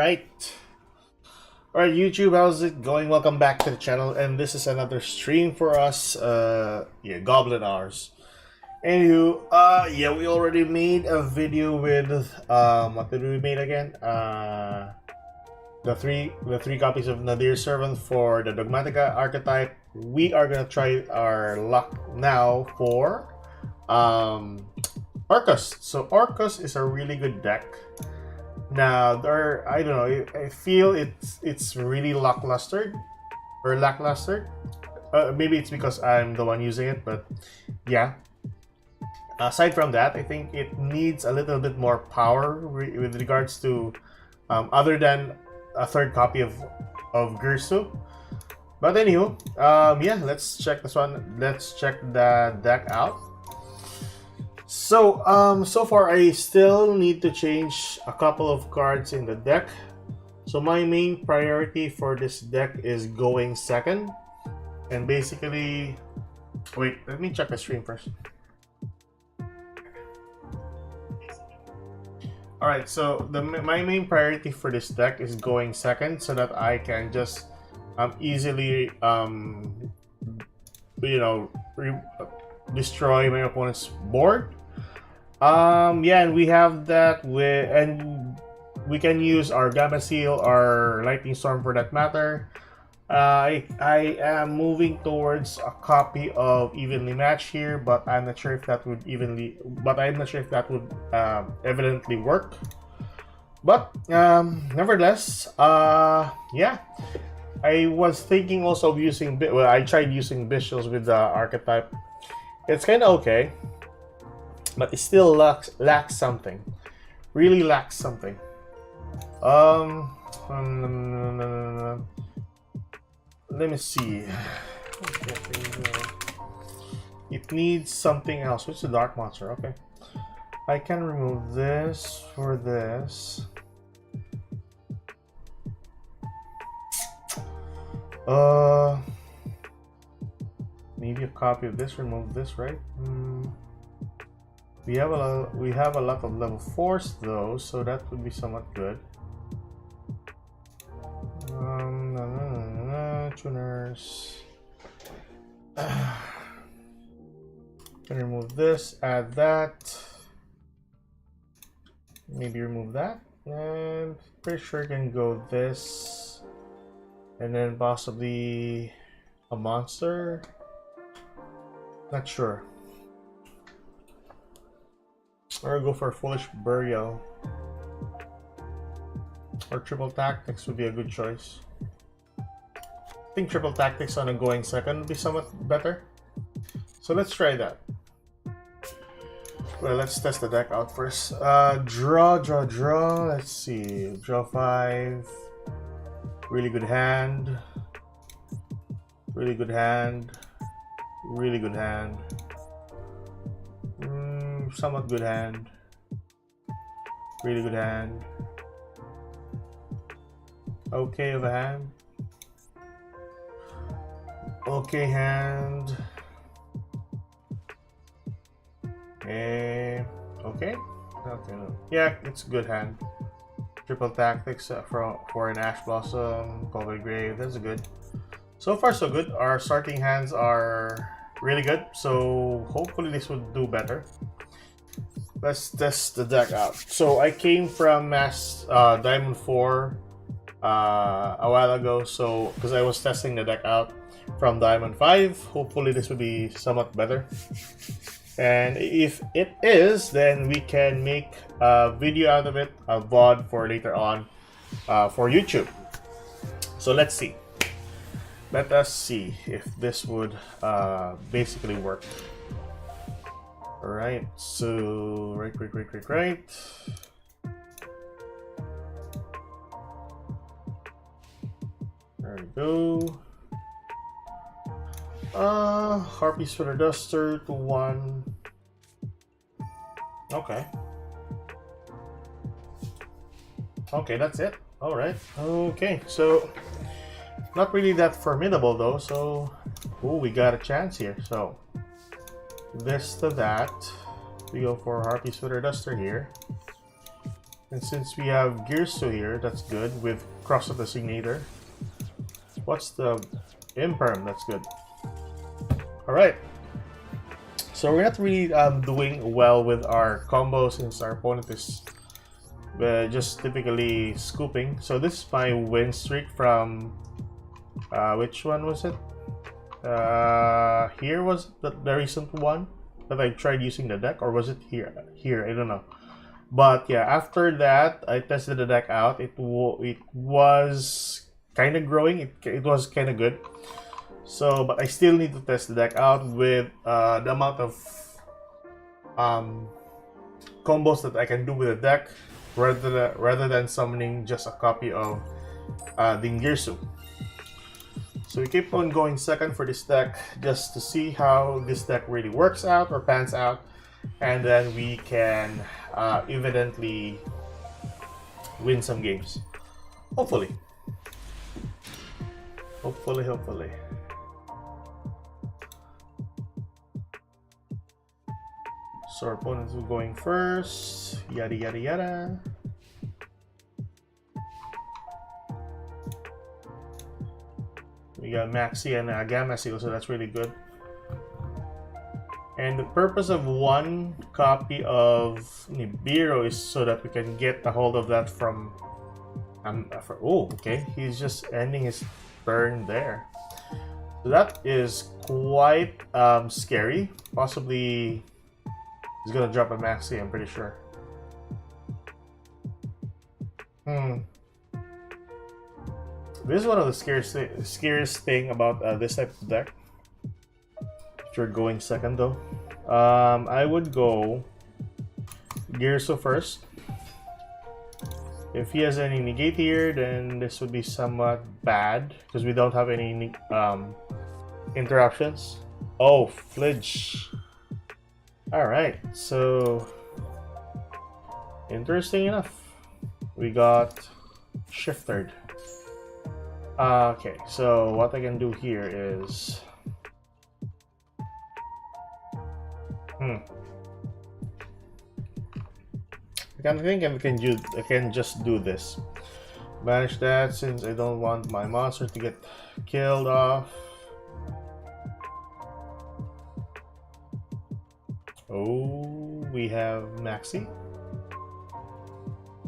Alright YouTube, how's it going? Welcome back to the channel, and this is another stream for us, Goblin Hours. Anywho, we already made a video with, what did we make again? The three copies of Nadir Servant for the Dogmatica archetype. We are gonna try our luck now for, Orcus. So Orcus is a really good deck. Now, I don't know, I feel it's really lackluster. Maybe it's because I'm the one using it, but yeah. Aside from that, I think it needs a little bit more power with regards to, other than a third copy of Gursu. But anywho, let's check this one. Let's check the deck out. So, so far I still need to change a couple of cards in the deck. So my main priority for this deck is going second. And basically, wait, let me check the stream first. Alright, so my main priority for this deck is going second so that I can just easily, destroy my opponent's board. And we have that and we can use our Gamma Seal or Lightning Storm for that matter. I am moving towards a copy of Evenly Matched here, but I'm not sure if that would evidently work. But nevertheless, I was thinking also of using, I tried using Visuals with the archetype. It's kind of okay, but it still lacks something. Really lacks something. Let me see. It needs something else. What's the Dark Monster? Okay. I can remove this for this. Maybe a copy of this. Remove this, right? We have a lot of level 4s though, so that would be somewhat good. Tuners. Can remove this, add that. Maybe remove that. And pretty sure I can go this. And then possibly a monster. Not sure. Or go for Foolish Burial. Or Triple Tactics would be a good choice. I think Triple Tactics on a going second would be somewhat better. So let's try that. Well, let's test the deck out first. Draw. Let's see. Draw 5. Really good hand. Really good hand. Really good hand. Somewhat good hand. Really good hand. Okay of a hand. Okay hand. Okay. Okay, no. Yeah, it's a good hand. Triple Tactics for an Ash Blossom, Cold Grave. That's good. So far so good. Our starting hands are really good, so hopefully this will do better. Let's test the deck out. So I came from Diamond 4 a while ago, so because I was testing the deck out from Diamond 5. Hopefully this will be somewhat better. And if it is, then we can make a video out of it, a VOD for later on for YouTube. So let's see. Let us see if this would basically work. Alright, so right. There we go. Harpy Sweater Duster to 1. Okay. Okay, that's it. Alright. Okay, so not really that formidable though, so we got a chance here. So this to that. We go for Harpy Sweater Duster here. And since we have Gearso here, that's good with Cross of Designator. What's the Imperm? That's good. Alright. So we're not really doing well with our combos since our opponent is just typically scooping. So this is my win streak from which one was it? Here was the recent one that I tried using the deck, or was it here? Here, I don't know. But yeah, after that, I tested the deck out. It was kind of growing. It was kind of good. So, but I still need to test the deck out with the amount of combos that I can do with the deck, rather than summoning just a copy of Dingirsu. So we keep on going second for this deck just to see how this deck really works out or pans out, and then we can evidently win some games. Hopefully. Hopefully. So our opponents are going first. Yada yada yada. We got Maxi and Gamma Seal, so that's really good. And the purpose of one copy of Nibiru is so that we can get a hold of that from... oh, okay. He's just ending his turn there. So that is quite scary. Possibly he's gonna drop a Maxi, I'm pretty sure. This is one of the scariest thing about this type of deck. If you're going second though, I would go Gearso first. If he has any negate here, then this would be somewhat bad because we don't have any interruptions. Oh, Flinch. Alright, so interesting enough. We got Shifted. Okay, so what I can do here is... I think I can just do this. Banish that since I don't want my monster to get killed off. Oh, we have Maxi.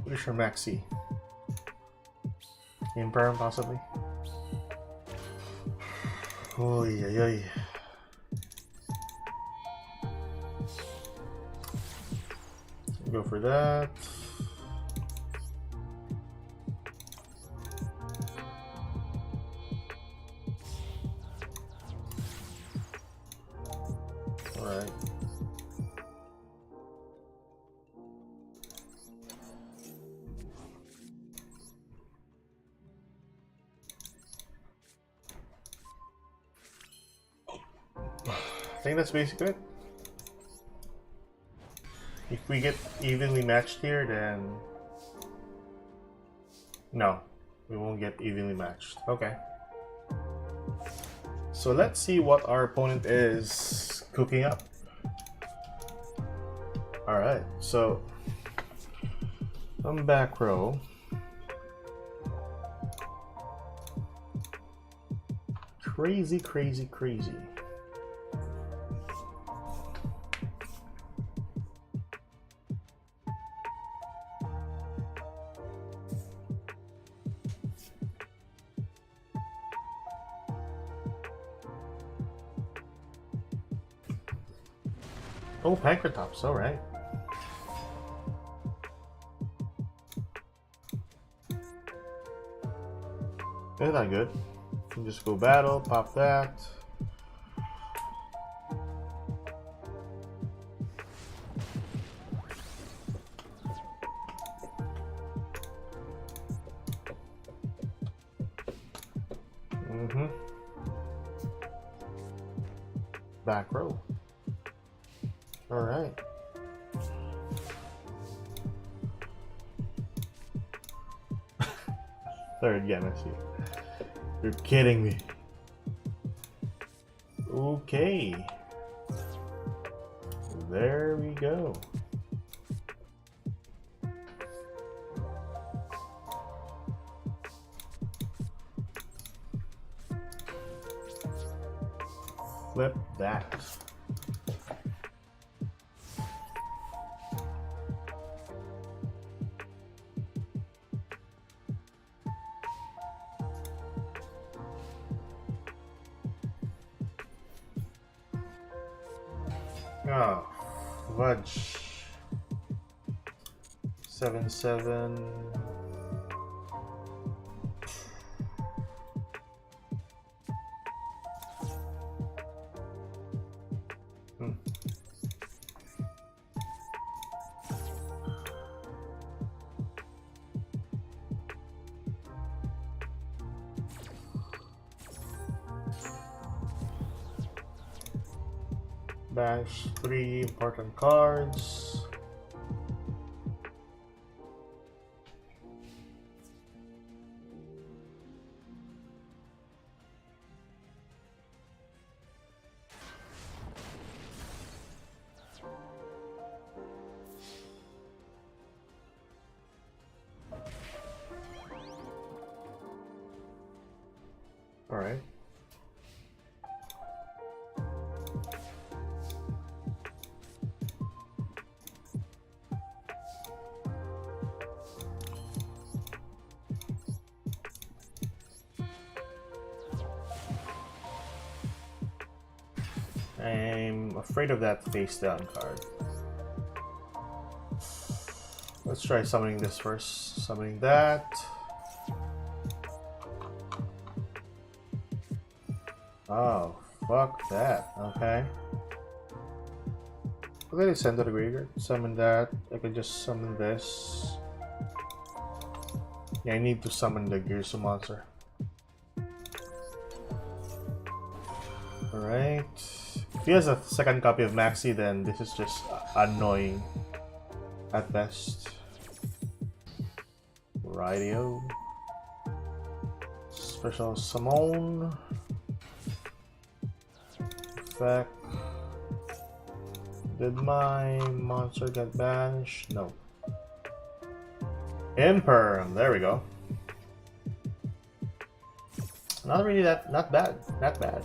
Pretty sure Maxi. Imperm possibly. Oh yeah. Go for that. All right. I think that's basically it. If we get evenly matched here, then... No, we won't get evenly matched. Okay. So let's see what our opponent is cooking up. Alright, so... From back row... Crazy. Oh, Pancratops, alright. Isn't that good? You can just go battle, pop that. Back row. Alright. Third Genesee. You're kidding me. Okay. There we go. Flip that. Oh, fudge. 7/7. Bash 3 important cards. All right. I'm afraid of that face down card. Let's try summoning this first. Summoning that. Oh, fuck that. Okay. Let me send to the graveyard. Summon that. I can just summon this. Yeah, I need to summon the Gearsu monster. Alright. If he has a second copy of Maxi, then this is just annoying at best. Radio. Special summon. Effect. Did my monster get banished? No. Imperm. There we go. Not really that. Not bad. Not bad.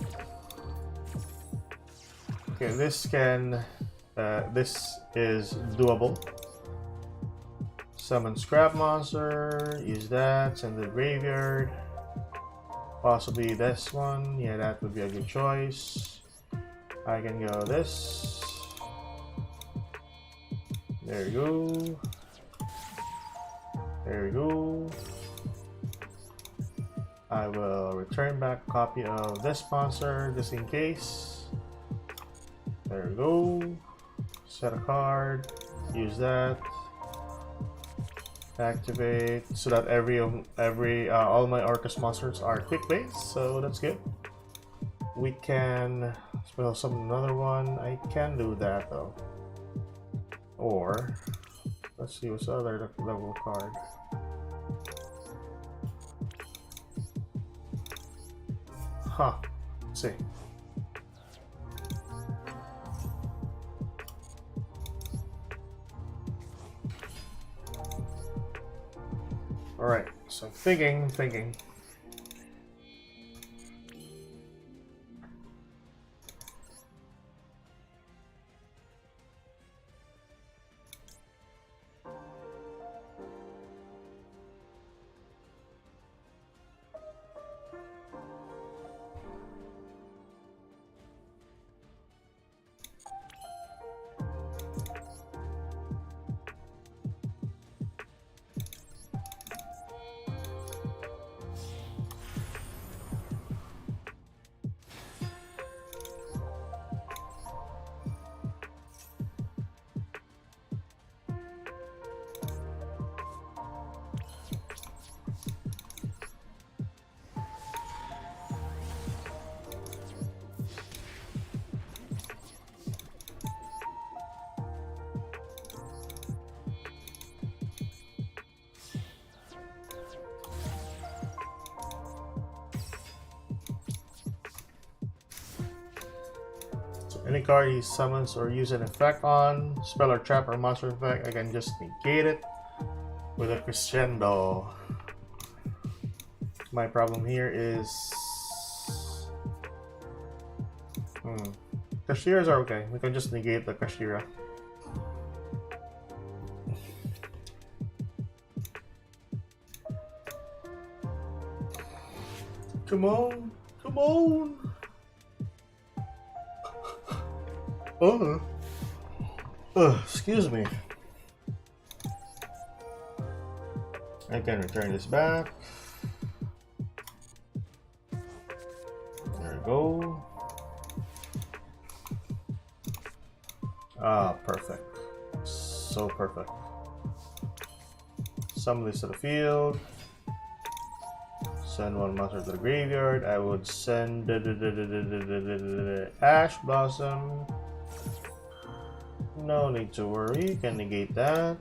Okay, this can. This is doable. Summon scrap monster. Use that. Send to the graveyard. Possibly this one. Yeah, that would be a good choice. I can go this. There you go. There you go. I will return back a copy of this monster just in case. There you go. Set a card. Use that. Activate so that all my Orcus monsters are quick base, so that's good. We can spell summon another one. I can do that though. Or let's see what's the other level card. Huh. Let's see. All right. So thinking. Any card he summons or use an effect on, spell or trap or monster effect, I can just negate it with a crescendo. My problem here is Kashiras are okay. We can just negate the Kashira. Come on, come on. Excuse me. I can return this back. There we go. Ah, perfect. So perfect. Summon this to the field. Send one monster to the graveyard. I would send Ash Blossom. No need to worry, can negate that.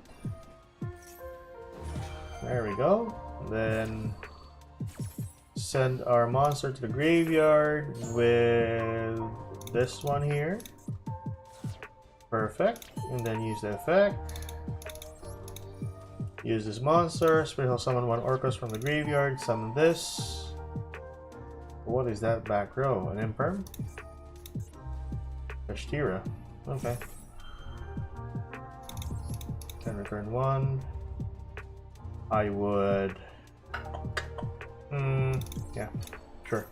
There we go. Then send our monster to the graveyard with this one here. Perfect. And then use the effect. Use this monster. Special summon one Orcus from the graveyard. Summon this. What is that back row? An Imperm? Kashtira. Okay. Can return one. I would. Yeah, sure.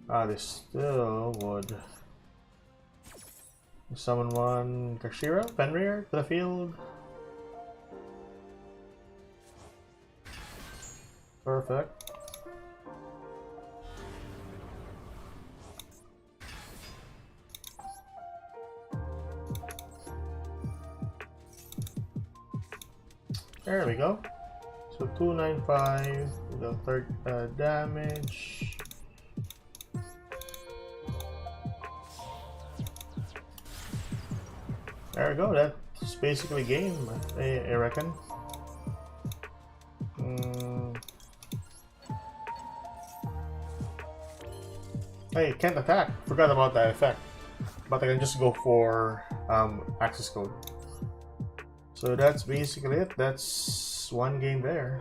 They still would summon one Kashira, Fenrir to the field. Perfect. There we go. So 295 with the third damage. There we go. That's basically game, I reckon. Hey, can't attack. Forgot about that effect. But I can just go for access code. So that's basically it. That's one game there.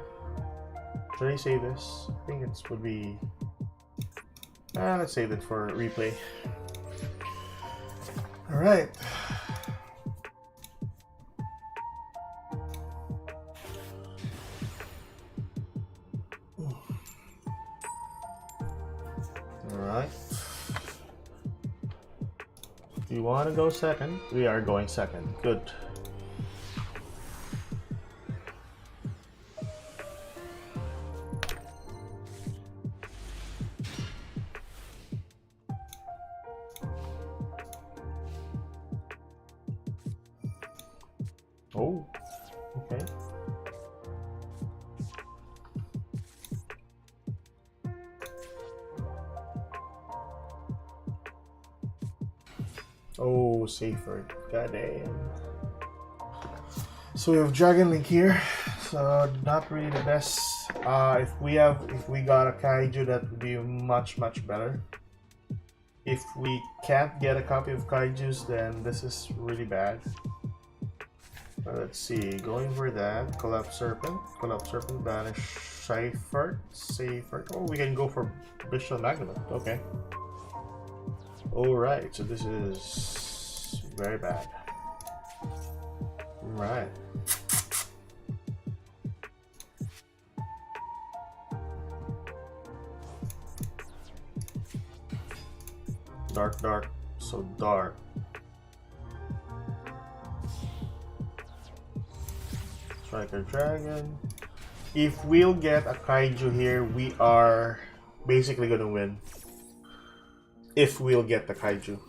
Should I save this? I think it would be. Let's save it for replay. All right. All right. Do you want to go second? We are going second. Good. Oh, okay. Oh, safer. Goddamn. So we have Dragon Link here. So not really the best. If we got a Kaiju, that would be much better. If we can't get a copy of Kaijus, then this is really bad. Let's see, going for that, Collapse Serpent, banish Seifert. Oh, we can go for Bishop Magnemite, okay. Alright, so this is very bad. Right. Dark, so dark. Striker Dragon. If we'll get a Kaiju here, we are basically gonna win. If we'll get the Kaiju.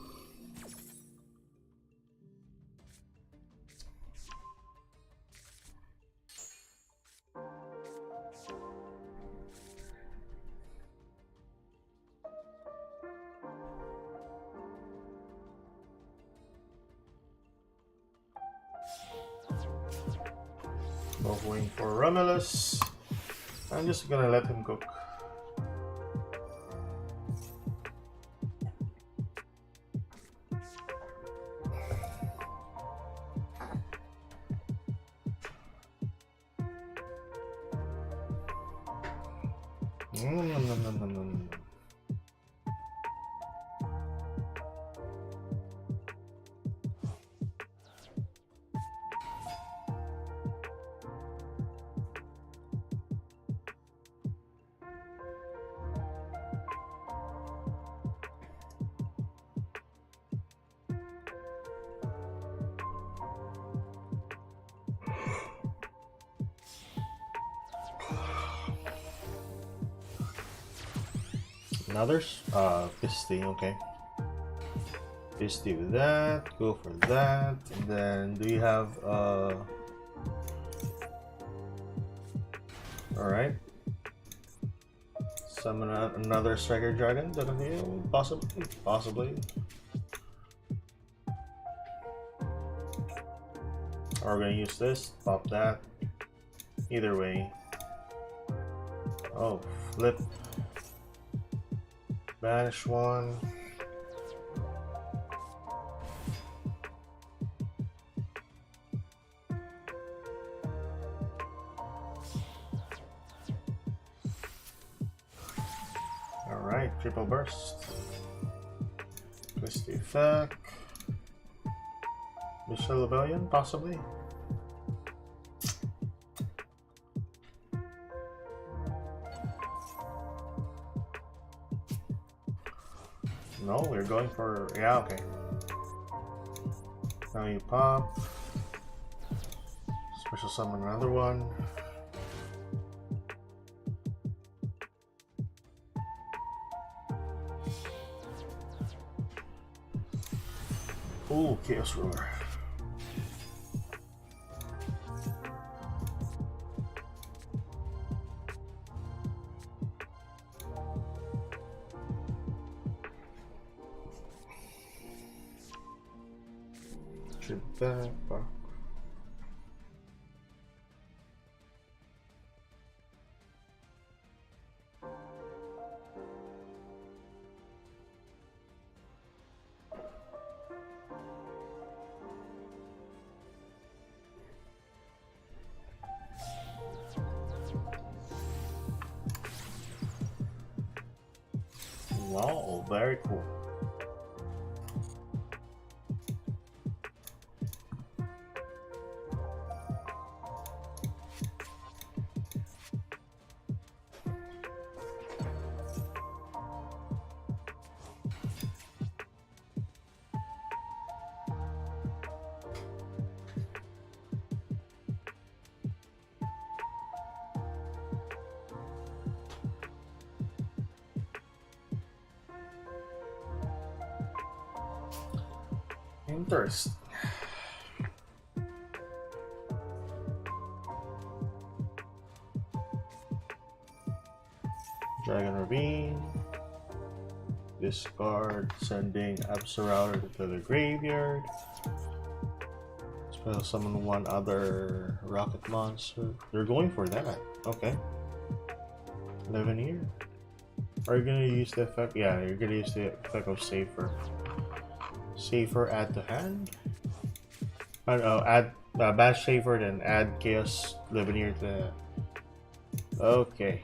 Going for Romulus. I'm just gonna let him cook. Another Pisty, okay. Pisty with that, go for that, and then do you have alright. Summon another Striker Dragon, possibly. Or we're gonna use this, pop that. Either way. Oh, flip. Banish one. Alright, triple burst. Twist the effect. Michelle Rebellion, possibly. No, we're going for, yeah, okay. Now you pop. Special summon another one. Ooh, Chaos Ruler. Back. Wow, very cool. Interesting. Dragon Ravine. Discard, sending Absolouter to the graveyard. Spell summon one other rocket monster. They're going for that. Okay. 11 here. Are you gonna use the effect? Yeah, you're gonna use the effect of Safer. Safer, add to hand. I don't know, add Bash Safer, then add Chaos Liveneer to. Okay.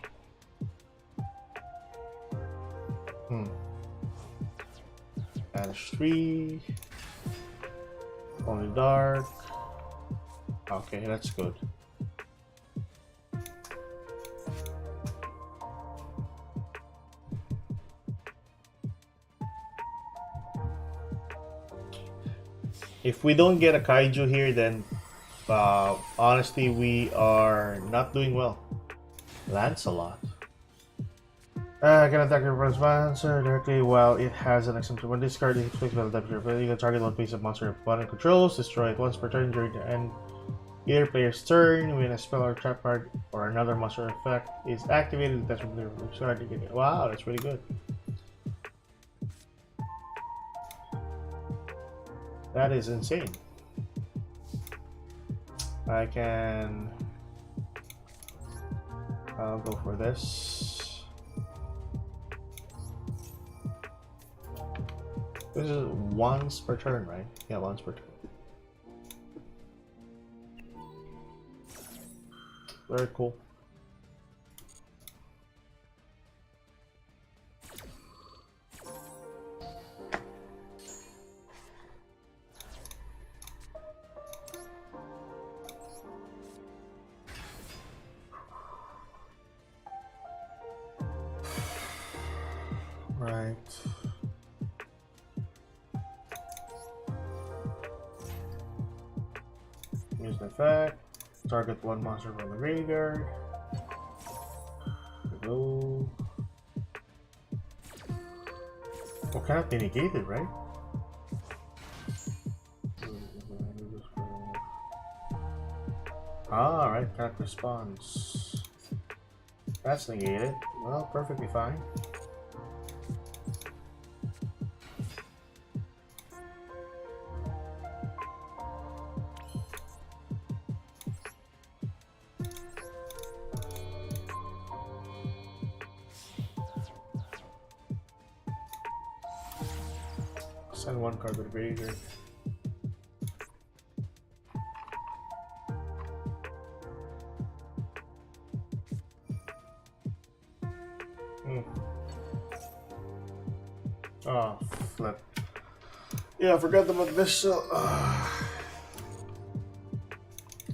Banish 3. Only Dark. Okay, that's good. If we don't get a Kaiju here, then honestly, we are not doing well. Lancelot. Can attack your opponent's monster directly while it has an exemption. When this card is fixed by the type of your opponent, you can target one piece of monster your opponent controls, destroy it once per turn during the end either player's turn. When a spell or trap card or another monster effect is activated, that's when they're starting to get it. Wow, that's really good. That is insane. I can. I'll go for this. This is once per turn, right? Yeah, once per turn. Very cool. use the effect. Target one monster from the graveyard. Go. Oh, cannot be negated, right? Ah, right, cannot responds. That's negated. Well, perfectly fine. Send one card to the graveyard. Oh, flip. Yeah, I forgot about this, so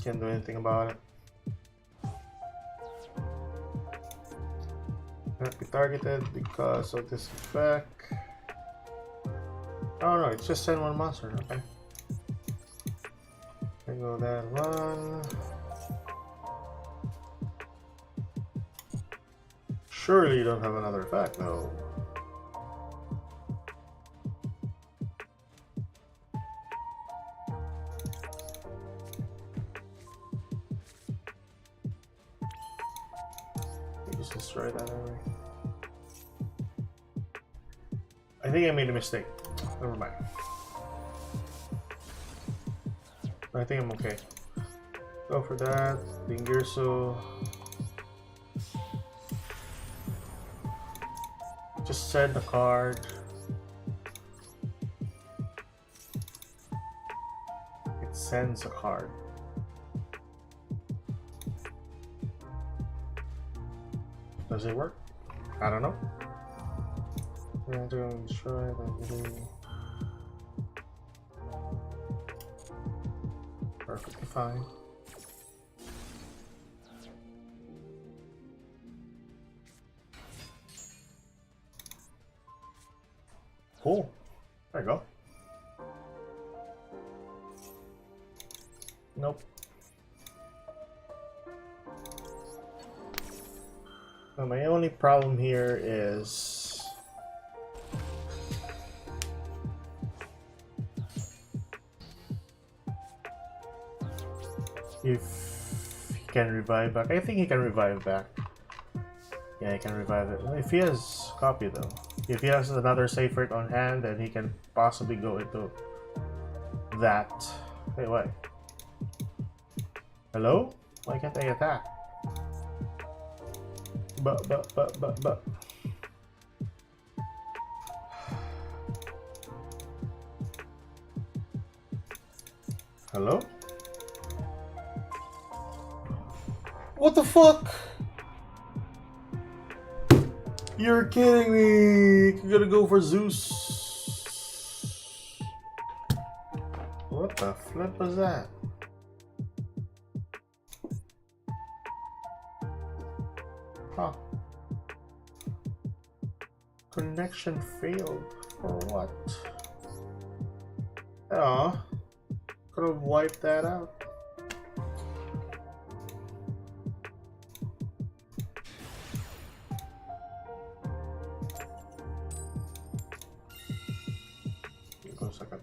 can't do anything about it. Can't be targeted because of this effect. Oh no, it's just send one monster, okay. Then go that one. Surely you don't have another effect, no. Just destroy that anyway. I think I made a mistake. Never mind. I think I'm okay. Go for that. Bingirso. Just send a card. It sends a card. Does it work? I don't know. We're going to destroy that. Perfectly fine. Cool. There you go. Nope. Now my only problem here is if he can revive back. I think he can revive back. Yeah, he can revive it. If he has copy though. If he has another Seyfert on hand, then he can possibly go into that. Wait, what? Hello? Why can't I attack? But. Hello? What the fuck? You're kidding me! You gotta go for Zeus. What the flip was that? Huh. Connection failed. For what? Oh. Could have wiped that out. Give me a second.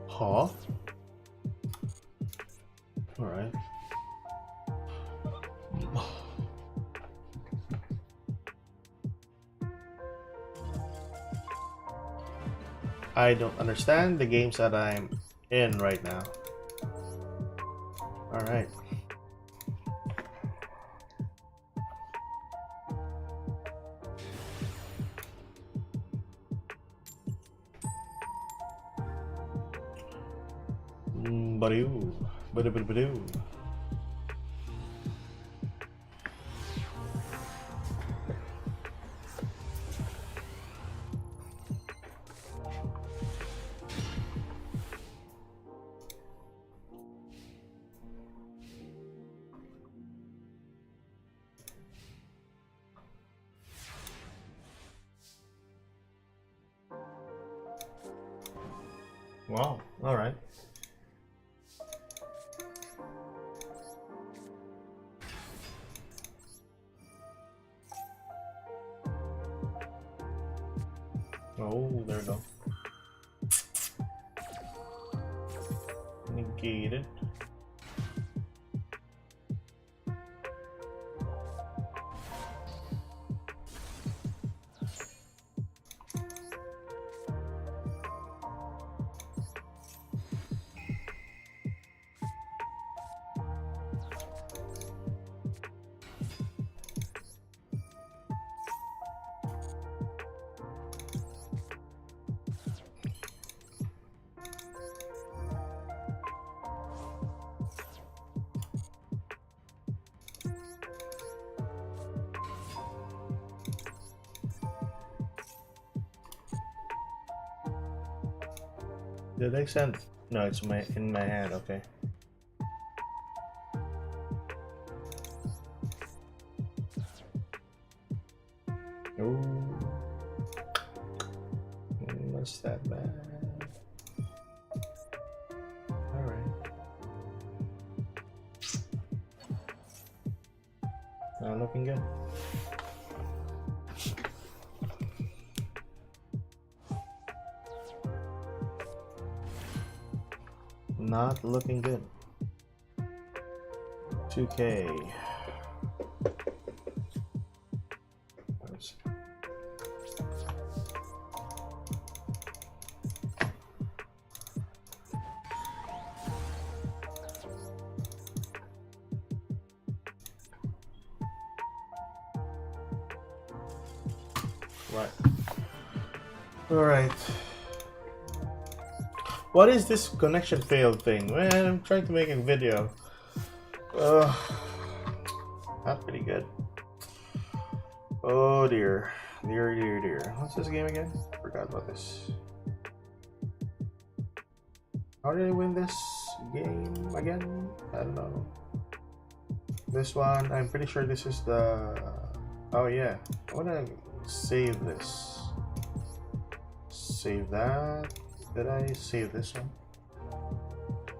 Huh? Alright. I don't understand the games that I'm in right now. Alright. Badoo. Wow, alright. Oh, there we go. Negated. Did I send? No, it's in my hand. Okay. Oh, what's that bad? All right. Not looking good. Not looking good. 2K. Right. All right. What is this connection failed thing? Man, I'm trying to make a video. Not pretty good. Oh dear. Dear, dear, dear. What's this game again? Forgot about this. How did I win this game again? I don't know. This one, I'm pretty sure this is the... Oh yeah. I wanna save this. Save that. Did I save this one?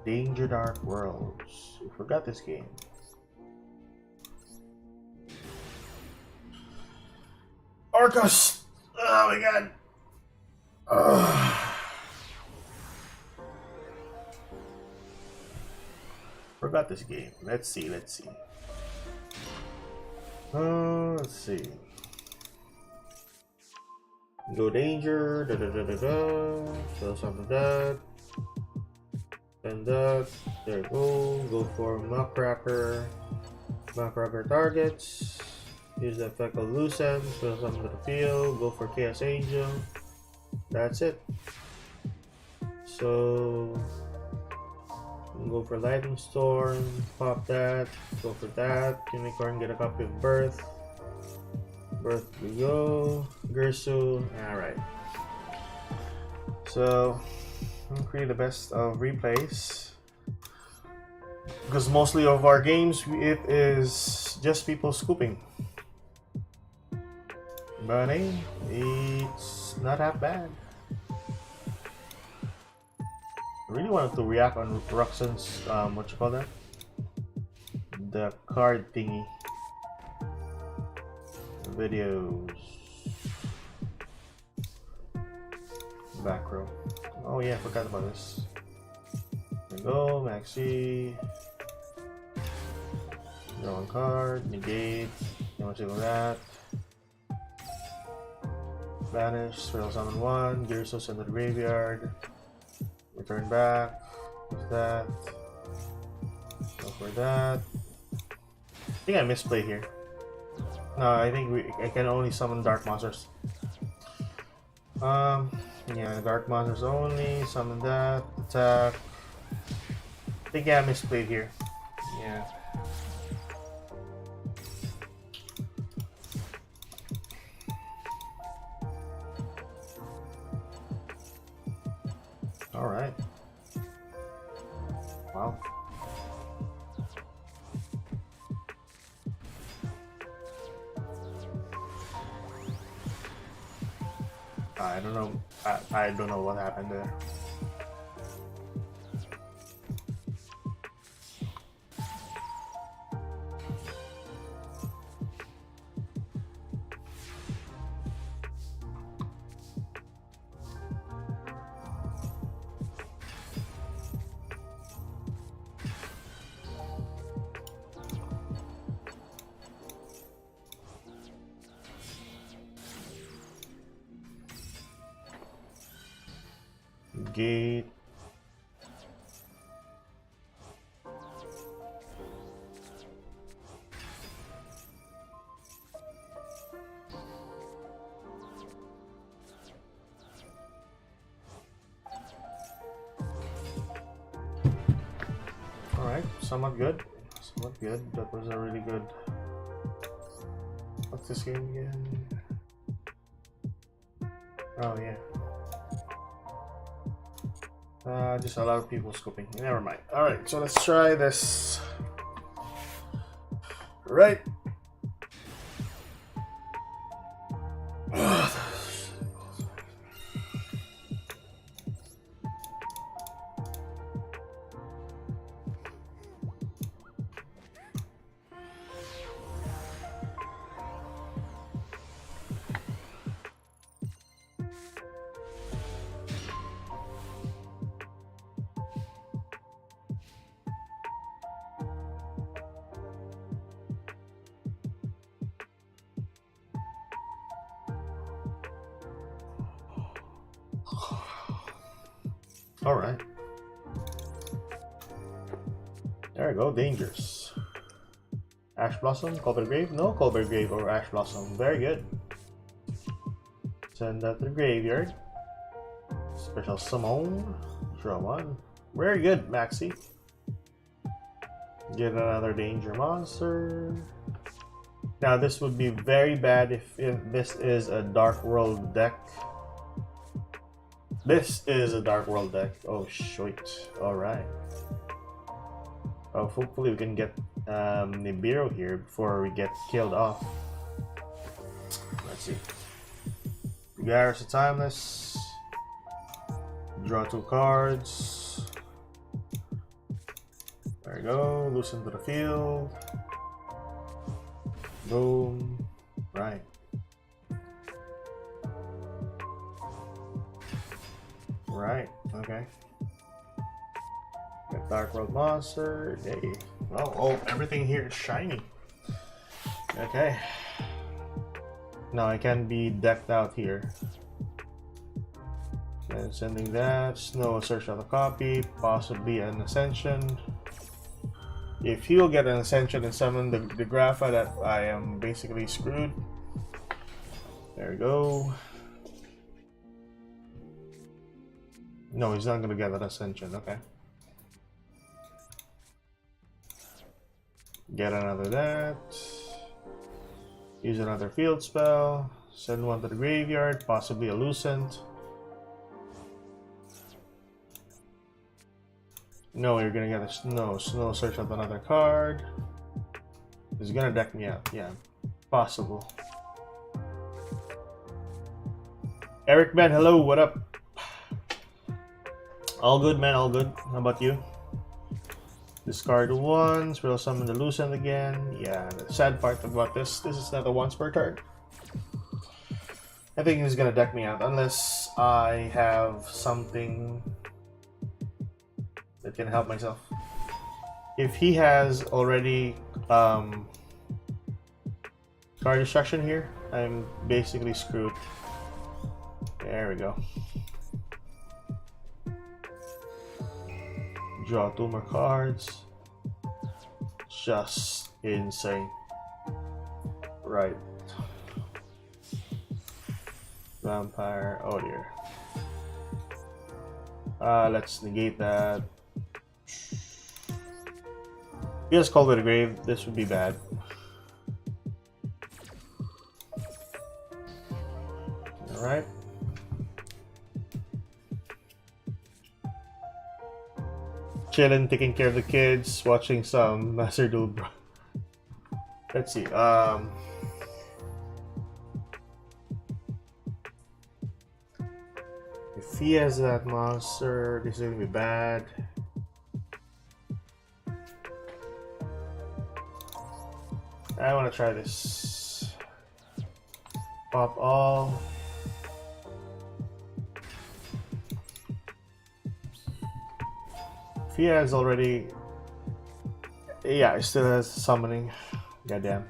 Danger Dark Worlds. I forgot this game. Arcos! Oh my god! Forgot this game. Let's see, let's see. Let's see. Go danger, da da da da da. So something that. And that. There you go. Go for Muckracker. Muckracker targets. Use the effect of loose ends. So something to the field. Go for Chaos Angel. That's it. So go for Lightning Storm. Pop that. Go for that. Unicorn, get a copy of Birth. Birth we go. Gersu. Alright. So I'm create the best of replays. Because mostly of our games it is just people scooping. But hey, it's not that bad. I really wanted to react on Roxanne's what you call that? The card thingy. Videos. Back row. Oh yeah, I forgot about this. There we go, Maxi. Draw one card, negate, damage equal that. Vanish, spell summon one, Gerso send to the graveyard. Return back. Use that. Go for that. I think I misplayed here. No, I think I can only summon dark monsters. Yeah, dark monsters only. Summon that. Attack. I think I misplayed here. Yeah. All right. Wow. I don't know. I don't know what happened there. Gate. Alright, somewhat good. Somewhat good. That was a really good. What's this game again? Oh yeah. Just a lot of people scooping. Never mind. Alright, so let's try this. Right. All right. There we go. Dangerous. Ash Blossom, Colbert Grave. No Colbert Grave or Ash Blossom. Very good. Send that to the graveyard. Special summon. Draw one. Very good, Maxi. Get another danger monster. Now this would be very bad if this is a Dark World deck. This is a Dark World deck. Oh shit. Alright. Oh, hopefully we can get Nibiru here before we get killed off. Let's see. Garrus a Timeless. Draw 2 cards. There we go. Loosen to the field. Boom. Right. Right, okay. Got Dark World Monster. Hey. Oh, everything here is shiny. Okay. Now I can be decked out here. And sending that. Snow, search out a copy. Possibly an Ascension. If he'll get an Ascension and summon the Grapha, that I am basically screwed. There we go. No, he's not gonna get an Ascension, okay. Get another that. Use another field spell. Send one to the graveyard, possibly a Lucent. No, you're gonna get a Snow. Snow, search out another card. He's gonna deck me out, yeah. Possible. Eric Ben, hello, what up? All good, man, all good. How about you? Discard once, we'll summon the Lucent again. Yeah, the sad part about this is not a once per turn. I think he's gonna deck me out unless I have something that can help myself. If he has already card destruction here, I'm basically screwed. There we go. Draw 2 more cards. Just insane. Right. Vampire. Oh dear. Let's negate that. Just call it a grave. This would be bad. Alright. Chilling, taking care of the kids, watching some Master Duel. Let's see. If he has that monster, this is gonna be bad. I want to try this. Pop all. If he has already, yeah, he still has summoning. Goddamn.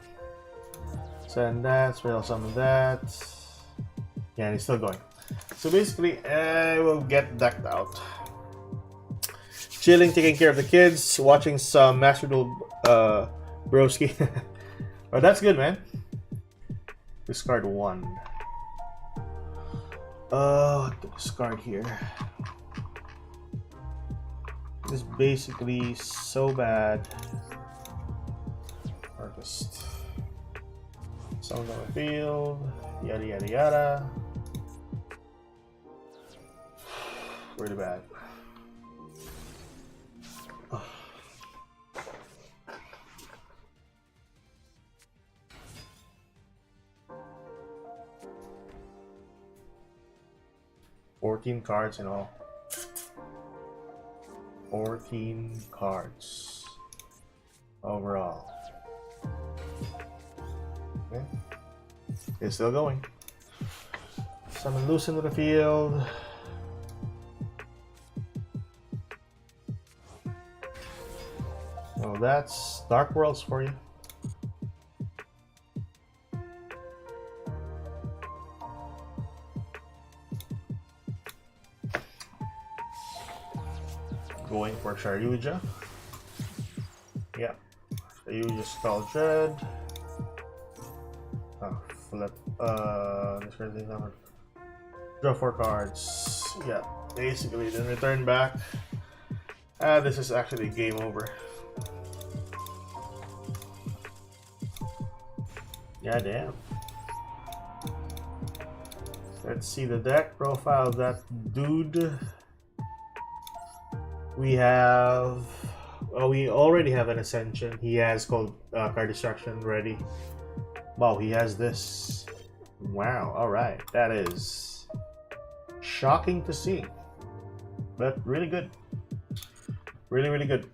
Send that, spell summon that. Yeah, and he's still going. So basically, I will get decked out. Chilling, taking care of the kids, watching some Master Duel broski. Oh, that's good, man. Discard 1. Discard here. This is basically so bad. Harvest. Someone's on the field. Yada yada yada. Really bad. 14 cards in all. 14 cards overall. Okay. It's still going. Summon loose into the field. Well, that's Dark Worlds for you. Going for Sharyuja. Yeah. Sharyuja Skull Dread. Oh, flip. This crazy number. Draw 4 cards. Yeah. Basically, then return back. This is actually game over. Yeah, damn. Let's see the deck profile of that dude. We have, well, we already have an Ascension. He has called Card Destruction ready. Wow, he has this. Wow, alright. That is shocking to see. But really good. Really, really good.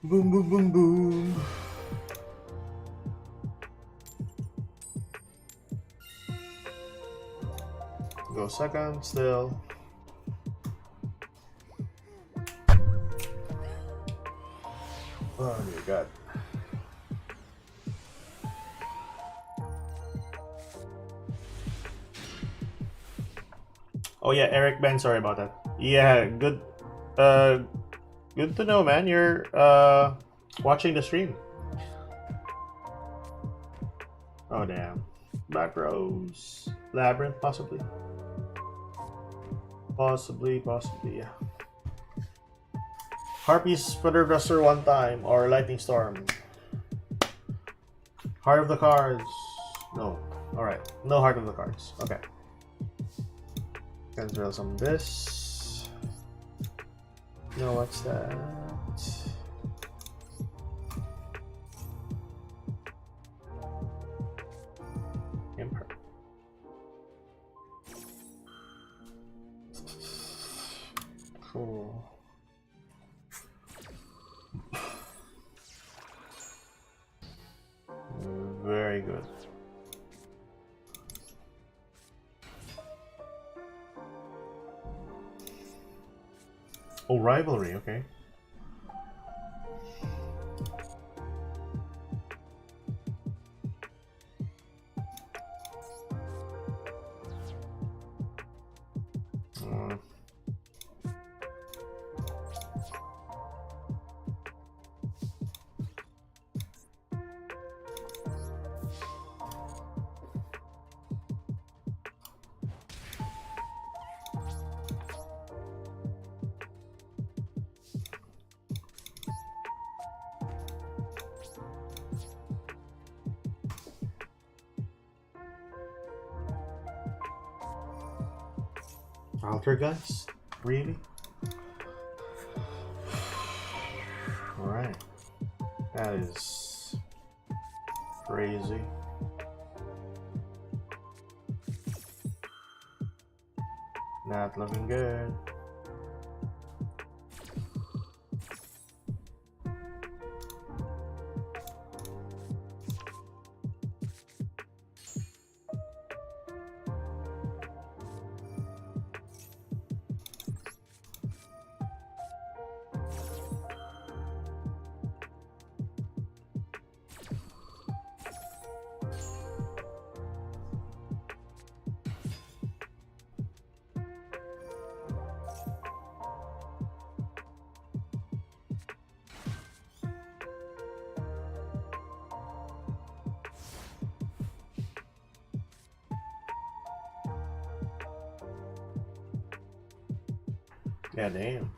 Boom, boom, boom, boom. Go second still. Oh dear God. Oh yeah, Eric Ben, sorry about that. Yeah, good good to know, man. You're watching the stream. Oh damn. Back rows. Labyrinth possibly. Possibly, yeah. Harpies for the Bregzter 1 time, or Lightning Storm. Heart of the cards. No. Alright. No heart of the cards. Okay. Can drill some of this. No, what's that? Emperor. Cool. Very good. Oh, rivalry, okay. Alter guys? Really? Alright. That is crazy. Not looking good. Yeah, damn.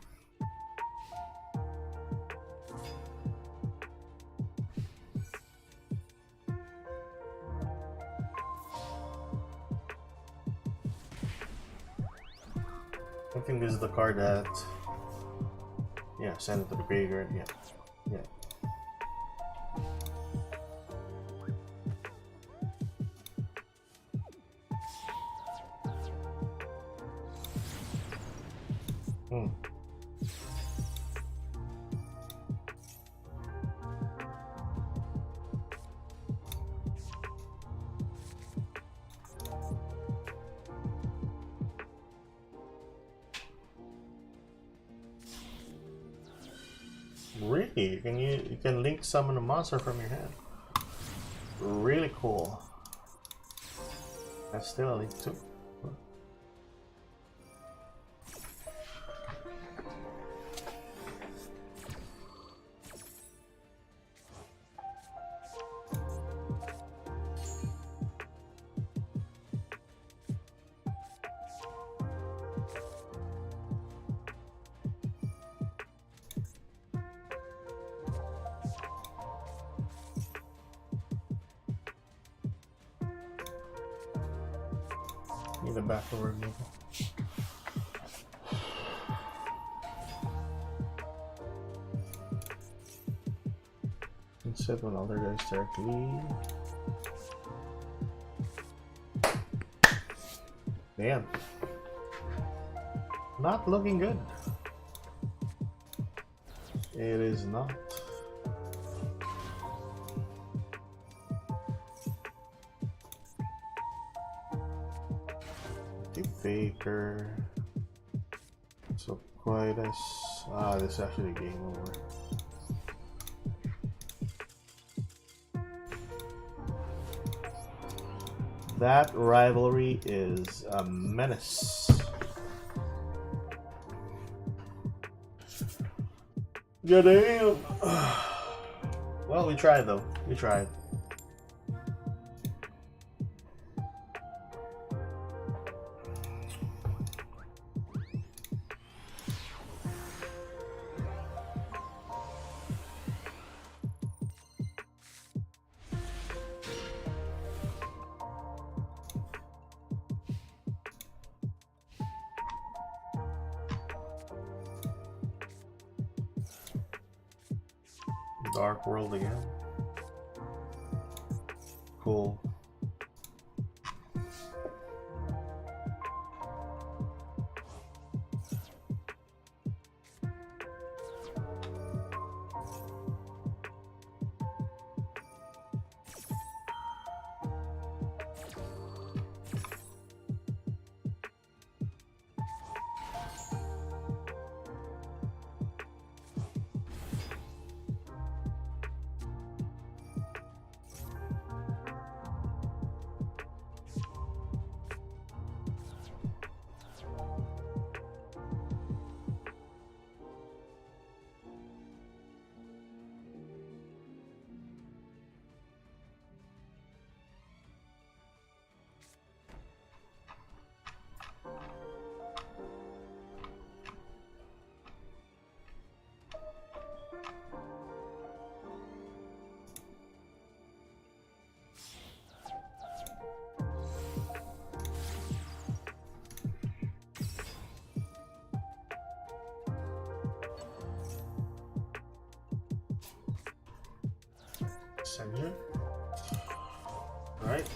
I think this is the card that, yeah, send it to the graveyard. Yeah, yeah. Hmm. Really? You can link summon a monster from your hand. Really cool. That's still a link too. Need a backward removal. Set one other guys directly. Damn. Not looking good. It is not. Faker. So quite as this is actually game over. That rivalry is a menace. Good damn. Well, we tried though. We tried. Dark World again. Cool. Send you. All right.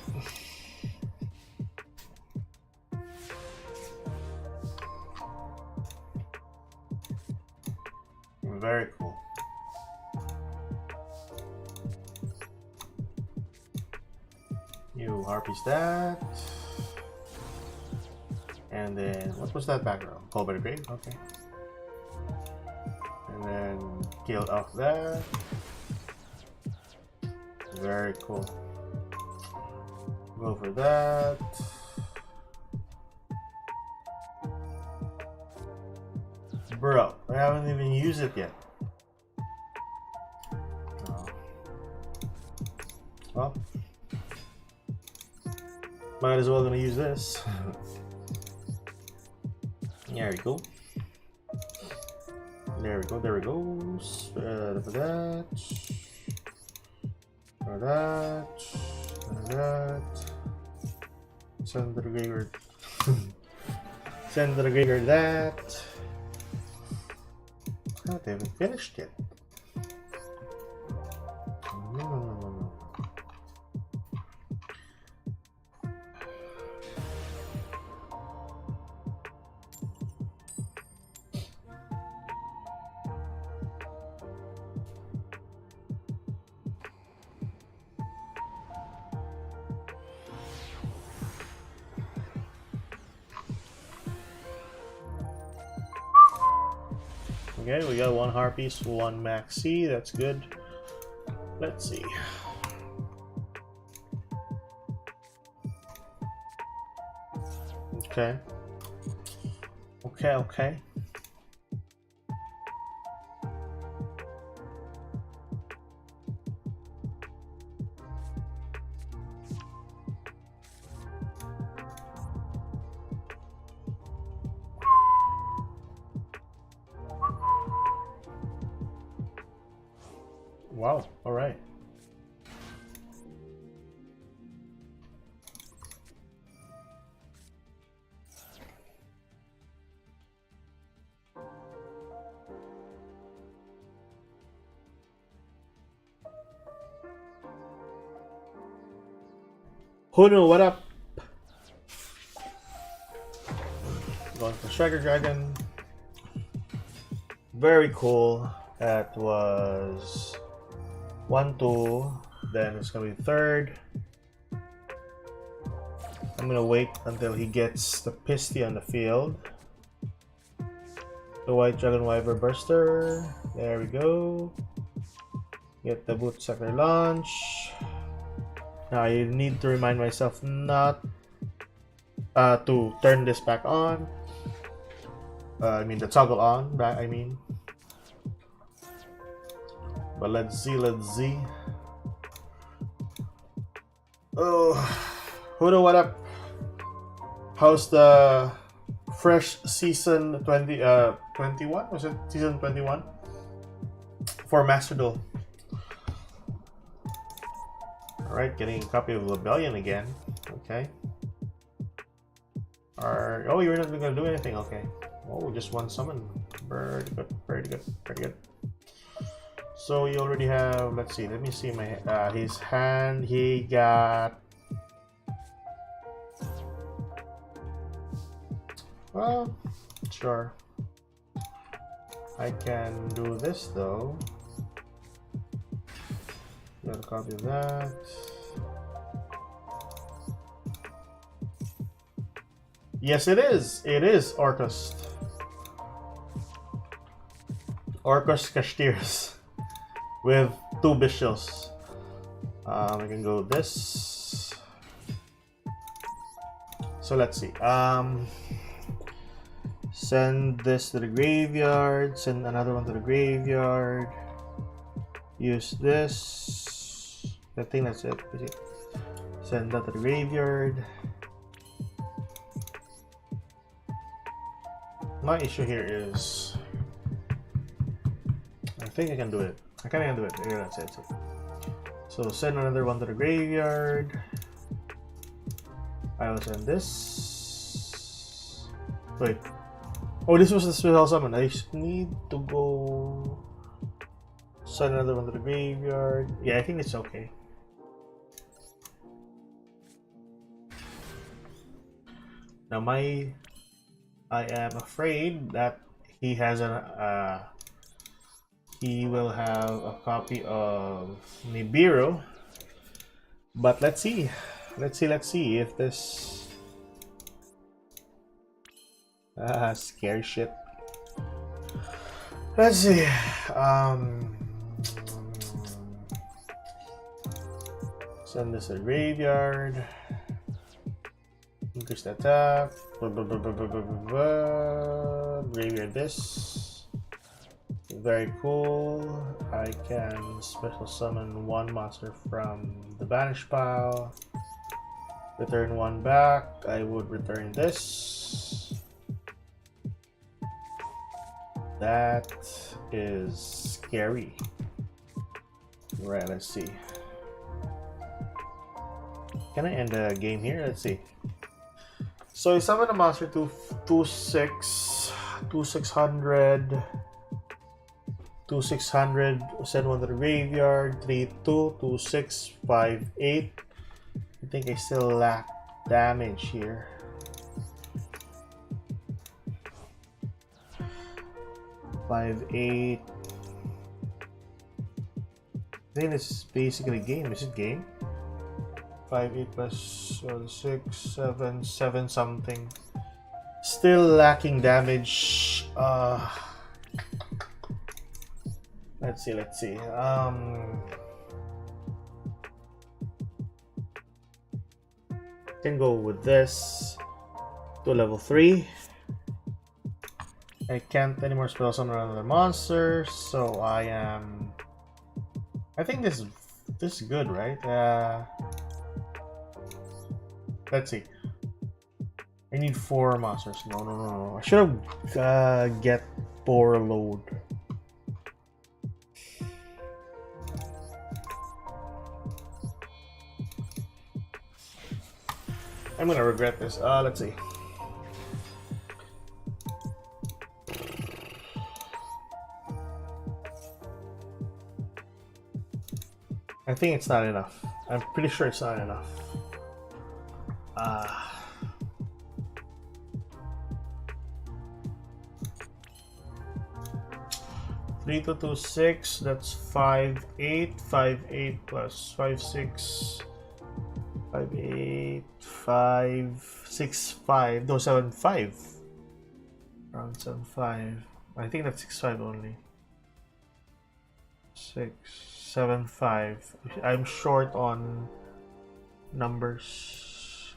Very cool. You harpies that. And then, what was that background? Call by the Grave? Okay. And then, kill off that. Very cool. Go for that. Bro, I haven't even used it yet. Oh. Well, might as well gonna use this. There we go. There we go, there we go. For that. For that. For that. Send to the graveyard. Send to the graveyard that. Oh, they haven't finished yet. No. Okay, we got one Harpies, one Maxi. That's good. Let's see. Okay. Okay. Wow, all right. Huno, what up? Going for Striker Dragon. Very cool. That was 1-2. Then it's gonna be third. I'm gonna wait until he gets the Pisty on the field. The White Dragon Wyvern Burster. There we go. Get the Boot Sector launch. Now I need to remind myself not to turn this back on. I mean the toggle on, back I mean. But let's see. Oh, Hudo, what up? How's the fresh season 21? Was it season 21? For Master Duel. Alright, getting a copy of Rebellion again. Okay. Oh, you're not gonna do anything, okay. Oh, just one summon. Very good. So you already have, let's see, let me see my his hand. He got, well, sure. I can do this though. Got a copy of that. Yes, it is. It is Orcus. Orcus Cashteris with 2 Bishils. I can go this. So let's see. Send this to the graveyard. Send another one to the graveyard. Use this. I think that's it. Send that to the graveyard. My issue here is, I think I can do it. I can do it. Yeah, that's it. So send another one to the graveyard. I will send this. Wait. Oh, this was the special summon. I need to go send another one to the graveyard. Yeah, I think it's okay. Now I am afraid that he has he will have a copy of Nibiru, but let's see if this scary shit. Let's see. Send this to the graveyard. Increase the attack. Graveyard this. Very cool. I can special summon 1 monster from the banish pile. Return 1 back. I would return this. That is scary. Right, let's see. Can I end the game here? Let's see. So you summon a monster to 2/6, 2/600, 2/600, send one to the graveyard, 3/2, 2/6, 5/8. I think I still lack damage here. 5/8. I think this is basically game. Is it game? 5/8 plus 6, 7, 7 something. Still lacking damage. Let's see. Can go with this to level 3. I can't anymore spell summon another monster, so I think this is good, right? Let's see. I need 4 monsters. No. I should have get 4 load. I'm gonna regret this. Let's see. I think it's not enough. I'm pretty sure it's not enough. 3 to 2, 6. That's 5/8. 5/8 plus 5, 6. 5/8. 5, 6, 5. No, 7, 5. Around 7, 5. I think that's 6, 5 only. 6, 7, 5. I'm short on numbers.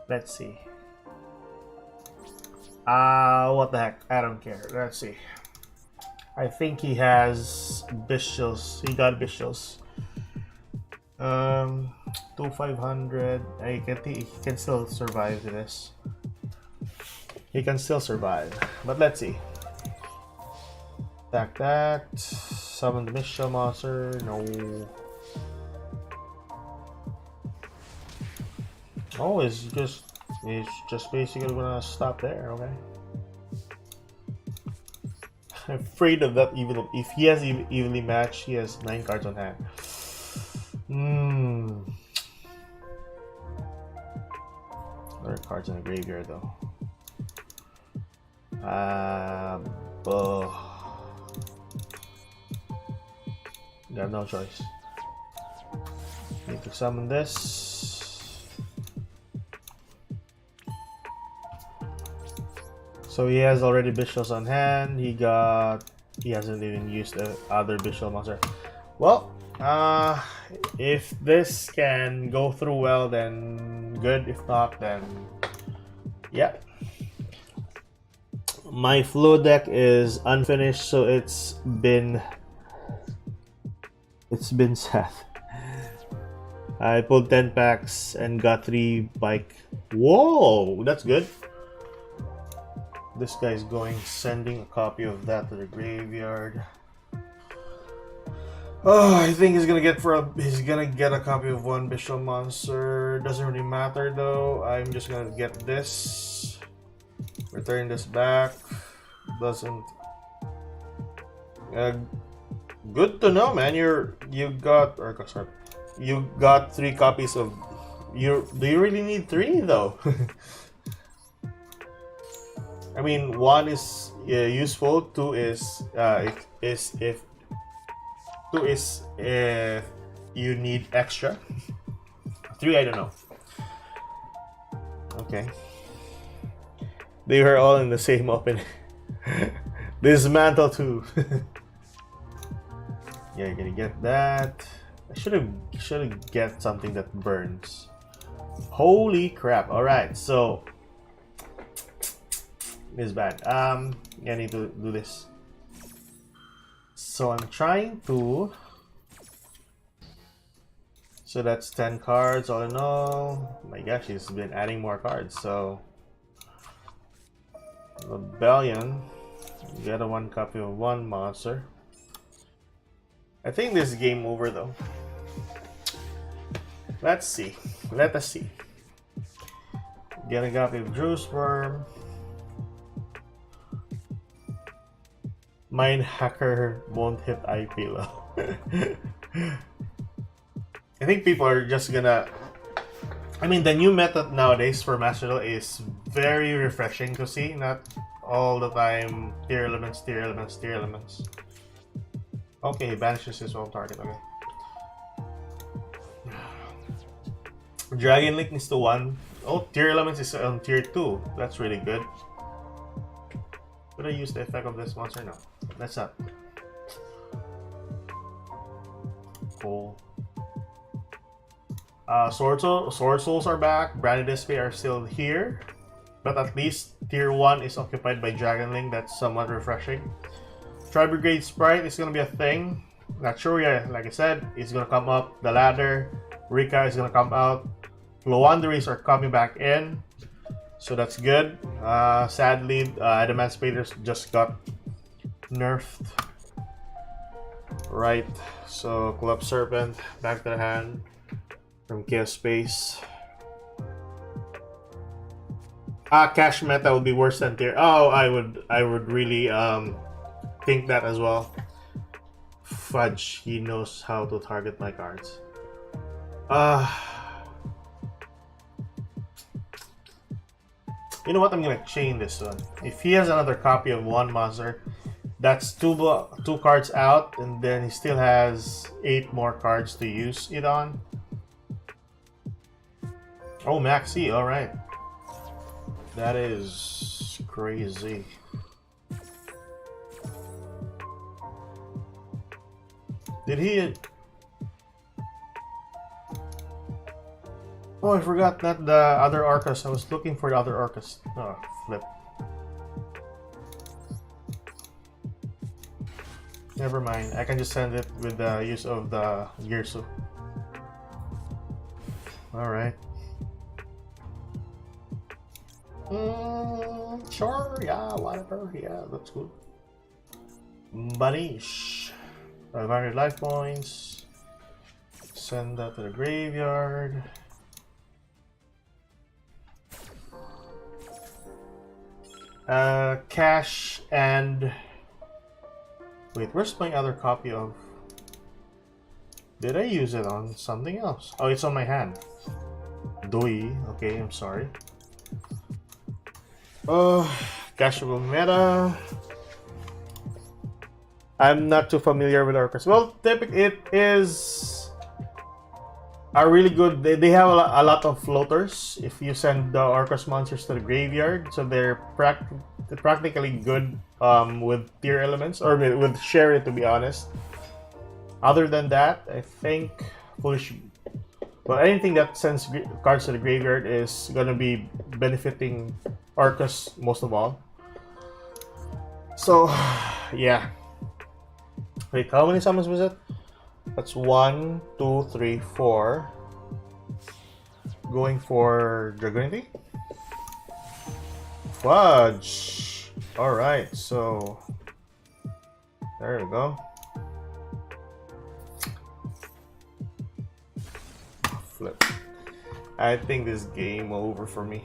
Let's see. What the heck? I don't care. Let's see. I think he has Bishils. He got Bishils. 2,500. He can still survive this. He can still survive. But let's see. Attack that. Summon the Bishil monster. No. Oh, it's just basically gonna stop there. Okay. I'm afraid of that. Even if he has evenly matched, he has 9 cards on hand. Other cards in the graveyard though. Got no choice. Need to summon this. So he has already Bishils on hand. He hasn't even used the other Bishil monster. Well, if this can go through well, then good. If not, then yeah. My flow deck is unfinished, so it's been sad. I pulled 10 packs and got 3 bike. Whoa, that's good. This guy's sending a copy of that to the graveyard. Oh, I think he's gonna get a copy of 1 Bishop monster. Doesn't really matter though. I'm just gonna get this. Return this back. Doesn't. Good to know, man. You got 3 copies of. Do you really need 3 though? I mean, 1 is useful. 2 is if you need extra. 3, I don't know. Okay. They were all in the same open. Dismantle 2. Yeah, you're gonna get that. I should have get something that burns. Holy crap! All right, so this is bad. I need to do this. So I'm trying to. So that's 10 cards all in all. Oh my gosh, he's been adding more cards. So Rebellion. Get a 1 copy of 1 monster. I think this is game over though. Let's see. Let us see. Get a copy of Drew Sperm. Mine hacker won't hit IP low. I think people are just gonna. I mean, the new method nowadays for Master Duel is very refreshing to see. Not all the time tier elements, tier elements, tier elements. Okay, he banishes his own target. Okay. Dragon Link is to 1. Oh, tier elements is on tier 2. That's really good. Could I use the effect of this monster? No, that's not. Cool. Sword Souls are back. Branded Display are still here, but at least tier 1 is occupied by Dragon Link. That's somewhat refreshing. Tri-Brigade Sprite is gonna be a thing. Not sure yet. Like I said, it's gonna come up the ladder. Rika is gonna come out. Lowanderies are coming back in, so that's good. Sadly, Adamant Spaders just got nerfed. Right, so Club Serpent back to the hand from Chaos Space. Cash meta will be worse than tier. Oh, I would really think that as well. Fudge, he knows how to target my cards. You know what? I'm gonna chain this one. If he has another copy of 1 monster, that's two cards out, and then he still has 8 more cards to use it on. Oh, Maxi, all right. That is crazy. Did he? Oh, I forgot that the other Arcus. I was looking for the other Arcus. Oh, flip. Never mind. I can just send it with the use of the Gearsu. Alright. Sure, yeah, whatever. Yeah, that's good. Banish. 500 life points. Send that to the graveyard. Cash and... Wait, where's my other copy of... Did I use it on something else? Oh, it's on my hand. Doi. Okay, I'm sorry. Cashable meta. I'm not too familiar with Orcus. Well, typically it is a really good. They have a lot of floaters. If you send the Orcus monsters to the graveyard, so they're practically good with tier elements or with Sherry, to be honest. Other than that, I think Foolish. Well, anything that sends cards to the graveyard is gonna be benefiting Orcus most of all. So, yeah. Wait, how many summons was it? That's 1, 2, 3, 4. Going for Dragonity? Fudge! Alright, so... There we go. Flip. I think this game over for me.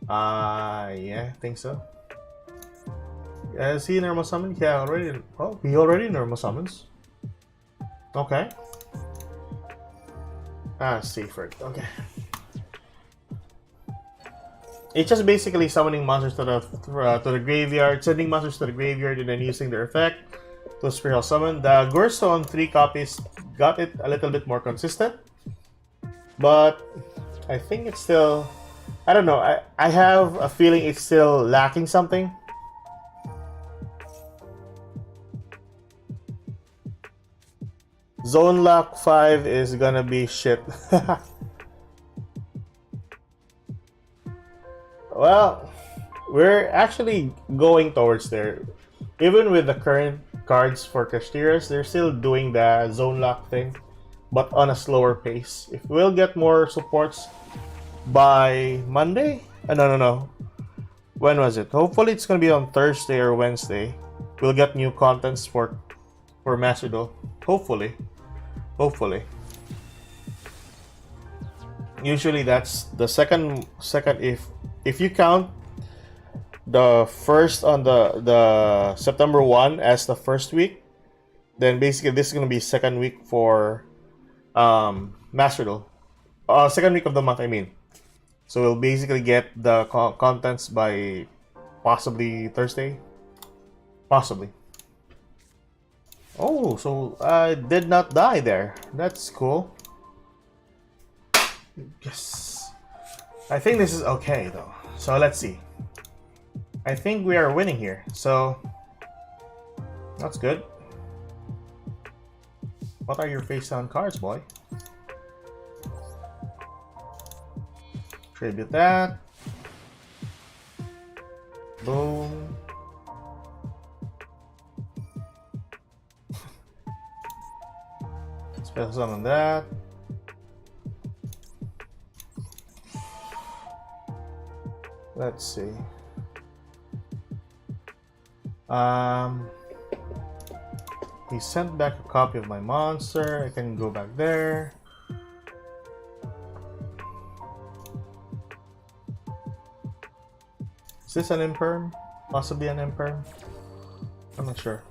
Yeah, I think so. Is he normal summon? Yeah, already. Oh, he already normal summons. Okay. Seaford. Okay. It's just basically summoning monsters to the graveyard, sending monsters to the graveyard, and then using their effect to Spiral Summon. The Gurso on 3 copies got it a little bit more consistent, but I think it's still. I don't know. I have a feeling it's still lacking something. Zone Lock 5 is gonna be shit. Well, we're actually going towards there. Even with the current cards for Cashteras, they're still doing the Zone Lock thing, but on a slower pace. If we'll get more supports by Monday? No. When was it? Hopefully it's gonna be on Thursday or Wednesday. We'll get new contents for Master Duel. Hopefully. Hopefully. Usually that's the second if you count the first on the September 1 as the first week, then basically this is gonna be second week for Master Duel. Second week of the month, I mean. So we'll basically get the contents by possibly Thursday. Possibly. Oh, so I did not die there. That's cool. Yes. I think this is okay though. So let's see. I think we are winning here. So that's good. What are your face down cards, boy? Tribute that. Boom. Special summon that. Let's see. He sent back a copy of my monster. I can go back there. Is this an imperm? Possibly an imperm? I'm not sure.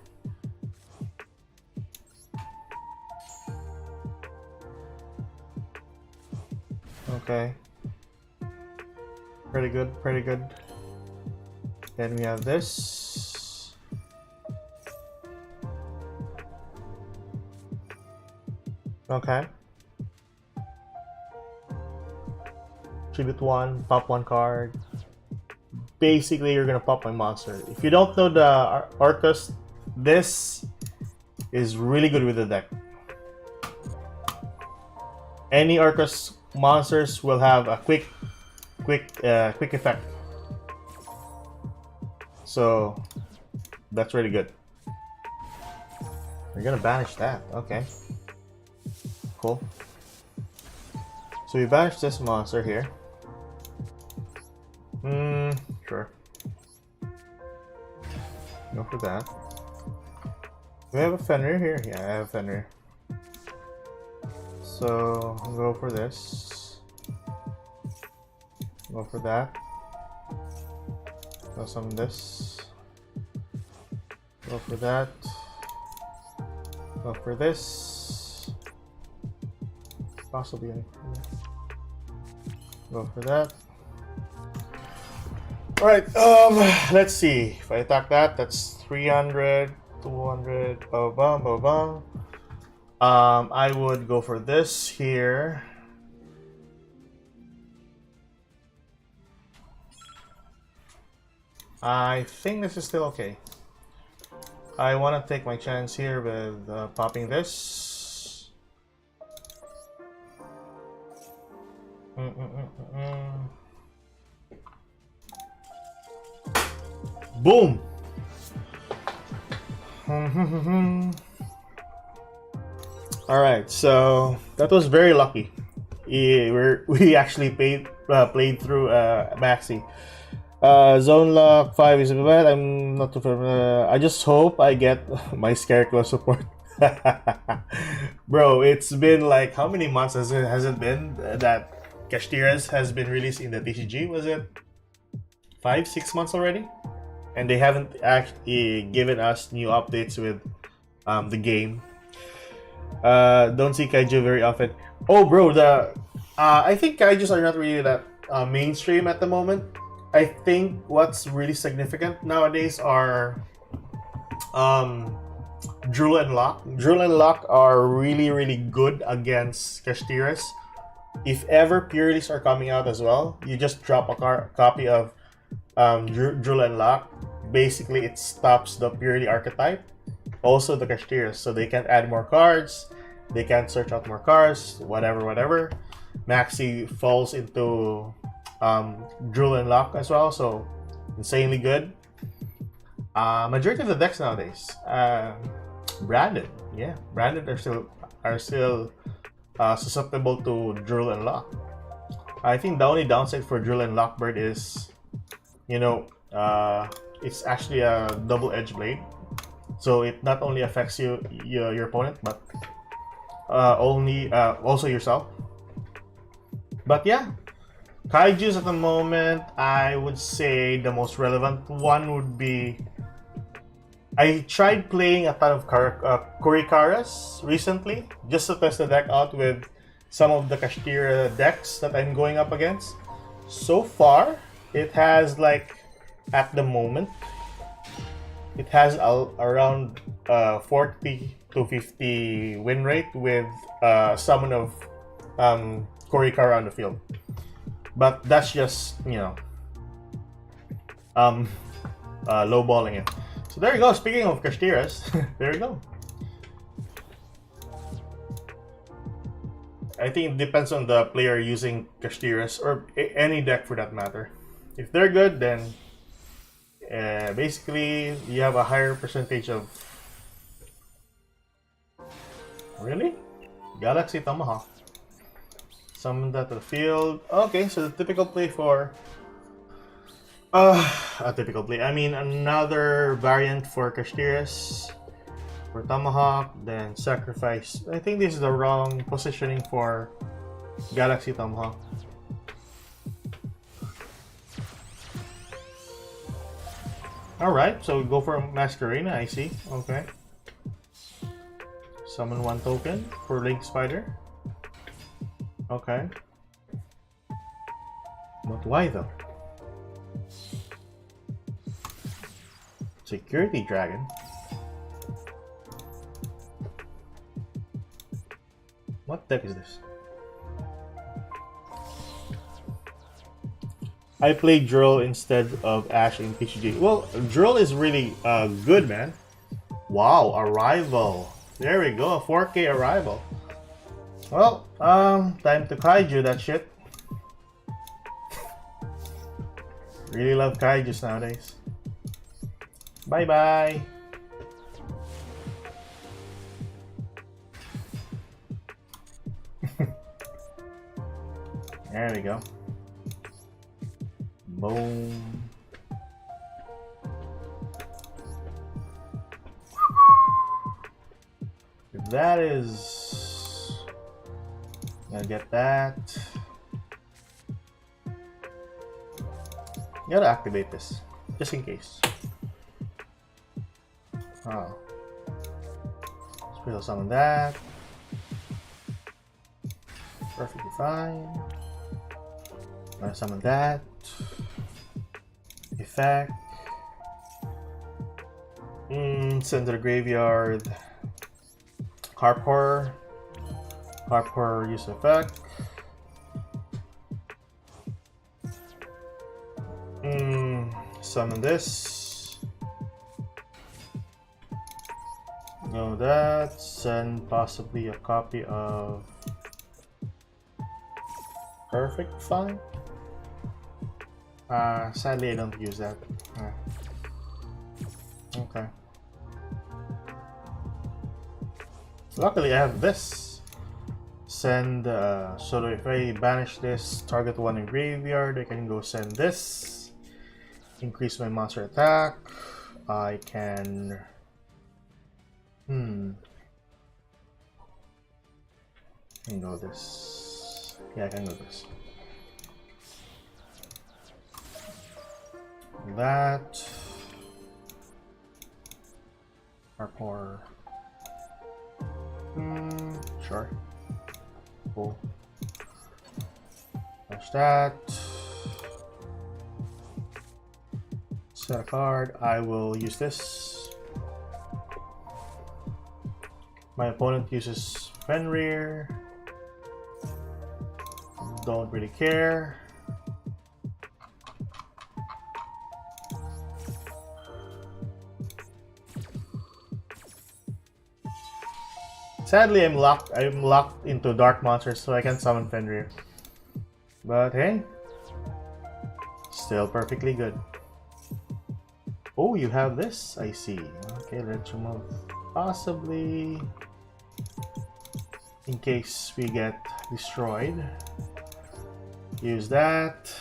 Okay. Pretty good, pretty good. Then we have this. Okay. Tribute 1, pop 1 card. Basically, you're gonna pop my monster. If you don't know the Arcus, this is really good with the deck. Any Arcus monsters will have a quick effect. So that's really good. We're gonna banish that. Okay. Cool. So we banish this monster here. Sure. Go for that. Do we have a Fenrir here? Yeah, I have Fenrir. So I'll go for this. Go for that. Go summon this. Go for that. Go for this. Possibly any. Go for that. Alright, let's see. If I attack that, that's 300, 200, blah blah blah. I would go for this here. I think this is still okay. I want to take my chance here with popping this. Boom! Alright, so that was very lucky. We actually played through Maxi. Zone lock 5 is bad. I'm not too familiar. I just hope I get my Scarecrow support. Bro, it's been like, how many months has it been that Kashtiras has been released in the TCG? Was it 5-6 months already? And they haven't actually given us new updates with the game. Don't see Kaiju very often. Oh, bro, I think Kaijus are not really that mainstream at the moment. I think what's really significant nowadays are Drool and Lock. Drool and Lock are really good against Kashtiras. If ever Purelies are coming out as well, you just drop a copy of Drool and Lock. Basically, it stops the Purely archetype. Also the Kashtiras, so they can't add more cards, they can't search out more cards, whatever. Maxi falls into Drool and Lock as well, so insanely good. Majority of the decks nowadays, branded are still susceptible to Drool and Lock. I think the only downside for Drool and Lockbird is, you know, It's actually a double-edged blade, so it not only affects your opponent, but also yourself. But yeah, kaijus at the moment, I would say the most relevant one would be. I tried playing a ton of Kurikaras recently, just to test the deck out with some of the Kashtira decks that I'm going up against. So far, it has like, at the moment, it has around 40 to 50 win rate with summon of Kurikara on the field. But that's just, you know, lowballing it. So there you go. Speaking of Kashtiras, there you go. I think it depends on the player using Kashtiras, or any deck for that matter. If they're good, then basically you have a higher percentage of... Really? Galaxy Tomahawk. Summon that to the field. Okay, so the typical play for... a typical play. I mean, another variant for Kashtiras. For Tomahawk, then sacrifice. I think this is the wrong positioning for Galaxy Tomahawk. Alright, so we go for Masquerena, I see. Okay. Summon one token for Link Spider. Okay. But why though? Security Dragon? What deck is this? I played Drill instead of Ash in TCG. Well, Drill is really good, man. Wow, Arrival. There we go, a 4K Arrival. Well, time to kaiju that shit. Really love kaijus nowadays. Bye-bye. There we go. Boom. If that is... Gotta get that. Gotta activate this, just in case. Oh. Spell summon that. Perfectly fine. Gonna summon that. Effect. Send to the graveyard. Harp Horror. Harp Horror use effect. Summon this. Know that. Send possibly a copy of Perfect Fine. Sadly, I don't use that. Okay. Luckily, I have this. Send. So if I banish this, target one in graveyard, I can go send this. Increase my monster attack. I can. I can go this. Yeah, I can go this. That. Hardcore. Sure. Cool. Push that. Set a card. I will use this. My opponent uses Fenrir. Don't really care. Sadly, I'm locked into dark monsters, so I can't summon Fenrir. But hey, still perfectly good. Oh, you have this? I see. Okay, let's remove. Possibly, in case we get destroyed. Use that.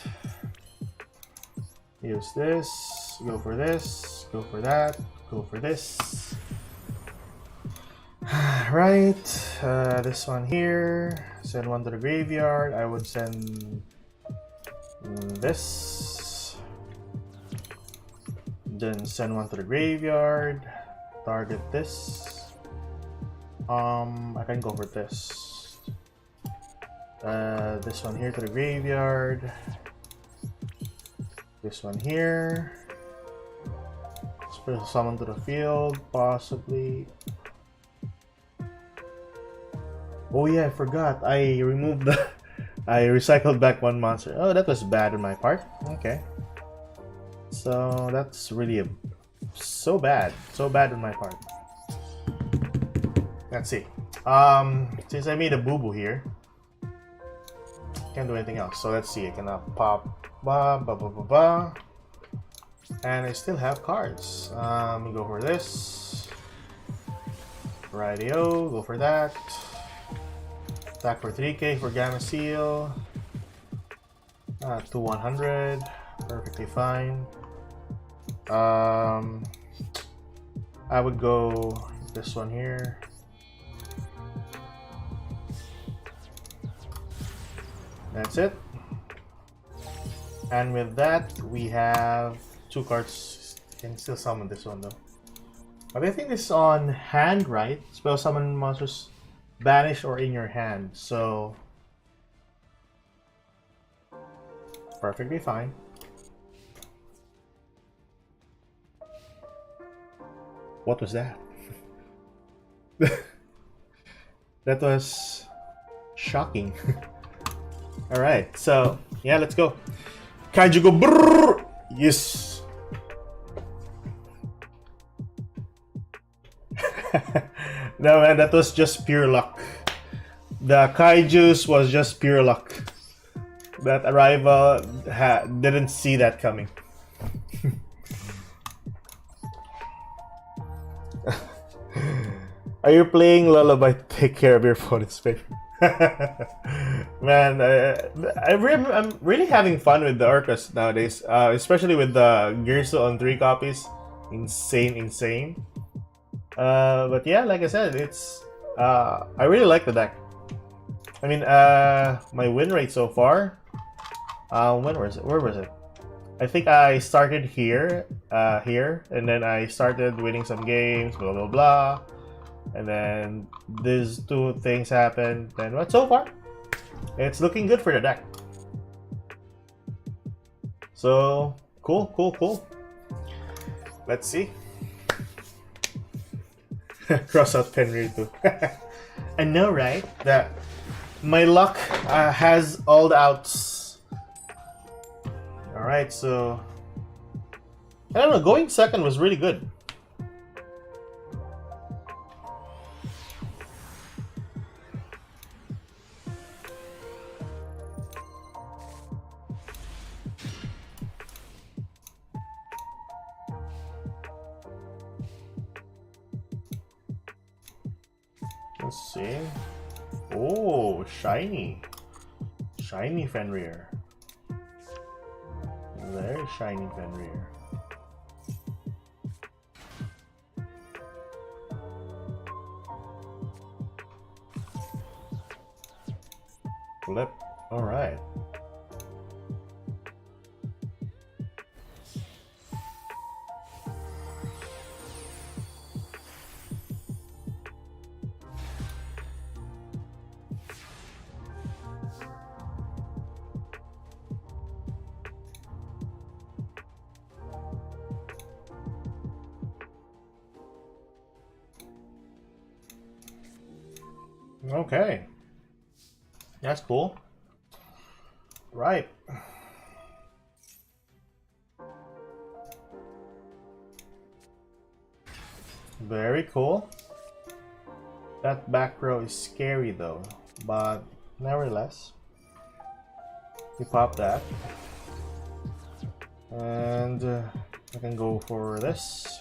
Use this, go for this, go for that, go for this. Right, this one here, send one to the graveyard. I would send this, then send one to the graveyard, target this. I can go for this. This one here to the graveyard. This one here. Special summon to the field, possibly. Oh yeah, I forgot. I removed the. I recycled back one monster. Oh, that was bad on my part. Okay. So that's really so bad on my part. Let's see. Since I made a boo boo here, can't do anything else. So let's see. I can pop. And I still have cards. Go for this. Rightio, go for that. Attack for 3k for Gamma Seal. To 100. Perfectly fine. I would go this one here. That's it. And with that, we have 2 cards. Can still summon this one though. But I think this is on hand, right? Spell summon monsters banished or in your hand. So perfectly fine. What was that? That was shocking. All right, so yeah, let's go. Kaiju go brrr! Yes. No man, that was just pure luck. The Kaijus was just pure luck. That arrival didn't see that coming. Are you playing Lullaby? Take care of your opponent's favor. Man, I'm really having fun with the Orcas nowadays, especially with the Girso on 3 copies. Insane. But yeah, like I said, it's I really like the deck. I mean, my win rate so far. Where was it? I think I started here, and then I started winning some games, blah blah blah. And then these 2 things happened. Then what? So far, it's looking good for the deck. So cool. Let's see. Cross out Penry too. I know, right? That my luck has all the outs. All right, so I don't know. Going second was really good. Let's see. Oh, shiny Fenrir. Very shiny Fenrir. Flip. All right. Okay. That's cool. Right. Very cool. That back row is scary though, but nevertheless, you pop that. And I can go for this.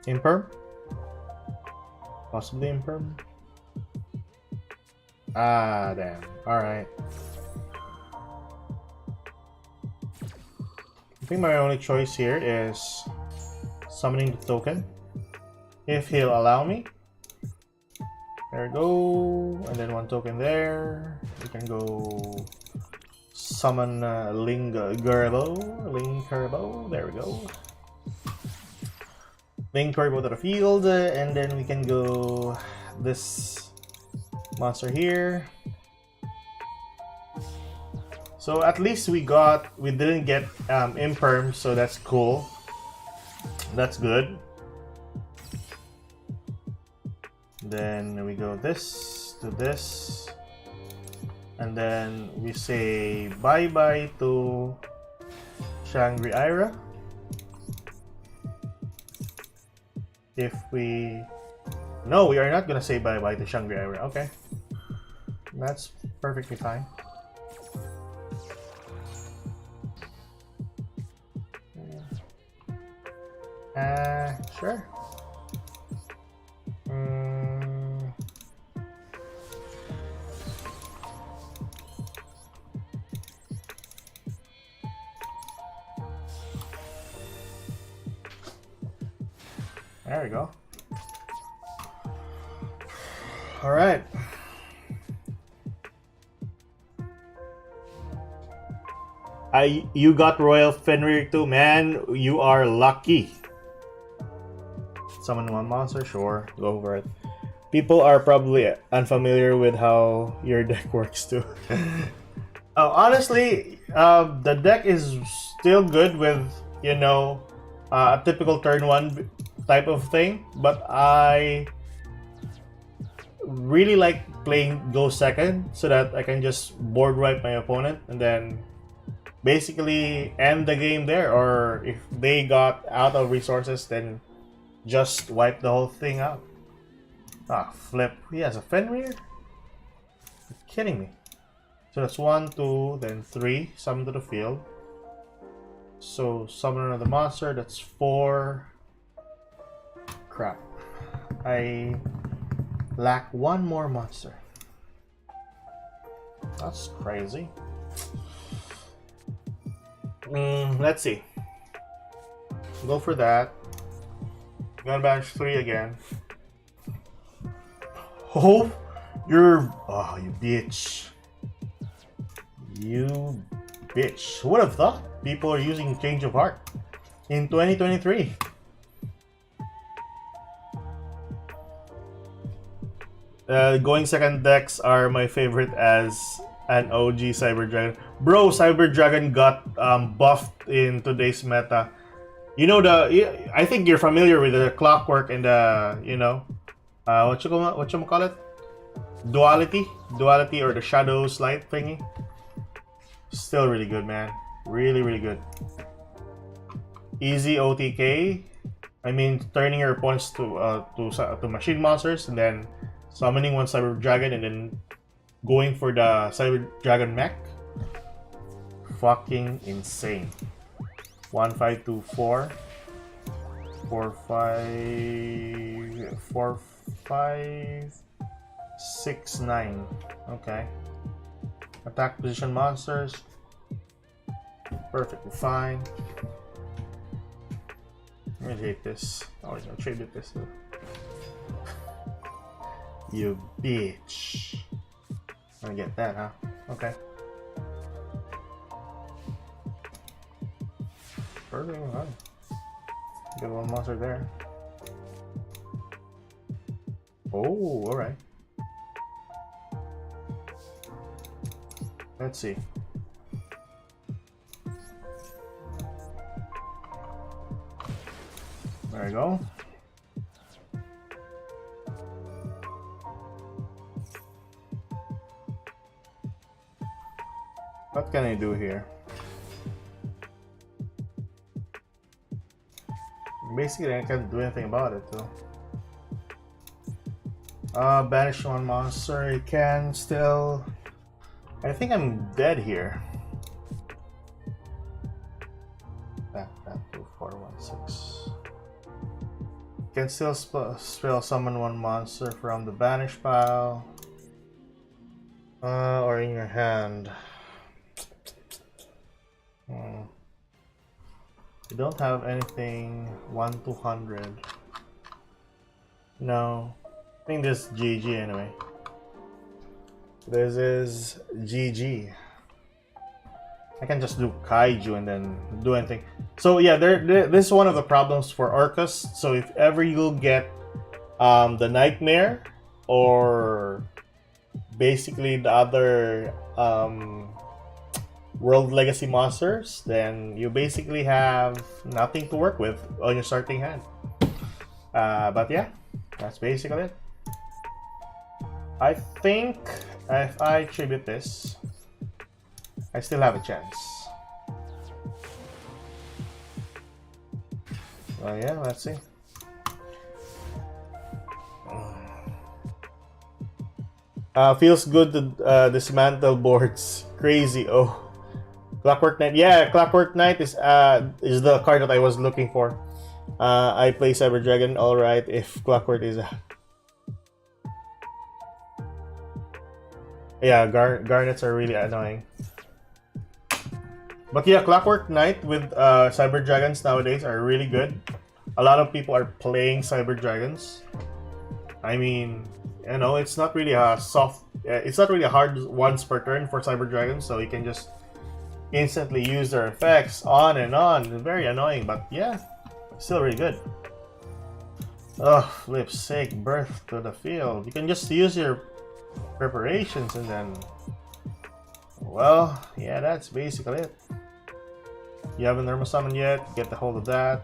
Imperm? Possibly Imperm? Ah, damn. Alright. I think my only choice here is summoning the token. If he'll allow me. There we go. And then one token there. We can go summon Lingarbo. There we go. Lingarbo to the field. And then we can go this monster here. So at least we didn't get imperm, so that's cool. That's good. Then we go this to this. And then we say bye-bye to Shangri-Ira. If we... No, we are not gonna say bye-bye to Shangri-Ira. Okay. That's perfectly fine. Sure. There we go. All right. You got Royal Fenrir too, man. You are lucky. Summon one monster, sure, go for it. People are probably unfamiliar with how your deck works too. Honestly, the deck is still good with, you know, a typical turn one type of thing, but I really like playing go second so that I can just board wipe my opponent and then basically end the game there, or if they got out of resources, then just wipe the whole thing out. Ah, flip. He has a Fenrir? You're kidding me. So that's 1, 2, then 3. Summon to the field. So summon another monster. That's 4. Crap. I lack one more monster. That's crazy. Let's see. Go for that. Gonna banish 3 again. Oh, you bitch. You bitch. Who would have thought people are using Change of Heart in 2023? Going second decks are my favorite as an OG Cyber Dragon. Bro, Cyber Dragon got buffed in today's meta. You know I think you're familiar with the clockwork and the, you know, what you call it? Duality or the shadow slide thingy. Still really good, man. Really, really good. Easy OTK. I mean, turning your opponents to machine monsters and then summoning one Cyber Dragon and then going for the Cyber Dragon mech. Fucking insane. 1, 5, 2, 4. 4, 5. 4, 5. 6, 9. Okay. Attack position monsters. Perfectly fine. I'm gonna take this. Oh, he's gonna trade with this too. You bitch. I'm gonna get that, huh? Okay. Perfectly fine. Get one monster there. Oh, alright. Let's see. There we go. What can I do here? Basically, I can't do anything about it, though. Banish one monster. I can still. I think I'm dead here. That 2, 4, 1, 6. Can still spell summon one monster from the banish pile. Or in your hand. You don't have anything 1-200. No. I think this is GG anyway. This is GG. I can just do Kaiju and then do anything. So yeah, this is one of the problems for Orcus. So if ever you'll get the Nightmare or basically the other World Legacy monsters, then you basically have nothing to work with on your starting hand. But yeah, that's basically it. I think if I tribute this, I still have a chance. Oh yeah, let's see. Feels good to dismantle boards. Crazy. Oh, Clockwork Knight. Yeah, Clockwork Knight is the card that I was looking for. I play Cyber Dragon. All right, if Clockwork is. Yeah, Garnets are really annoying. But yeah, Clockwork Knight with Cyber Dragons nowadays are really good. A lot of people are playing Cyber Dragons. I mean, you know, it's not really a it's not really a hard once per turn for Cyber Dragons, so you can just instantly use their effects on and on. It's very annoying, but yeah, still really good. Oh, flip's sake, birth to the field. You can just use your preparations and then, well, yeah, that's basically it. You haven't Normal Summon yet, get the hold of that.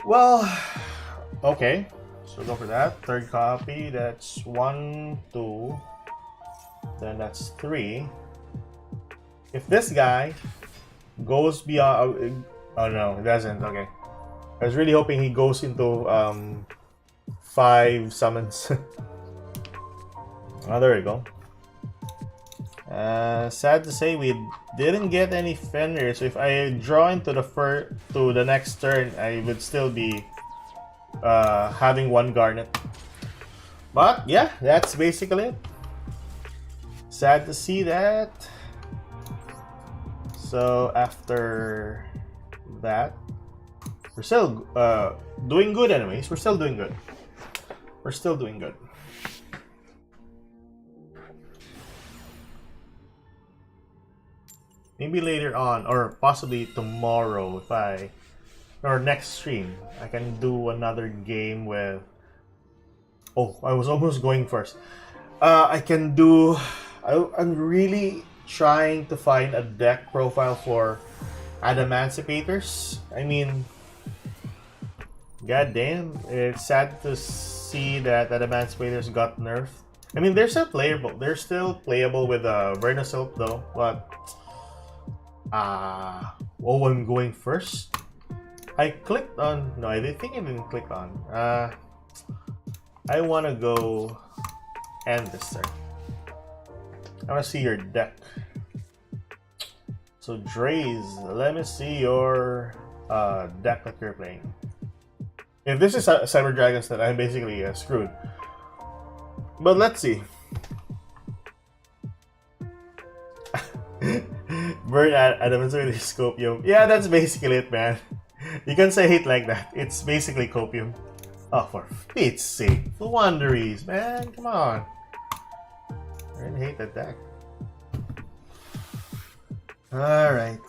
Well, okay, so go for that. Third copy, that's 1, 2, then that's 3. If this guy goes beyond, oh no, it doesn't, okay. I was really hoping he goes into 5 summons. Oh, there we go. Sad to say, we didn't get any Fenrir, so if I draw into the next turn, I would still be having 1 Garnet. But yeah, that's basically it. Sad to see that. So after that, we're still doing good anyways. We're still doing good. We're still doing good. Maybe later on, or possibly tomorrow, or next stream, I can do another game with. Oh, I was almost going first. I can do. I'm really trying to find a deck profile for Adamanticators. I mean, goddamn, it's sad to see that Adamanticators got nerfed. I mean, they're still playable. They're still playable with Vernosilk though, but. Oh, I'm going first. I clicked on. No, I think I didn't click on. I want to go end this turn. I want to see your deck. So, Dre's, let me see your deck that you're playing. If this is Cyber Dragons, then I'm basically screwed. But let's see. Burn Adam's really Scopium. Yeah, that's basically it, man. You can say it like that. It's basically Copium. Oh, for Pete's sake. The Wanderies, man. Come on. I really hate that deck. Alright.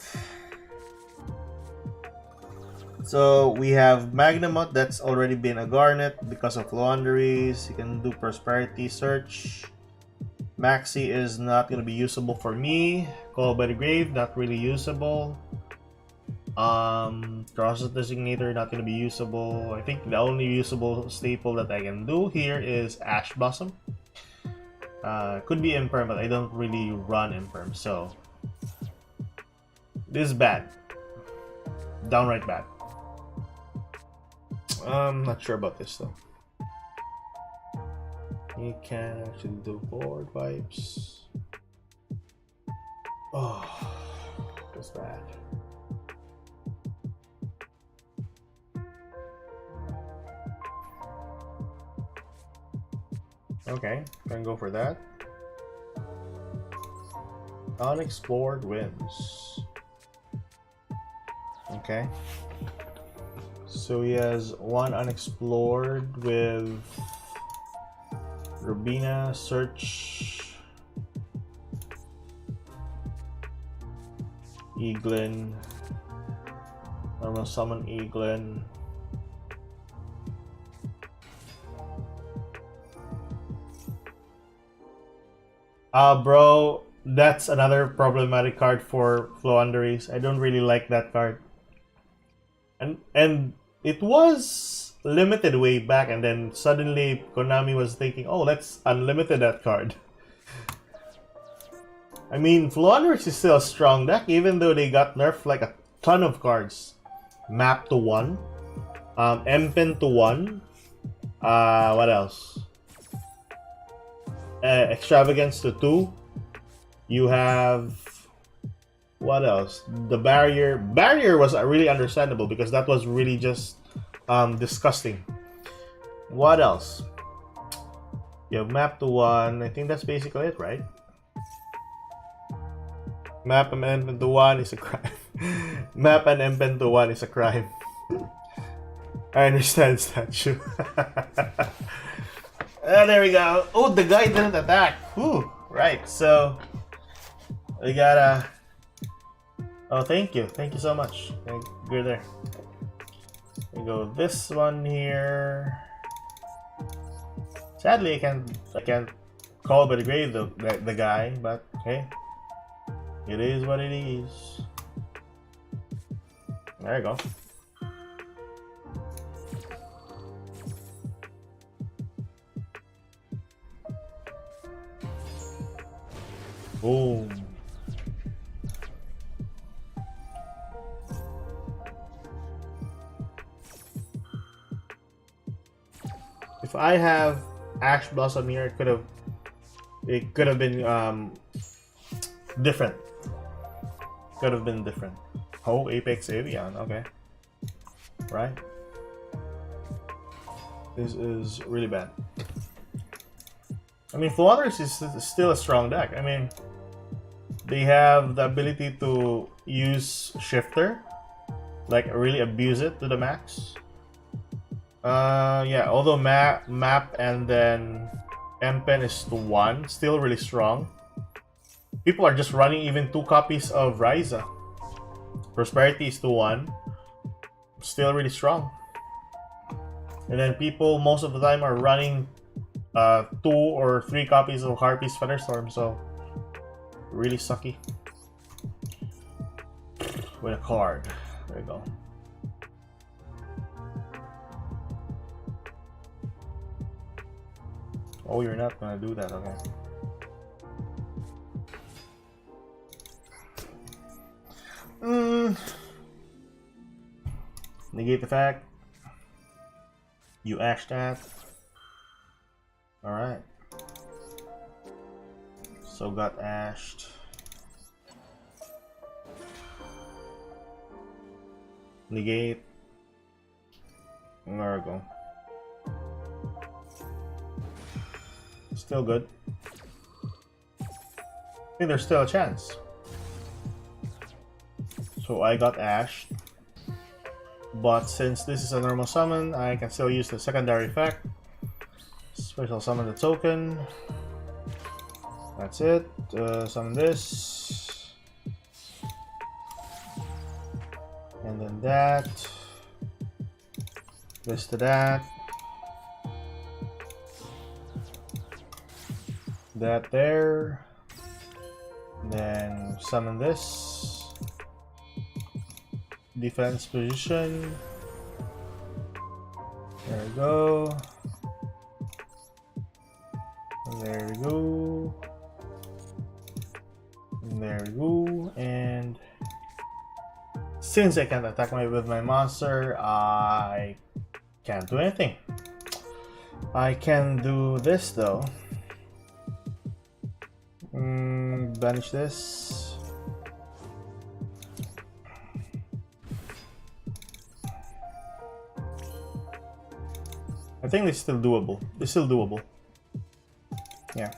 So, we have Magnamut. That's already been a Garnet because of Wanderies. You can do Prosperity Search. Maxi is not going to be usable for me. Call by the Grave, not really usable. Process Designator, not going to be usable. I think the only usable staple that I can do here is Ash Blossom. Could be Imperm, but I don't really run Imperm, so this is bad. Downright bad. I'm not sure about this though. You can actually do board vibes. Oh, that's bad. Okay, can go for that. Unexplored wins. Okay. So he has one unexplored with Rubina, Search, Eaglin, normal summon Eaglin. Bro, that's another problematic card for Floanderies. I don't really like that card. And it was limited way back, and then suddenly Konami was thinking, oh, let's unlimited that card. I mean, Floanderies is still a strong deck, even though they got nerfed like a ton of cards. Map to 1, M-Pin to 1, what else? Extravagance to 2. You have, what else? The barrier. Barrier was really understandable because that was really just disgusting. What else? You have map to 1. I think that's basically it, right? Map and M-Pen to 1 is a crime. Map and M-Pen to 1 is a crime. I understand, statue. There we go. Oh, the guy didn't attack. Whew. Right, so we gotta. Oh, thank you. Thank you so much. You're there. We go this one here. Sadly, I can't call by the grave the guy, but hey, it is what it is. There you go. Boom. If I have Ash Blossom here, it could have been different. Could have been different. Oh, Apex Avian, okay. Right. This is really bad. I mean, Flooders is still a strong deck. I mean, they have the ability to use Shifter, like really abuse it to the max. Yeah, although map and then M-Pen is to 1, still really strong. People are just running even 2 copies of Ryza. Prosperity is to 1, still really strong. And then people most of the time are running 2 or 3 copies of Harpy's Featherstorm, so really sucky. With a card. There you go. Oh, you're not gonna do that, okay. Negate the fact. You ash that. Alright. So got ashed. Negate. There we go. Still good. I think there's still a chance. So I got ashed. But since this is a normal summon, I can still use the secondary effect. Special summon the token. That's it. Summon this. And then that. This to that. That there. Then summon this. Defense position. There we go. There we go. There we go. And since I can't attack with my monster, I can't do anything. I can do this though. Banish this. I think it's still doable. It's still doable. Yeah.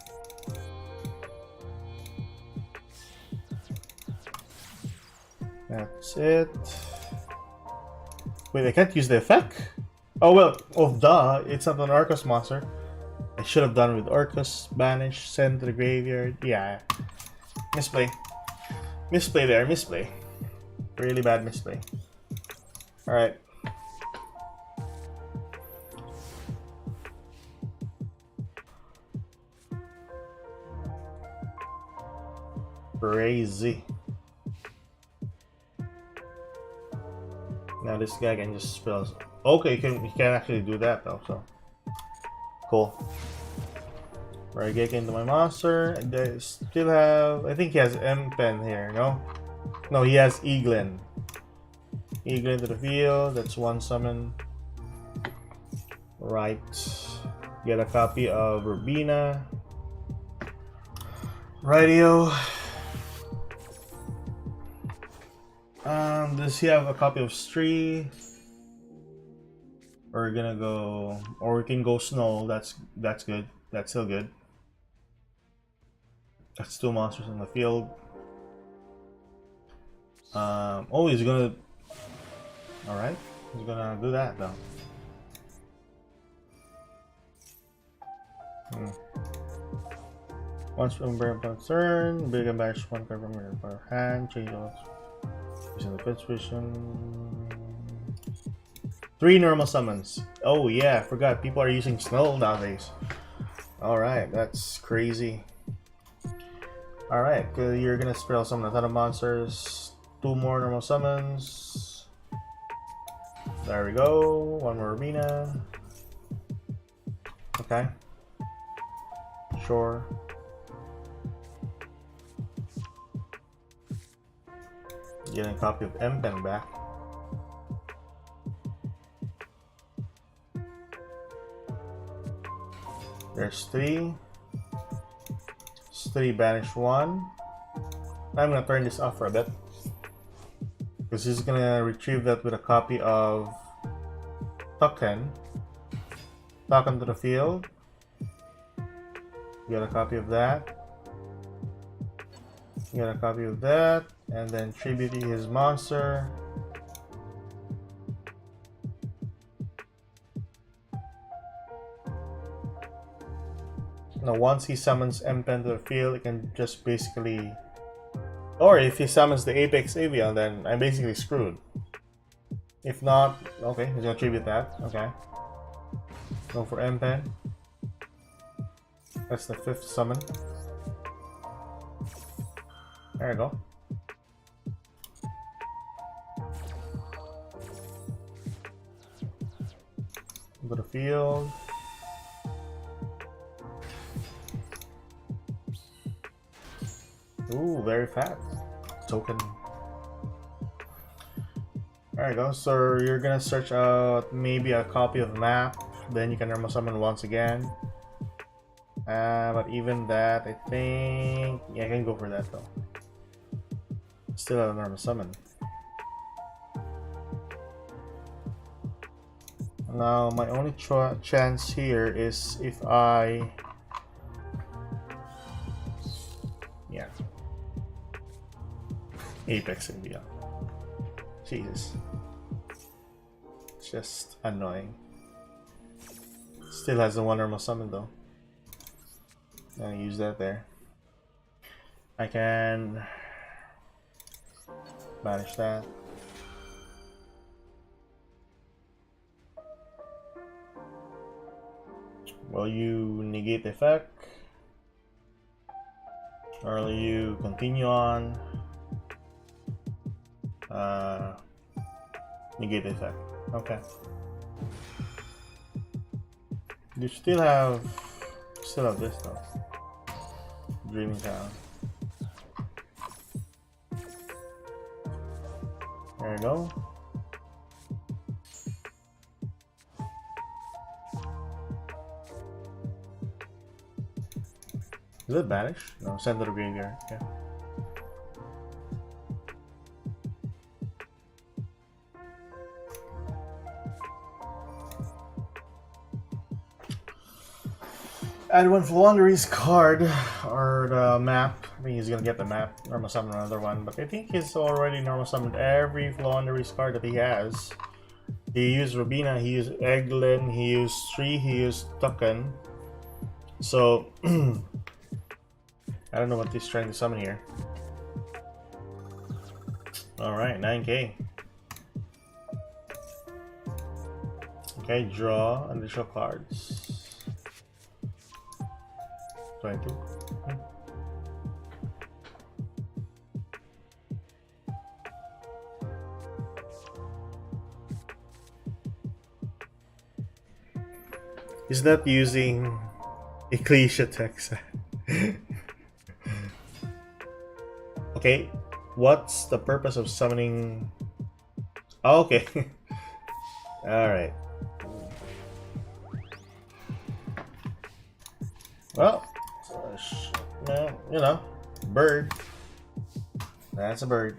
That's it. Wait, I can't use the effect? Oh well, oh duh, it's not an Arcus monster. I should have done with Arcus, banish, send to the graveyard. Yeah. Misplay. Misplay there, misplay. Really bad misplay. Alright. Crazy. Now this guy can just spell. Okay, he can actually do that though, so cool. Right, get into my monster. And I still have, I think he has M-Pen here, no? No, he has Eaglin. Eaglin to the field, that's one summon. Right. Get a copy of Rubina. Radio. Does he have a copy of Stree? We're gonna go, or we can go Snow. That's good. That's still good. That's two monsters in the field. Oh, he's gonna. All right, he's gonna do that though. Once from turn, big and bash one card from your hand. Change all. Using the pitch vision. 3 normal summons. Oh yeah, I forgot. People are using Snow nowadays. Alright, that's crazy. Alright, you're gonna spell summon a ton of monsters. 2 more normal summons. There we go. 1 more arena. Okay. Sure. Getting a copy of M-Pen back. There's 3. 3 banish 1. I'm gonna turn this off for a bit. Because he's gonna retrieve that with a copy of Token. Token to the field. Get a copy of that. Get a copy of that. And then tribute his monster. Now once he summons M-Pen to the field, it can just basically... Or if he summons the Apex Avian, then I'm basically screwed. If not, okay, he's gonna tribute that, okay. Go for M-Pen. That's the 5th summon. There we go. Go to the field. Ooh, very fat. Token. There you go. So you're gonna search out maybe a copy of map. Then you can normal summon once again. But even that, I think... Yeah, I can go for that though. Still have a normal summon. Now, my only chance here is if I... Yeah. Apex India. Jesus. It's just annoying. Still has the one normal summon though. I'll use that there. I can banish that. Will you negate the effect? Or will you continue on? Negate the effect. Okay. You still have this though. Dreaming Town. There you go. Is it banish? No, send to the graveyard. Yeah. Add one Flaundery's card or the map. I mean, he's gonna get the map. Normal summon another one, but I think he's already normal summoned every Flaundery's card that he has. He used Robina, he used Eglin, he used Tree, he used Tucken. So I don't know what he's trying to summon here. Alright, 9k. Okay, draw additional cards. 22. He's not using Ecclesia text. Okay, what's the purpose of summoning? Oh, okay. Alright. Well, you know, bird. That's a bird.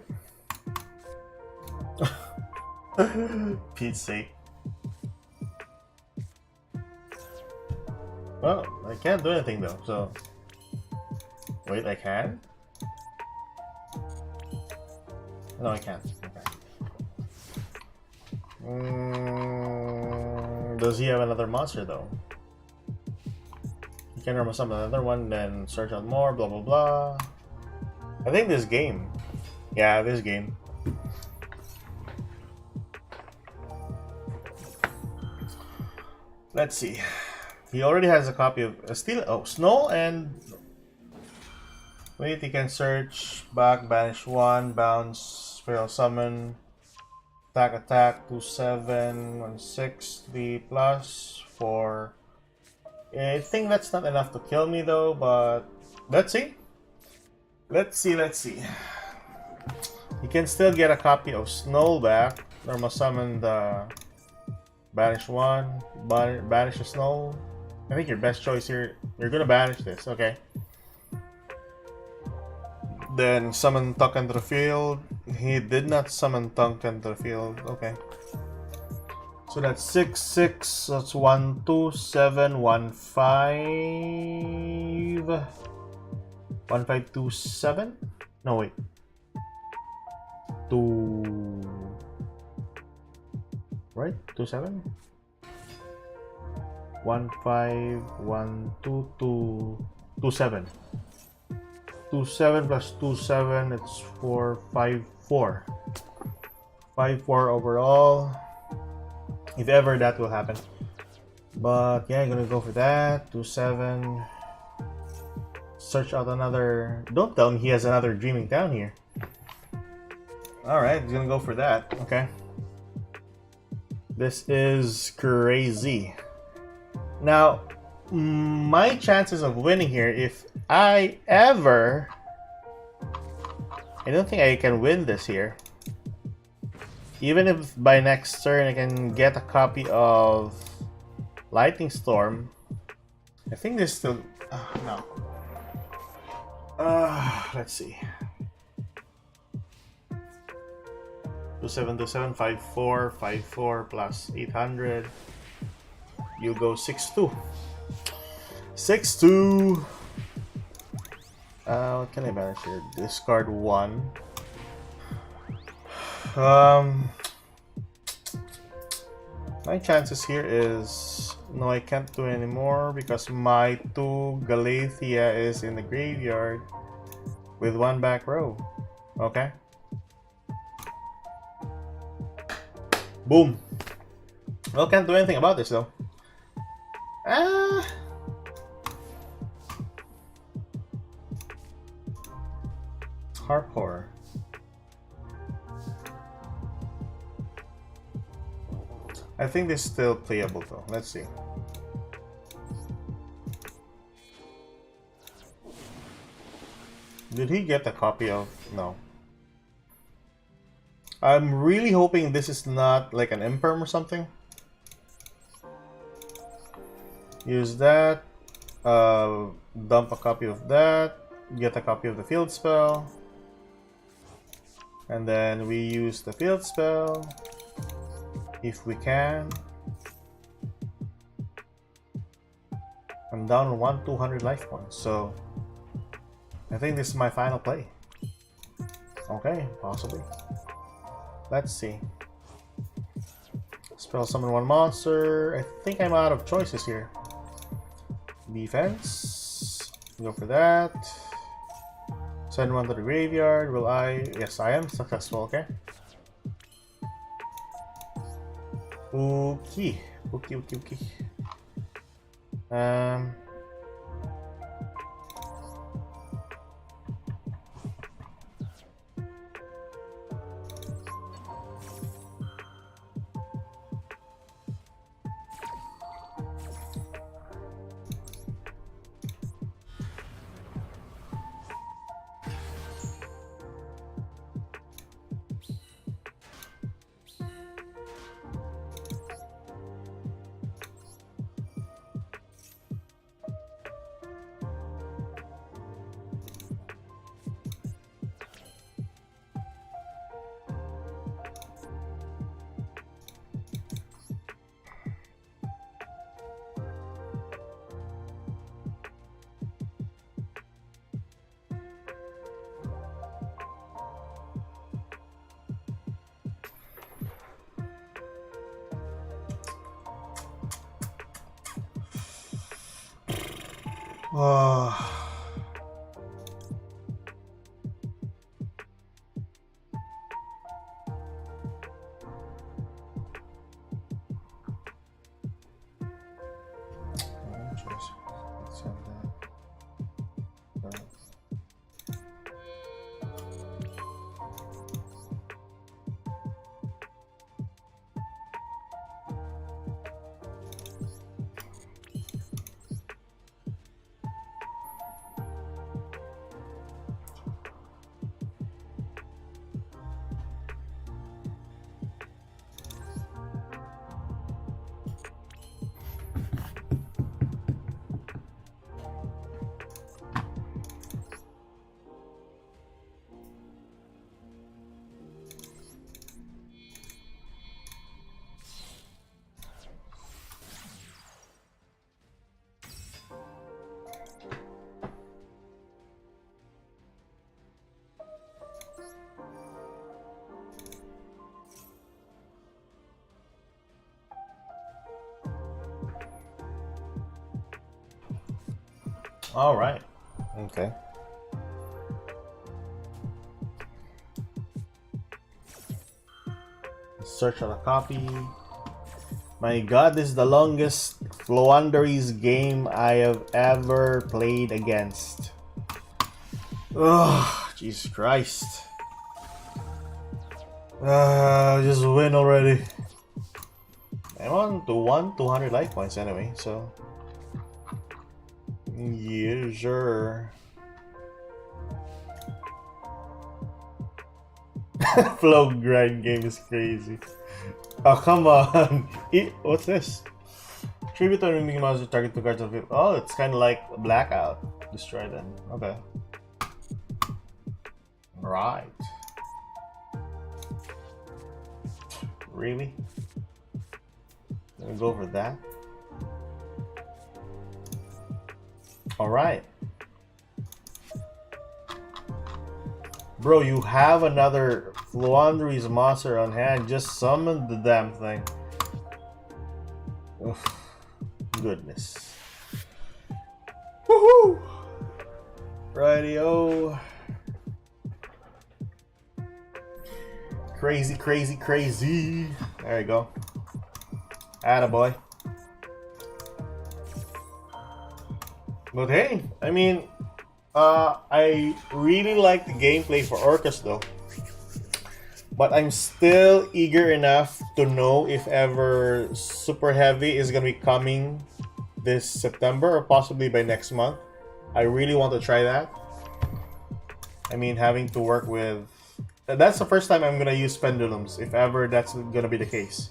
Pete's sake. Well, I can't do anything though, so... Wait, I can? No, I can't. Okay. Does he have another monster though? You can normal summon another one, then search out more, blah blah blah. I think this game. Yeah, this game. Let's see. He already has a copy of Steel. Oh, Snow and. Wait, he can search back, banish one, bounce, spell summon, attack, 2/7, 1/6, 3+4. I think that's not enough to kill me though, but let's see. Let's see. You can still get a copy of Snow back. Normal summon the banish one, banish the Snow. I think your best choice here, you're gonna banish this, okay. Then summon Tucken to the field. He did not summon Tucken to the field, okay. So that's 6/6, that's 1, 2, 7, 1, 5. 1, 5, 2, 7? No, wait. 2. Right? 2, 7? 1, 5, 1, 2, 2, 2, 7. 2, 7 plus 2, 7, it's 4, 5, 4. 5, 4 overall. If ever that will happen. But yeah, I'm gonna go for that. 2, 7. Search out another. Don't tell me he has another Dreaming Town here. Alright, he's gonna go for that. Okay. This is crazy. Now, my chances of winning here, if I ever... I don't think I can win this here. Even if by next turn I can get a copy of Lightning Storm, I think there's still... no. Let's see. 2727, 54, 54 plus 800. You go 6-2. 6-2. What can I manage here? Discard 1. My chances here is no, I can't do anymore because my 2 Galathea is in the graveyard with 1 back row. Okay. Boom. Well, can't do anything about this though. Hardcore. I think this is still playable though. Let's see. Did he get a copy of? No. I'm really hoping this is not like an imperm or something. Use that. Dump a copy of that. Get a copy of the field spell. And then we use the field spell. If we can. I'm down on 200 life points, so I think this is my final play. Okay, possibly. Let's see. Spell summon one monster. I think I'm out of choices here. Defense. Go for that. Send one to the graveyard. Will I? Yes, I am successful. Okay. Okay. Okay. All right. Okay. Search on a copy. My God, this is the longest Flounderies game I have ever played against. Oh, Jesus Christ. Just win already. I'm on to 200 life points anyway, so. Yeah, sure. Flow grind game is crazy. Oh, come on. What's this? Tribute to Mickey Mouse, target 2 cards of it. Oh, it's kind of like Blackout. Destroy them. Okay. Right. Really? Gonna go for that. Alright. Bro, you have another Flounderies monster on hand. Just summon the damn thing. Oof. Goodness. Woohoo! Rightio. Crazy, crazy, crazy. There you go. Attaboy. But hey, I mean, I really like the gameplay for Orcus though. But I'm still eager enough to know if ever Super Heavy is gonna be coming this September or possibly by next month. I really want to try that. I mean, having to work with... That's the first time I'm gonna use pendulums, if ever that's gonna be the case.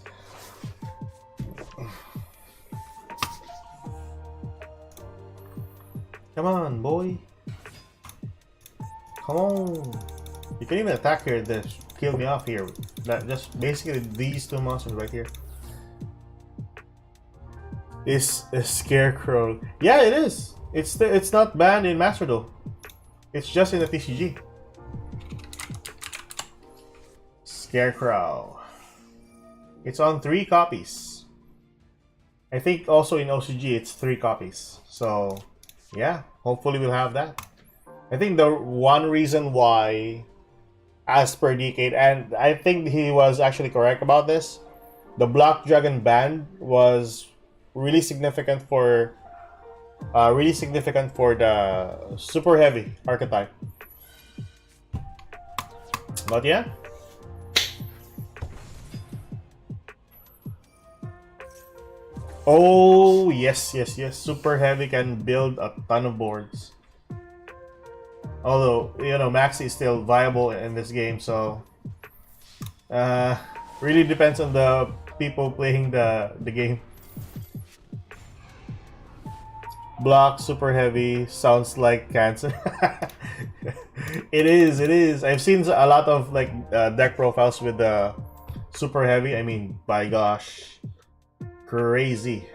Come on, boy. Come on. You can even attack here that kill me off here. That just basically these two monsters right here. is a Scarecrow. Yeah, it is. It's not banned in Master Duel. It's just in the TCG. Scarecrow. It's on 3 copies. I think also in OCG it's 3 copies. So yeah, hopefully we'll have that. I think the one reason why, as per Decade, and I think he was actually correct about this, the Black Dragon band was really significant for the super heavy archetype. But yeah. Oh yes, yes, yes. Super heavy can build a ton of boards. Although, you know, Maxi is still viable in this game, so really depends on the people playing the game. Block super heavy sounds like cancer. It is, it is. I've seen a lot of like deck profiles with the super heavy. I mean, by gosh, crazy.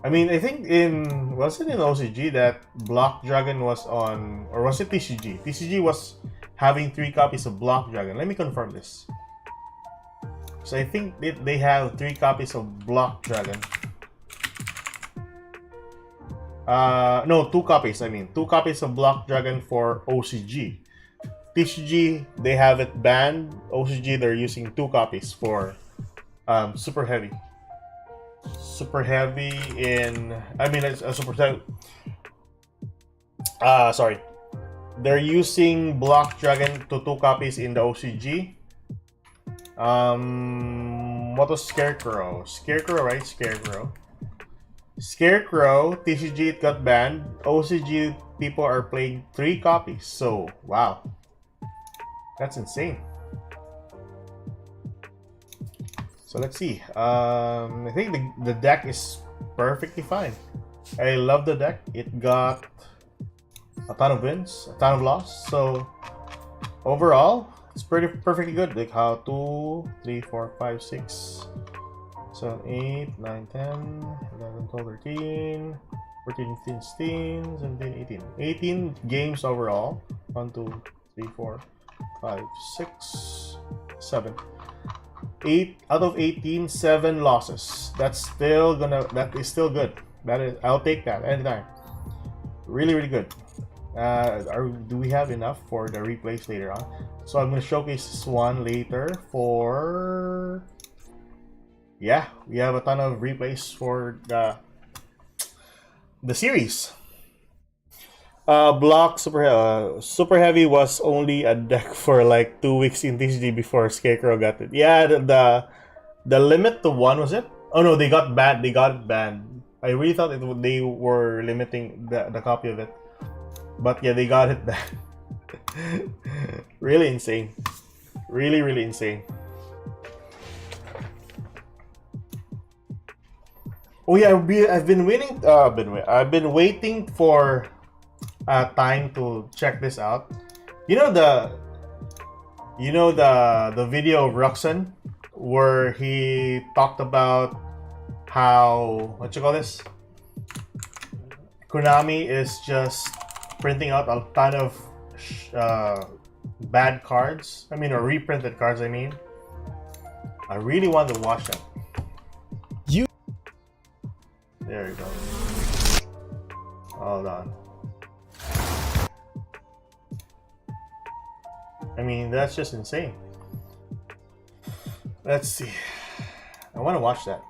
I mean, I think was it in OCG that Block Dragon was on, or was it TCG? TCG was having 3 copies of Block Dragon. Let me confirm this. So I think they have 3 copies of Block Dragon. No, 2 copies. I mean, 2 copies of Block Dragon for OCG. TCG, they have it banned. OCG, they're using 2 copies for super heavy. Super heavy in, I mean, it's a super heavy. Sorry. They're using Block Dragon to 2 copies in the OCG. What was Scarecrow? Scarecrow, right? Scarecrow. Scarecrow, TCG, it got banned. OCG, people are playing 3 copies. So, wow. That's insane. So let's see. I think the deck is perfectly fine. I love the deck. It got a ton of wins, a ton of loss. So overall, it's perfectly good. Like how 2, 3, 4, 5, 6, 7, 8, 9, 10, 11, 12, 13, 14, 15, 16, 17, 18. 18 games overall. 1, 2, 3, 4, 5, 6, 7. 8 out of 18, 7 losses. That is still good. I'll take that anytime. Really, really good. Do we have enough for the replays later on? So I'm gonna showcase this one later for, yeah, we have a ton of replays for the series. Block super heavy was only a deck for like 2 weeks in TCG before Scarecrow got it. Yeah, the limit to 1, was it? Oh no, they got banned. They got it banned. I really thought they were limiting the copy of it, but yeah, they got it banned. Really insane. Really, really insane. Oh yeah, I've been waiting. I've been waiting for time to check this out. You know the video of Roxanne where he talked about how, what you call this, Konami is just printing out a ton of bad cards. I mean, or reprinted cards. I mean, I really want to watch that. There you go. Hold on. I mean, that's just insane. Let's see. I want to watch that.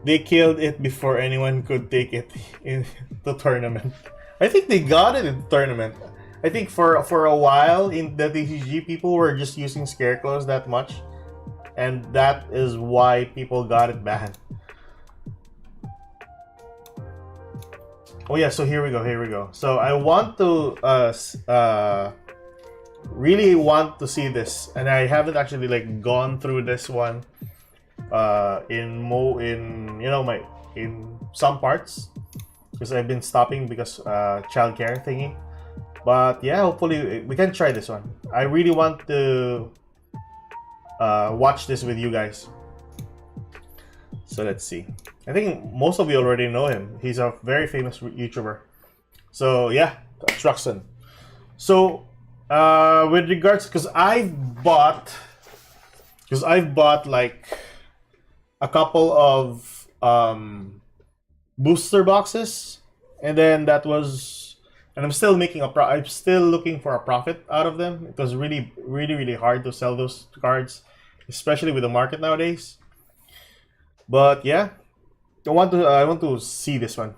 They killed it before anyone could take it in the tournament. I think they got it in the tournament. I think for a while in the TCG, people were just using Scarecrows that much, and that is why people got it banned. Oh yeah, so here we go. So I want to really want to see this, and I haven't actually like gone through this one in some parts because I've been stopping because childcare thingy. But yeah, hopefully we can try this one. I really want to watch this with you guys. So let's see. I think most of you already know him. He's a very famous YouTuber. So yeah, Truxton. So with regards, because I've bought like a couple of booster boxes, and then that was, and I'm still making I'm still looking for a profit out of them. It was really hard to sell those cards, especially with the market nowadays. But yeah, I want to see this one.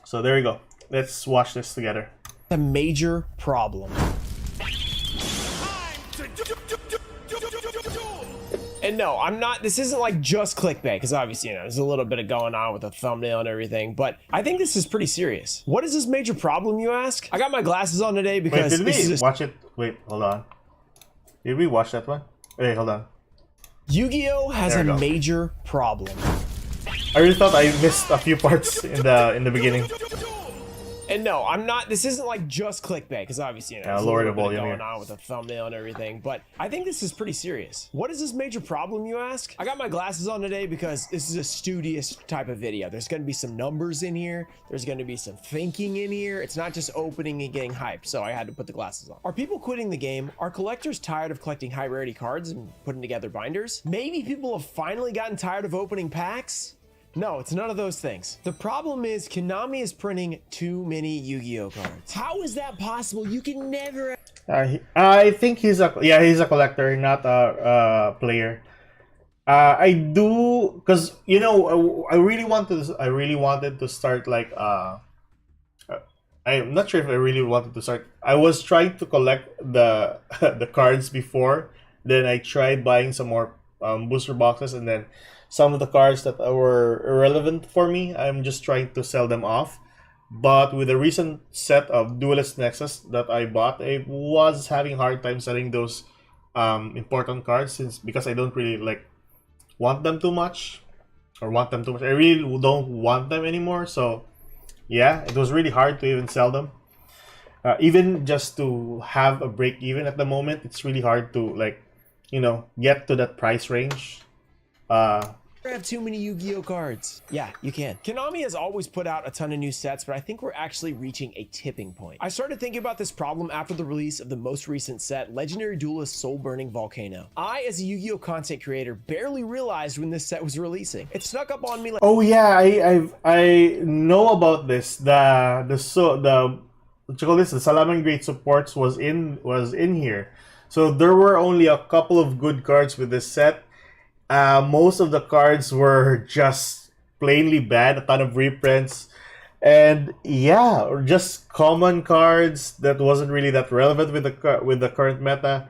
So there you go. Let's watch this together. A major problem. And no, I'm not, this isn't like just clickbait, because obviously, you know, there's a little bit of going on with the thumbnail and everything, but I think this is pretty serious. What is this major problem, you ask? I got my glasses on today because Wait, did we watch it? Wait, hold on. Did we watch that one? Wait, hold on. Yu-Gi-Oh has a major problem. I really thought I missed a few parts in the beginning. And no, I'm not, this isn't like just clickbait, because obviously, you know, there's a lower the little bit volume going here. on with the thumbnail and everything, but I think this is pretty serious. What is this major problem, you ask? I got my glasses on today because this is a studious type of video. There's going to be some numbers in here. There's going to be some thinking in here. It's not just opening and getting hyped, so I had to put the glasses on. Are people quitting the game? Are collectors tired of collecting high rarity cards and putting together binders? Maybe people have finally gotten tired of opening packs? No, it's none of those things. The problem is Konami is printing too many Yu-Gi-Oh cards. How is that possible? You can never... I think he's a collector, not a player. I do, because you know, I really wanted to start like I'm not sure if I really wanted to start. I was trying to collect the the cards before. Then I tried buying some more booster boxes, and then some of the cards that were irrelevant for me, I'm just trying to sell them off. But with the recent set of Duelist Nexus that I bought, I was having a hard time selling those important cards because I don't really like want them too much. I really don't want them anymore. So yeah, it was really hard to even sell them. Even just to have a break even at the moment, it's really hard to, like, you know, get to that price range. Have too many Yu-Gi-Oh cards. Yeah, you can. Konami has always put out a ton of new sets, but I think we're actually reaching a tipping point. I started thinking about this problem after the release of the most recent set, Legendary Duelist Soul Burning Volcano. I, as a Yu-Gi-Oh content creator, barely realized when this set was releasing. It snuck up on me like— Oh yeah, I know about this. The what you call this? The Salaman Great supports was in here. So there were only a couple of good cards with this set. Most of the cards were just plainly bad, a ton of reprints, and yeah, or just common cards that wasn't really that relevant with the current meta.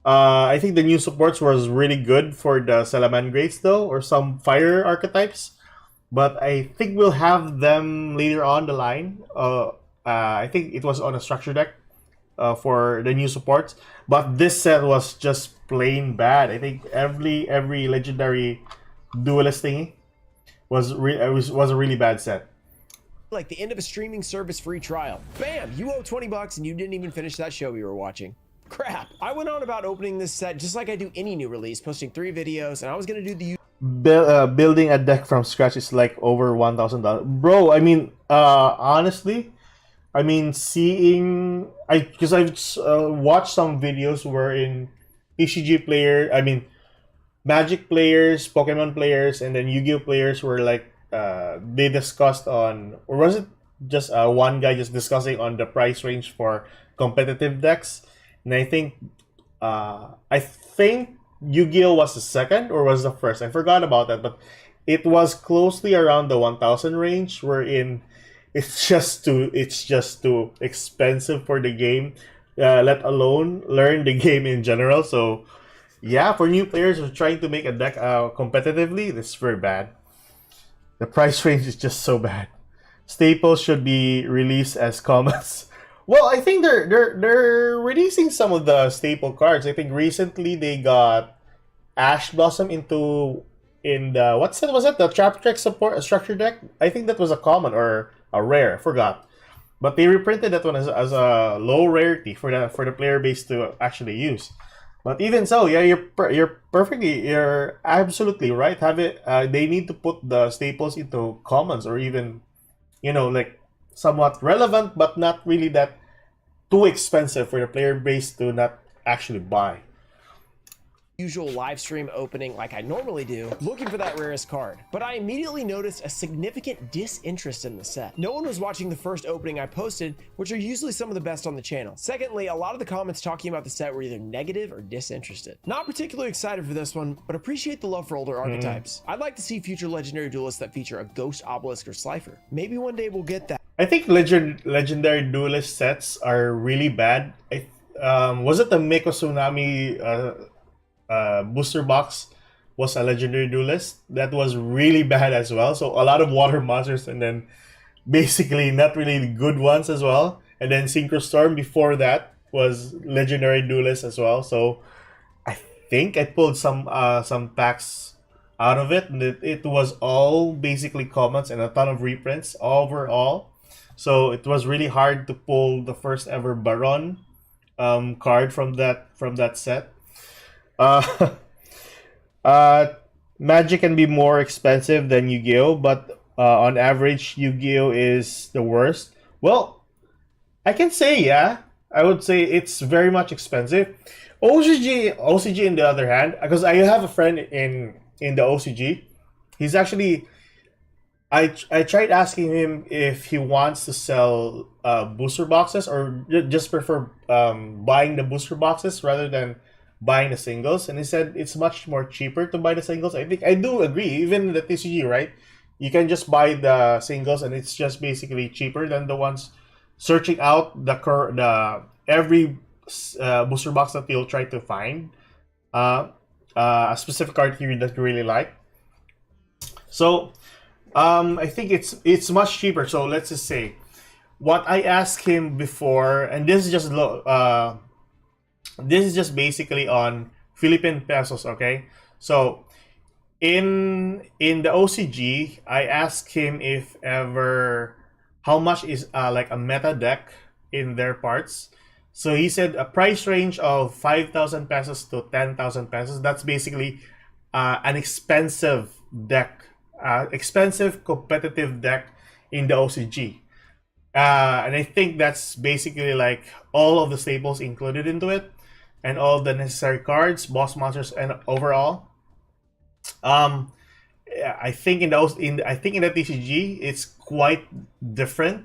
I think the new supports was really good for the Salamangreats though, or some fire archetypes, but I think we'll have them later on the line. I think it was on a structure deck for the new supports, but this set was just plain bad. I think every legendary duelist thingy was a really bad set. Like the end of a streaming service free trial. Bam! You owe 20 bucks and you didn't even finish that show you were watching. Crap! I went on about opening this set just like I do any new release, posting 3 videos, and I was gonna do the building a deck from scratch is like over $1,000, bro. I mean, honestly, I mean, because I've watched some videos wherein TCG Magic players, Pokemon players, and then Yu-Gi-Oh players were like, they discussed on, or was it just one guy just discussing on the price range for competitive decks? And I think Yu-Gi-Oh was the second or was the first. I forgot about that, but it was closely around the 1,000 range, wherein it's just too expensive for the game, let alone learn the game in general. So yeah, for new players who are trying to make a deck competitively, this is very bad. The price range is just so bad. Staples should be released as commons. Well, I think they're releasing some of the staple cards. I think recently they got Ash Blossom in the, what set was it? The Trap Trek support, a structure deck? I think that was a common or a rare, I forgot. but they reprinted that one as a low rarity for the player base to actually use. But even so, yeah, you're absolutely right. Have it. They need to put the staples into commons, or even, like somewhat relevant, but not really that too expensive for the player base to not actually buy. Usual live stream opening like I normally do, looking for that rarest card, but I immediately noticed a significant disinterest in the set. No one was watching the first opening I posted, which are usually some of the best on the channel. Secondly, a lot of the comments talking about the set were either negative or disinterested. Not particularly excited for this one, but appreciate the love for older archetypes. I'd like to see future legendary duelists that feature a ghost, obelisk, or slifer. Maybe one day we'll get that. I think legendary duelist sets are really bad. Was it the Meko Tsunami booster box was a legendary duelist? That was really bad as well. So a lot of water monsters, and then basically not really good ones as well. And then Synchro Storm before that was legendary duelist as well. So I think I pulled some packs out of it, and it was all basically commons and a ton of reprints overall. So it was really hard to pull the first ever Baron card from that set. Uh, Magic can be more expensive than Yu-Gi-Oh, but on average, Yu-Gi-Oh is the worst. Well, I can say, yeah, I would say it's very much expensive. OCG, on the other hand, because I have a friend in the OCG. He's actually, I tried asking him if he wants to sell booster boxes, or just prefer buying the booster boxes rather than buying the singles, and he said it's much more cheaper to buy the singles. I think I do agree. Even the TCG, right? You can just buy the singles, and it's just basically cheaper than the ones searching out the every booster box that you'll try to find a specific card here that you really like. So I think it's much cheaper. So let's just say what I asked him before, and this is just basically on Philippine pesos, okay? So in the OCG, I asked him if ever how much is like a meta deck in their parts. So he said a price range of 5,000 pesos to 10,000 pesos. That's basically an expensive deck, expensive competitive deck in the OCG. And I think that's basically like all of the staples included into it, and all the necessary cards, boss monsters, and overall. I think in the TCG it's quite different,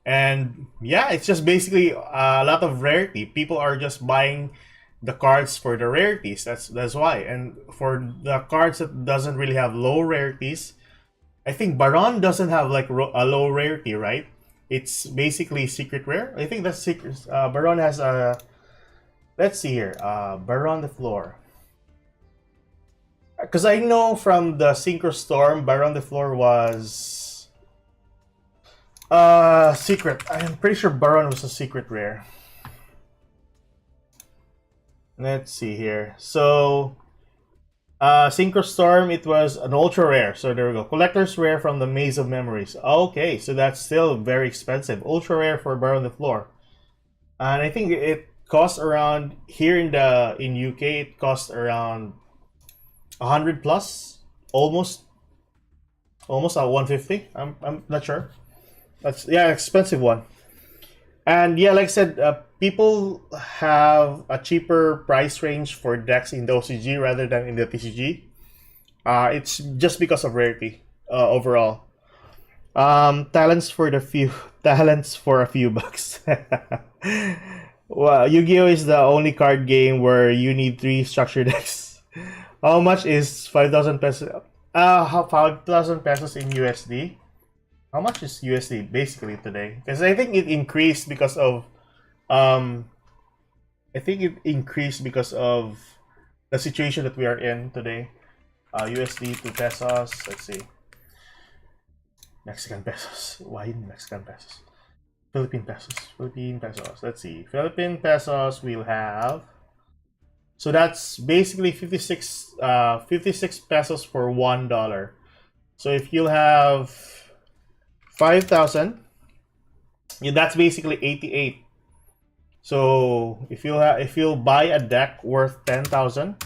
and yeah, it's just basically a lot of rarity. People are just buying the cards for the rarities. That's why. And for the cards that doesn't really have low rarities, I think Baron doesn't have like a low rarity, right? It's basically secret rare. I think that's secret. Baron has a. Let's see here. Baron the Floor. Because I know from the Synchro Storm, Baron the Floor was secret. I'm pretty sure Baron was a secret rare. Let's see here. So Synchro Storm, it was an ultra rare. So there we go. Collector's rare from the Maze of Memories. Okay, so that's still very expensive. Ultra rare for Baron the Floor. And I think it costs around here in UK, it costs around 100 plus, almost at 150. I'm not sure. That's expensive one. And yeah, like I said, people have a cheaper price range for decks in the OCG rather than in the TCG. It's just because of rarity overall. Talents for a few bucks. Well, Yu-Gi-Oh is the only card game where you need 3 structure decks. How much is 5,000 pesos? 5,000 pesos in USD. How much is USD basically today? Because I think it increased because of the situation that we are in today. USD to pesos. Let's see. Mexican pesos. Why Mexican pesos? Philippine pesos. Let's see. Philippine pesos we'll have. So that's basically 56 pesos for $1. So if you'll have 5,000 Yeah, that's basically 88. So if you'll buy a deck worth 10,000,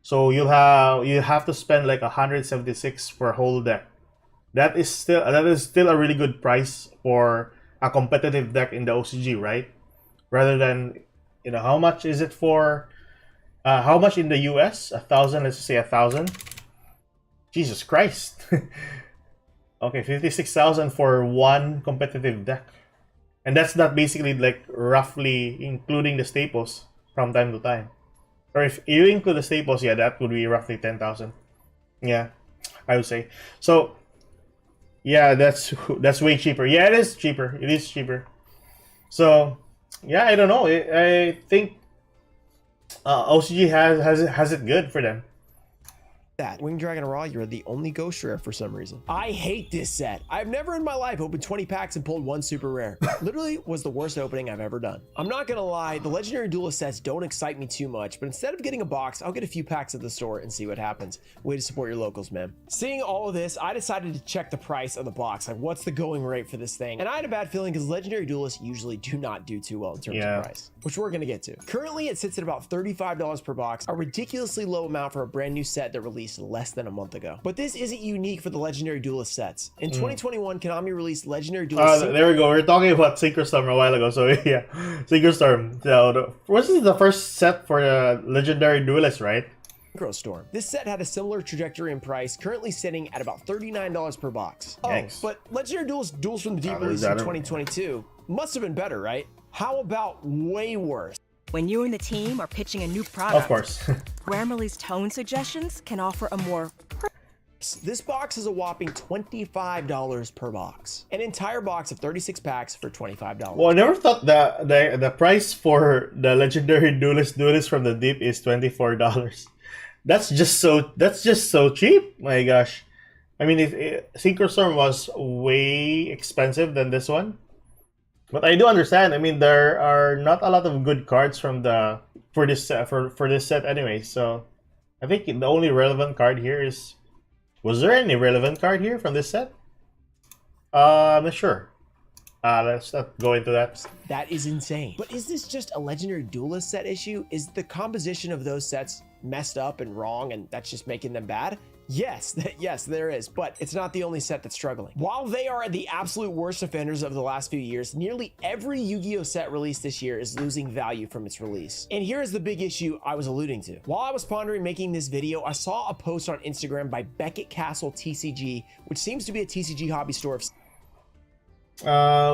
so you have to spend like 176 for a whole deck. That is still a really good price for a competitive deck in the OCG, right? Rather than, how much is it for? How much in the US? 1,000. Let's just say 1,000. Jesus Christ. Okay, 56,000 for one competitive deck. And that's not basically like roughly including the staples from time to time. Or if you include the staples, yeah, that would be roughly 10,000. Yeah, I would say. So, yeah, that's way cheaper. Yeah, it is cheaper. It is cheaper. So, yeah, I don't know. I think OCG has it good for them. That Winged Dragon Raw, you're the only ghost rare for some reason. I hate this set. I've never in my life opened 20 packs and pulled one super rare. Literally was the worst opening I've ever done. I'm not gonna lie, the Legendary Duelist sets don't excite me too much, but instead of getting a box, I'll get a few packs at the store and see what happens. Way to support your locals, man. Seeing all of this, I decided to check the price of the box. Like, what's the going rate for this thing? And I had a bad feeling because Legendary Duelists usually do not do too well in terms of price, which we're gonna get to. Currently, it sits at about $35 per box, a ridiculously low amount for a brand new set that released less than a month ago. But this isn't unique for the Legendary Duelist sets. In 2021, Konami released Legendary Duelist. There we go. We are talking about Synchro a while ago. So yeah, Synchro. So this is the first set for the Legendary Duelist, right? Storm. This set had a similar trajectory in price, currently sitting at about $39 per box. Yikes. But Legendary Duels from the Deep release in 2022 must have been better, right? How about way worse? When you and the team are pitching a new product, of course, Grammarly's tone suggestions can offer a more... This box is a whopping $25 per box. An entire box of 36 packs for $25. Well, I never thought that the price for the Legendary Duelist from the Deep is $24. That's just so cheap. My gosh. I mean, Synchro Storm was way expensive than this one. But I do understand. I mean, there are not a lot of good cards for this set anyway. So I think the only relevant card here is... Was there any relevant card here from this set? I'm not sure. Let's not go into that. That is insane. But is this just a Legendary Duelist set issue? Is the composition of those sets messed up and wrong and that's just making them bad? Yes, yes, there is, but it's not the only set that's struggling. While they are the absolute worst offenders of the last few years, nearly every Yu-Gi-Oh set released this year is losing value from its release. And here is the big issue I was alluding to. While I was pondering making this video, I saw a post on Instagram by Beckett Castle TCG, which seems to be a TCG hobby store of...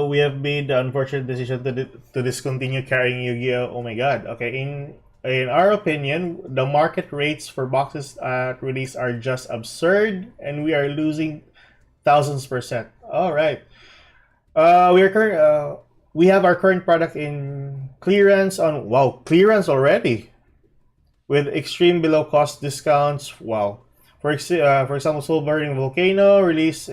We have made the unfortunate decision to discontinue carrying Yu-Gi-Oh! Oh my god. Okay, in our opinion, the market rates for boxes at release are just absurd, and we are losing thousands %. All right, we have our current product in clearance on clearance already, with extreme below cost discounts. Wow. For example, Soul Burning Volcano released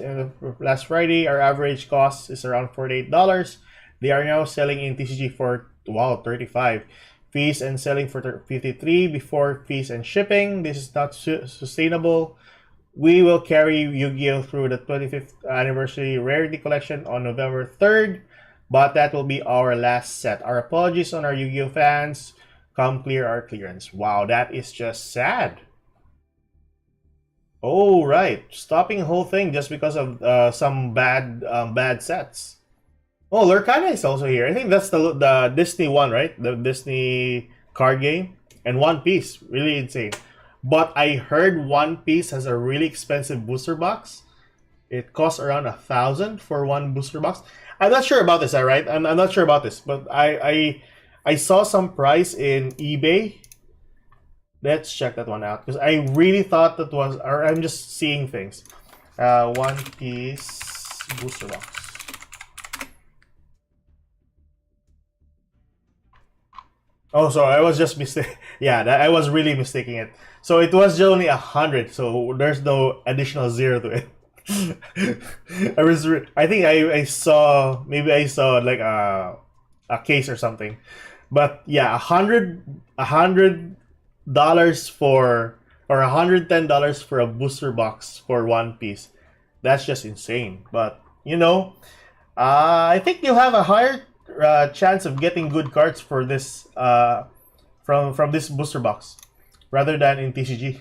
last Friday. Our average cost is around $48. They are now selling in TCG for $35. Fees and selling for $53 before fees and shipping. This is not sustainable. We will carry Yu-Gi-Oh! Through the 25th anniversary rarity collection on November 3rd, but that will be our last set. Our apologies on our Yu-Gi-Oh! Fans. Come clear our clearance. Wow, that is just sad. Oh, right. Stopping the whole thing just because of some bad sets. Oh, Lurkana is also here. I think that's the Disney one, right? The Disney card game. And One Piece. Really insane. But I heard One Piece has a really expensive booster box. It costs around 1,000 for one booster box. I'm not sure about this, alright? I'm not sure about this. But I saw some price in eBay. Let's check that one out. Because I really thought that was... Or I'm just seeing things. One Piece booster box. Oh, so I was just mistaken. Yeah, I was really mistaking it. So it was only 100. So there's no additional 0 to it. I think I saw like a case or something. But yeah, $100 for or $110 for a booster box for One Piece. That's just insane. But you know, I think you have a higher chance of getting good cards for this from this booster box rather than in TCG.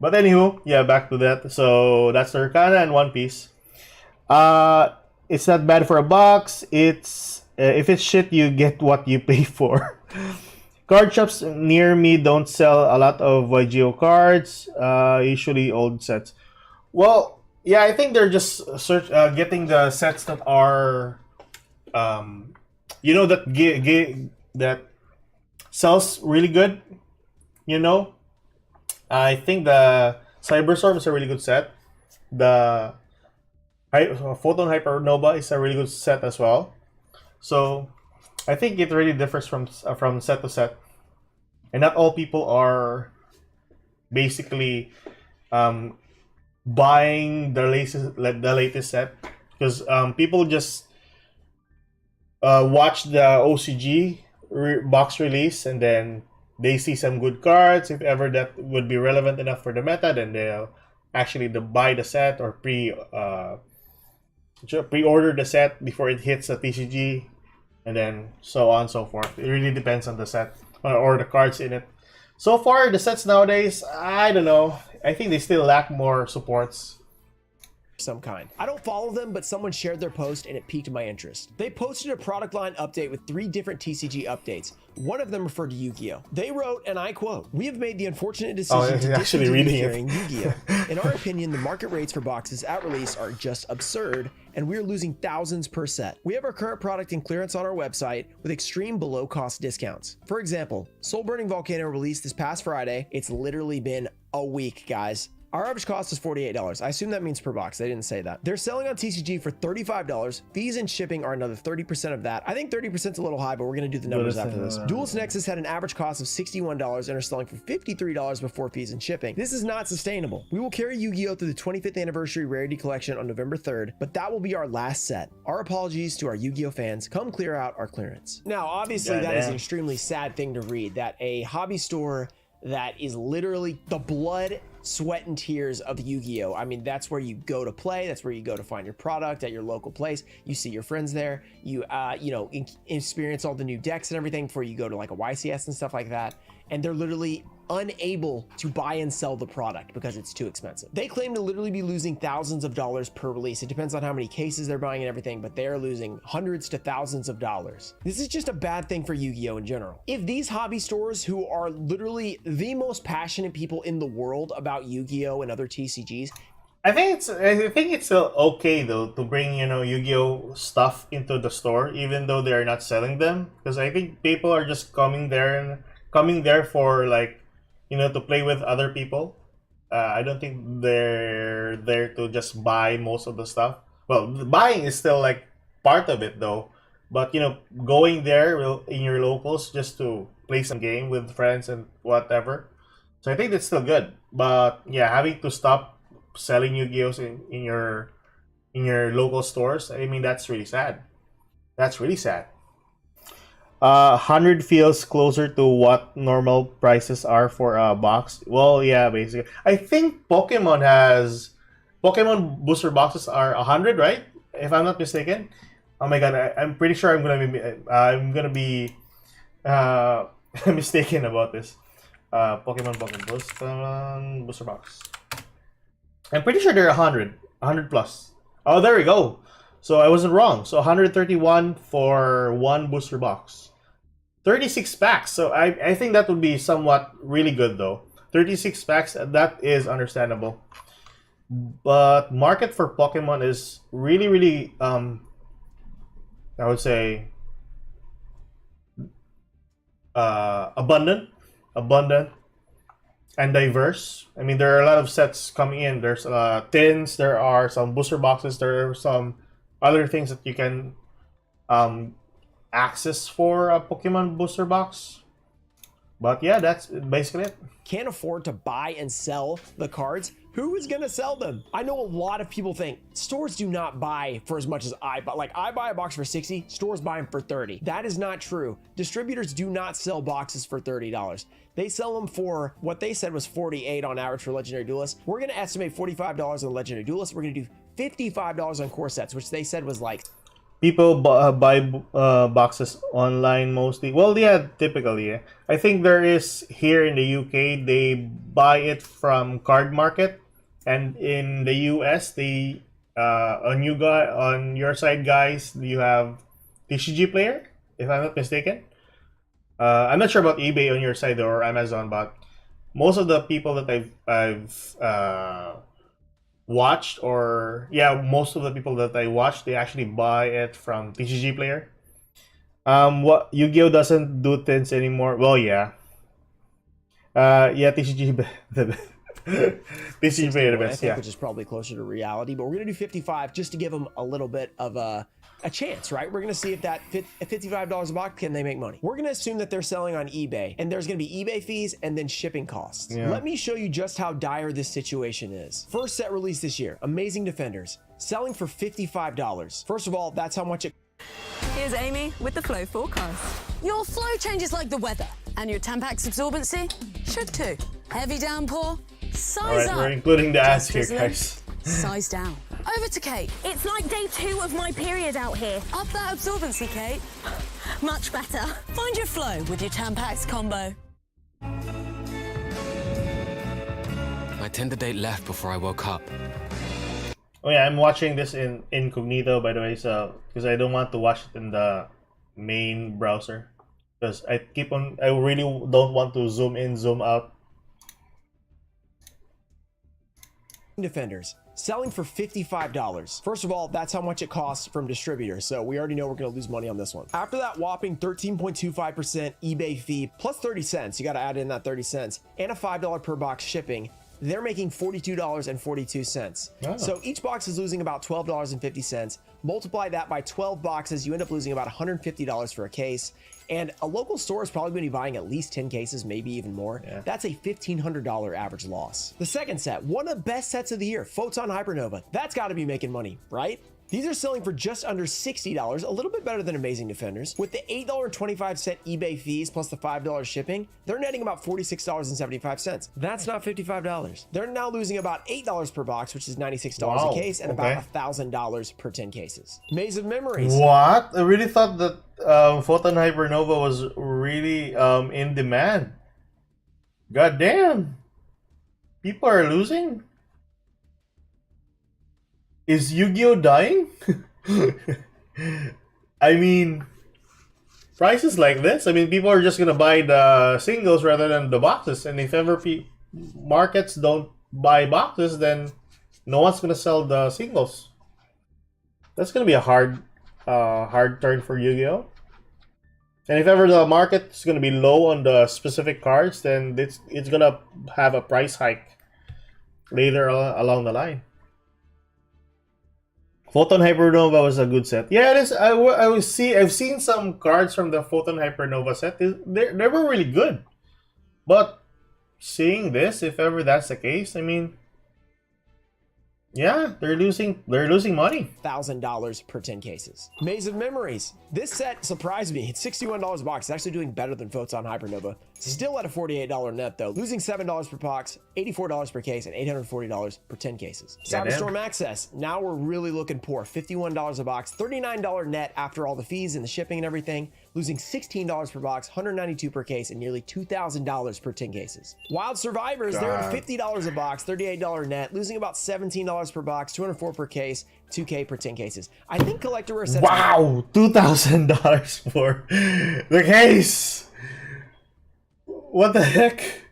But anywho, yeah, back to that. So that's the Arcana and One Piece. It's not bad for a box. It's if it's shit, you get what you pay for. Card shops near me don't sell a lot of YugiOh cards. Usually old sets. Well, yeah, I think they're just getting the sets that are, you know, that sells really good. You know, I think the Cyberstorm is a really good set. The Photon Hypernova is a really good set as well. So I think it really differs from set to set, and not all people are basically buying the latest set, because people just watch the OCG box release and then they see some good cards. If ever that would be relevant enough for the meta, then they'll actually buy the set or pre-order the set before it hits the TCG, and then so on and so forth. It really depends on the set or the cards in it. So far, the sets nowadays, I don't know. I think they still lack more supports. Some kind. I don't follow them, but someone shared their post and it piqued my interest. They posted a product line update with 3 different TCG updates. One of them referred to Yu-Gi-Oh! They wrote, and I quote, "We have made the unfortunate decision to discontinue carrying Yu-Gi-Oh! In our opinion, the market rates for boxes at release are just absurd, and we're losing thousands per set. We have our current product in clearance on our website with extreme below-cost discounts. For example, Soul Burning Volcano released this past Friday. It's literally been a week, guys. Our average cost is $48. I assume that means per box. They didn't say that. They're selling on TCG for $35. Fees and shipping are another 30% of that. I think 30% is a little high, but we're going to do the numbers after this. Duelist Nexus had an average cost of $61 and are selling for $53 before fees and shipping. This is not sustainable. We will carry Yu-Gi-Oh! Through the 25th anniversary rarity collection on November 3rd, but that will be our last set. Our apologies to our Yu-Gi-Oh! Fans. Come clear out our clearance." Now, obviously, that is an extremely sad thing to read, that a hobby store that is literally the blood, sweat, and tears of Yu-Gi-Oh! I mean, that's where you go to play. That's where you go to find your product at your local place. You see your friends there. You, experience all the new decks and everything before you go to like a YCS and stuff like that. And they're literally unable to buy and sell the product because it's too expensive. They claim to literally be losing thousands of dollars per release. It depends on how many cases they're buying and everything, but they are losing hundreds to thousands of dollars. This is just a bad thing for Yu-Gi-Oh! In general. If these hobby stores, who are literally the most passionate people in the world about Yu-Gi-Oh! And other TCGs, I think it's okay though to bring, you know, Yu-Gi-Oh! Stuff into the store even though they are not selling them, because I think people are just coming there for, like, you know, to play with other people. I don't think they're there to just buy most of the stuff. Well, the buying is still like part of it though, but you know, going there in your locals just to play some game with friends and whatever. So I think that's still good. But yeah, having to stop selling Yu-Gi-Ohs in your local stores, I mean, that's really sad. That's really sad. 100 feels closer to what normal prices are for a box. Well, yeah, basically. I think Pokemon booster boxes are 100, right? If I'm not mistaken. Oh my god, I'm pretty sure I'm gonna be mistaken about this. Pokemon booster box. I'm pretty sure they're 100 plus. Oh, there we go. So I wasn't wrong. So 131 for one booster box. 36 packs. So I think that would be somewhat really good though. 36 packs, that is understandable. But market for Pokemon is really, really, I would say, abundant, and diverse. I mean, there are a lot of sets coming in. There's tins, there are some booster boxes, there are some other things that you can access for a Pokemon booster box. But yeah, that's basically it. Can't afford to buy and sell the cards. Who is gonna sell them? I know a lot of people think stores do not buy for as much as I buy. Like, I buy a box for 60, stores buy them for 30. That is not true. Distributors do not sell boxes for $30. They sell them for what they said was 48 on average for Legendary Duelist. We're gonna estimate $45 on Legendary Duelist. We're gonna do $55 on core sets, which they said was like people buy boxes online mostly. Well, yeah, typically, yeah. I think there is here in the UK they buy it from Card Market, and in the US they on your side, guys, you have TCG Player, if I'm not mistaken. I'm not sure about eBay on your side or Amazon, but most of the people that I've watched, or yeah, most of the people that I watched, they actually buy it from TCG Player. What Yu-Gi-Oh doesn't do things anymore. Well, yeah, yeah, TCG the TCG Player the I best, think, yeah. which is probably closer to reality. But we're gonna do 55 just to give them a little bit of a chance, right? We're gonna see if that $55 a box, can they make money? We're gonna assume that they're selling on eBay, and there's gonna be eBay fees and then shipping costs. Yeah. Let me show you just how dire this situation is. First set released this year, Amazing Defenders, selling for $55. First of all, that's how much it. Here's Amy with the flow forecast. Your flow changes like the weather, and your Tampax absorbency should too. Heavy downpour, size Alright, up. we're including the ads here, Drizzling, guys. size down. Over to Kate. It's like day 2 of my period out here. Up that absorbency, Kate. Much better. Find your flow with your Tampax combo. My Tinder date left before I woke up. Oh yeah, I'm watching this in incognito, by the way, so because I don't want to watch it in the main browser, because I really don't want to zoom in, zoom out. Defenders, selling for $55. First of all, that's how much it costs from distributors, so we already know we're going to lose money on this one. After that whopping 13.25% eBay fee plus 30 cents, you got to add in that 30 cents, and a $5 per box shipping, they're making $42.42. Oh. So each box is losing about $12.50. Multiply that by 12 boxes, you end up losing about $150 for a case. And a local store is probably going to be buying at least 10 cases, maybe even more. Yeah. That's a $1,500 average loss. The second set, one of the best sets of the year, Photon Hypernova. That's got to be making money, right? These are selling for just under $60, a little bit better than Amazing Defenders. With the $8.25 eBay fees plus the $5 shipping, they're netting about $46.75. That's not $55. They're now losing about $8 per box, which is $96 Wow, a case, and okay. about $1,000 per 10 cases. Maze of Memories. What? I really thought that Photon Hypernova was really in demand. God damn. People are losing? Is Yu-Gi-Oh dying? I mean, prices like this, I mean, people are just gonna buy the singles rather than the boxes. And if ever markets don't buy boxes, then no one's gonna sell the singles. That's gonna be a hard turn for Yu-Gi-Oh. And if ever the market is gonna be low on the specific cards, then it's gonna have a price hike later along the line. Photon Hypernova was a good set. Yeah, it is. I've seen some cards from the Photon Hypernova set. They were really good. But seeing this, if ever that's the case, I mean, yeah, they're losing money. $1,000 per 10 cases. Maze of Memories. This set surprised me. It's $61 a box. It's actually doing better than Photon Hypernova. Still at a $48 net though, losing $7 per box, $84 per case, and $840 per 10 cases. Cyberstorm Access. Now we're really looking poor. $51 a box, $39 net after all the fees and the shipping and everything, losing $16 per box, $192 per case, and nearly $2,000 per 10 cases. Wild Survivors, they're at $50 a box, $38 net, losing about $17 per box, $204 per case, $2K per 10 cases. I think Collector Rare sets. Wow, $2,000 for the case. What the heck?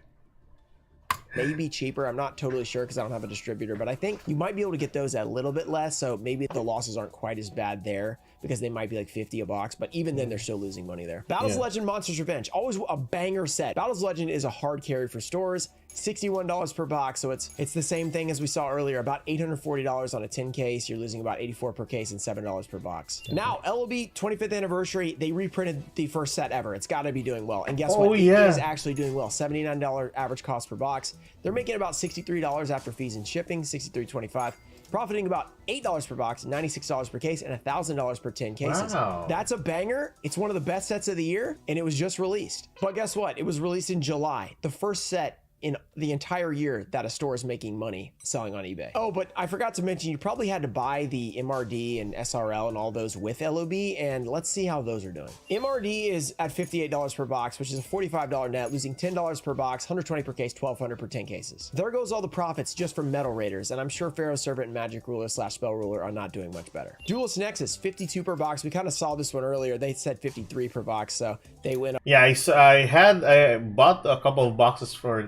Maybe cheaper. I'm not totally sure because I don't have a distributor, but I think you might be able to get those at a little bit less. So maybe the losses aren't quite as bad there because they might be like 50 a box, but even then they're still losing money there. Battles Legend Monsters Revenge, always a banger set. Battles Legend is a hard carry for stores, $61 per box. So it's the same thing as we saw earlier, about $840 on a 10 case. You're losing about $84 per case and $7 per box. Now, LOB 25th anniversary, they reprinted the first set ever. It's got to be doing well. And guess what? It is actually doing well. $79 average cost per box. They're making about $63 after fees and shipping, $63.25. Profiting about $8 per box, $96 per case, and $1,000 per 10 cases. Wow. That's a banger. It's one of the best sets of the year, and it was just released. But guess what? It was released in July. The first set in the entire year that a store is making money selling on eBay. Oh, but I forgot to mention, you probably had to buy the MRD and SRL and all those with LOB, and let's see how those are doing. MRD is at $58 per box, which is a $45 net, losing $10 per box, 120 per case, 1,200 per 10 cases. There goes all the profits just from Metal Raiders, and I'm sure Pharaoh Servant and Magic Ruler / Spell Ruler are not doing much better. Duelist Nexus, 52 per box. We kind of saw this one earlier. They said 53 per box, so they went up. Yeah, I bought a couple of boxes for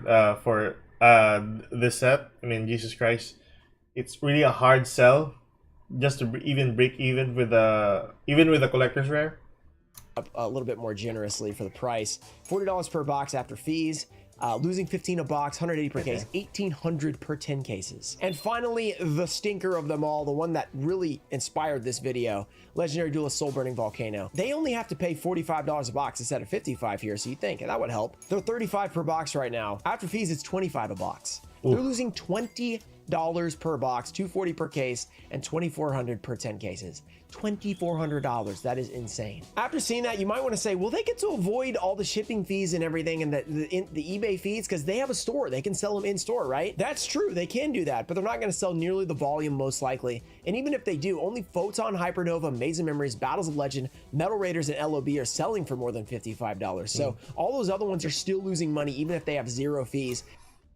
this set. I mean, Jesus Christ, it's really a hard sell just to even break even with the collector's rare. A little bit more generously for the price. $40 per box after fees. Losing 15 a box, 180 per case, 1,800 per 10 cases. And finally, the stinker of them all, the one that really inspired this video, Legendary Duelist Soul Burning Volcano. They only have to pay $45 a box instead of $55 here, so you think that would help. They're $35 per box right now. After fees, it's $25 a box. Ooh. They're losing $20 per box, $240 per case, and $2,400 per 10 cases. $2,400. That is insane. After seeing that, you might want to say, well, they get to avoid all the shipping fees and everything and the eBay fees because they have a store. They can sell them in store, right? That's true. They can do that, but they're not going to sell nearly the volume most likely. And even if they do, only Photon, Hypernova, Maze of Memories, Battles of Legend, Metal Raiders, and LOB are selling for more than $55. So all those other ones are still losing money even if they have zero fees.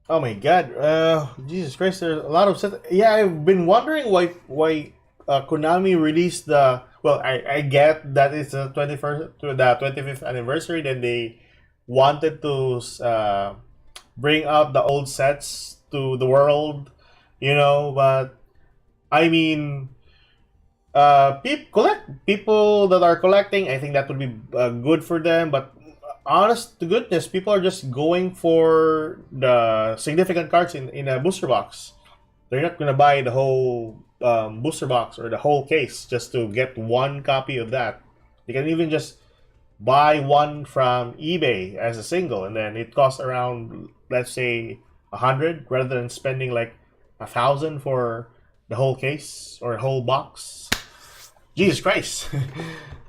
Oh my God! Jesus Christ! There's a lot of set. Yeah, I've been wondering why Konami released the. Well, I get that it's the 25th anniversary. Then they wanted to bring out the old sets to the world, you know. But I mean, people that are collecting, I think that would be good for them. But honest to goodness, people are just going for the significant cards in a booster box. They're not gonna buy the whole booster box or the whole case just to get one copy of that. You can even just buy one from eBay as a single, and then it costs around, let's say, 100 rather than spending like 1,000 for the whole case or a whole box. Jesus Christ!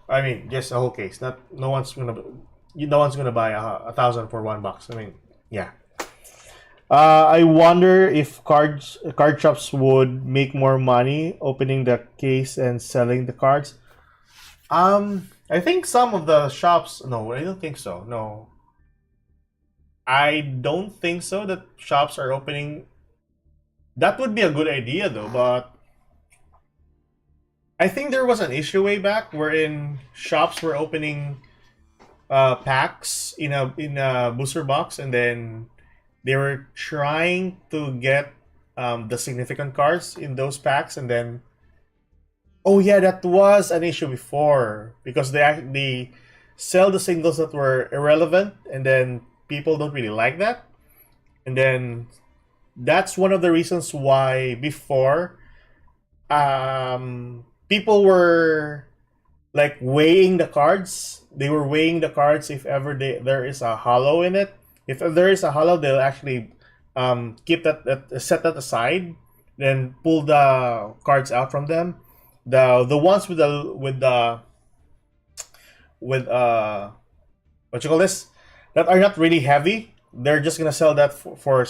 I mean, just a whole case. No one's gonna buy 1,000 for one box. I mean, yeah. I wonder if card shops would make more money opening the case and selling the cards. I think some of the shops. No, I don't think so. No, I don't think so. That shops are opening. That would be a good idea, though. But I think there was an issue way back wherein shops were opening packs in a booster box, and then they were trying to get the significant cards in those packs, and then oh yeah, that was an issue before because they sell the singles that were irrelevant, and then people don't really like that, and then that's one of the reasons why before people were like weighing the cards. They were weighing the cards if ever there is a hollow in it. If there is a hollow, they'll actually keep set that aside, then pull the cards out from them. The ones with what you call this, that are not really heavy, they're just gonna sell that for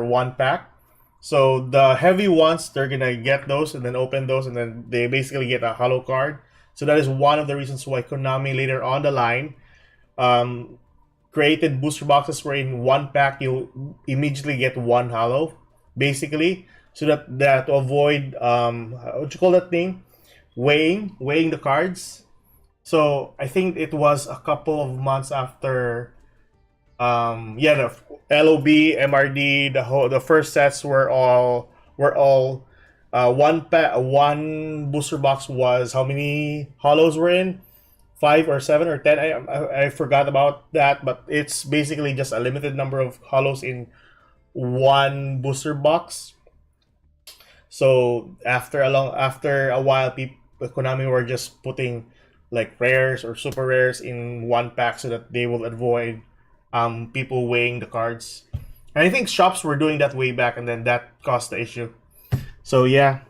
one pack. So the heavy ones, they're gonna get those and then open those, and then they basically get a hollow card. So that is one of the reasons why Konami later on the line created booster boxes where in one pack you immediately get one hollow, basically, so that to avoid what you call that thing, weighing the cards. So I think it was a couple of months after, the LOB, MRD, the first sets were all one booster box was how many hollows were in? 5 or 7 or 10. I forgot about that, but it's basically just a limited number of hollows in one booster box. So after a while, Konami were just putting like rares or super rares in one pack so that they will avoid people weighing the cards. And I think shops were doing that way back, and then that caused the issue. So yeah.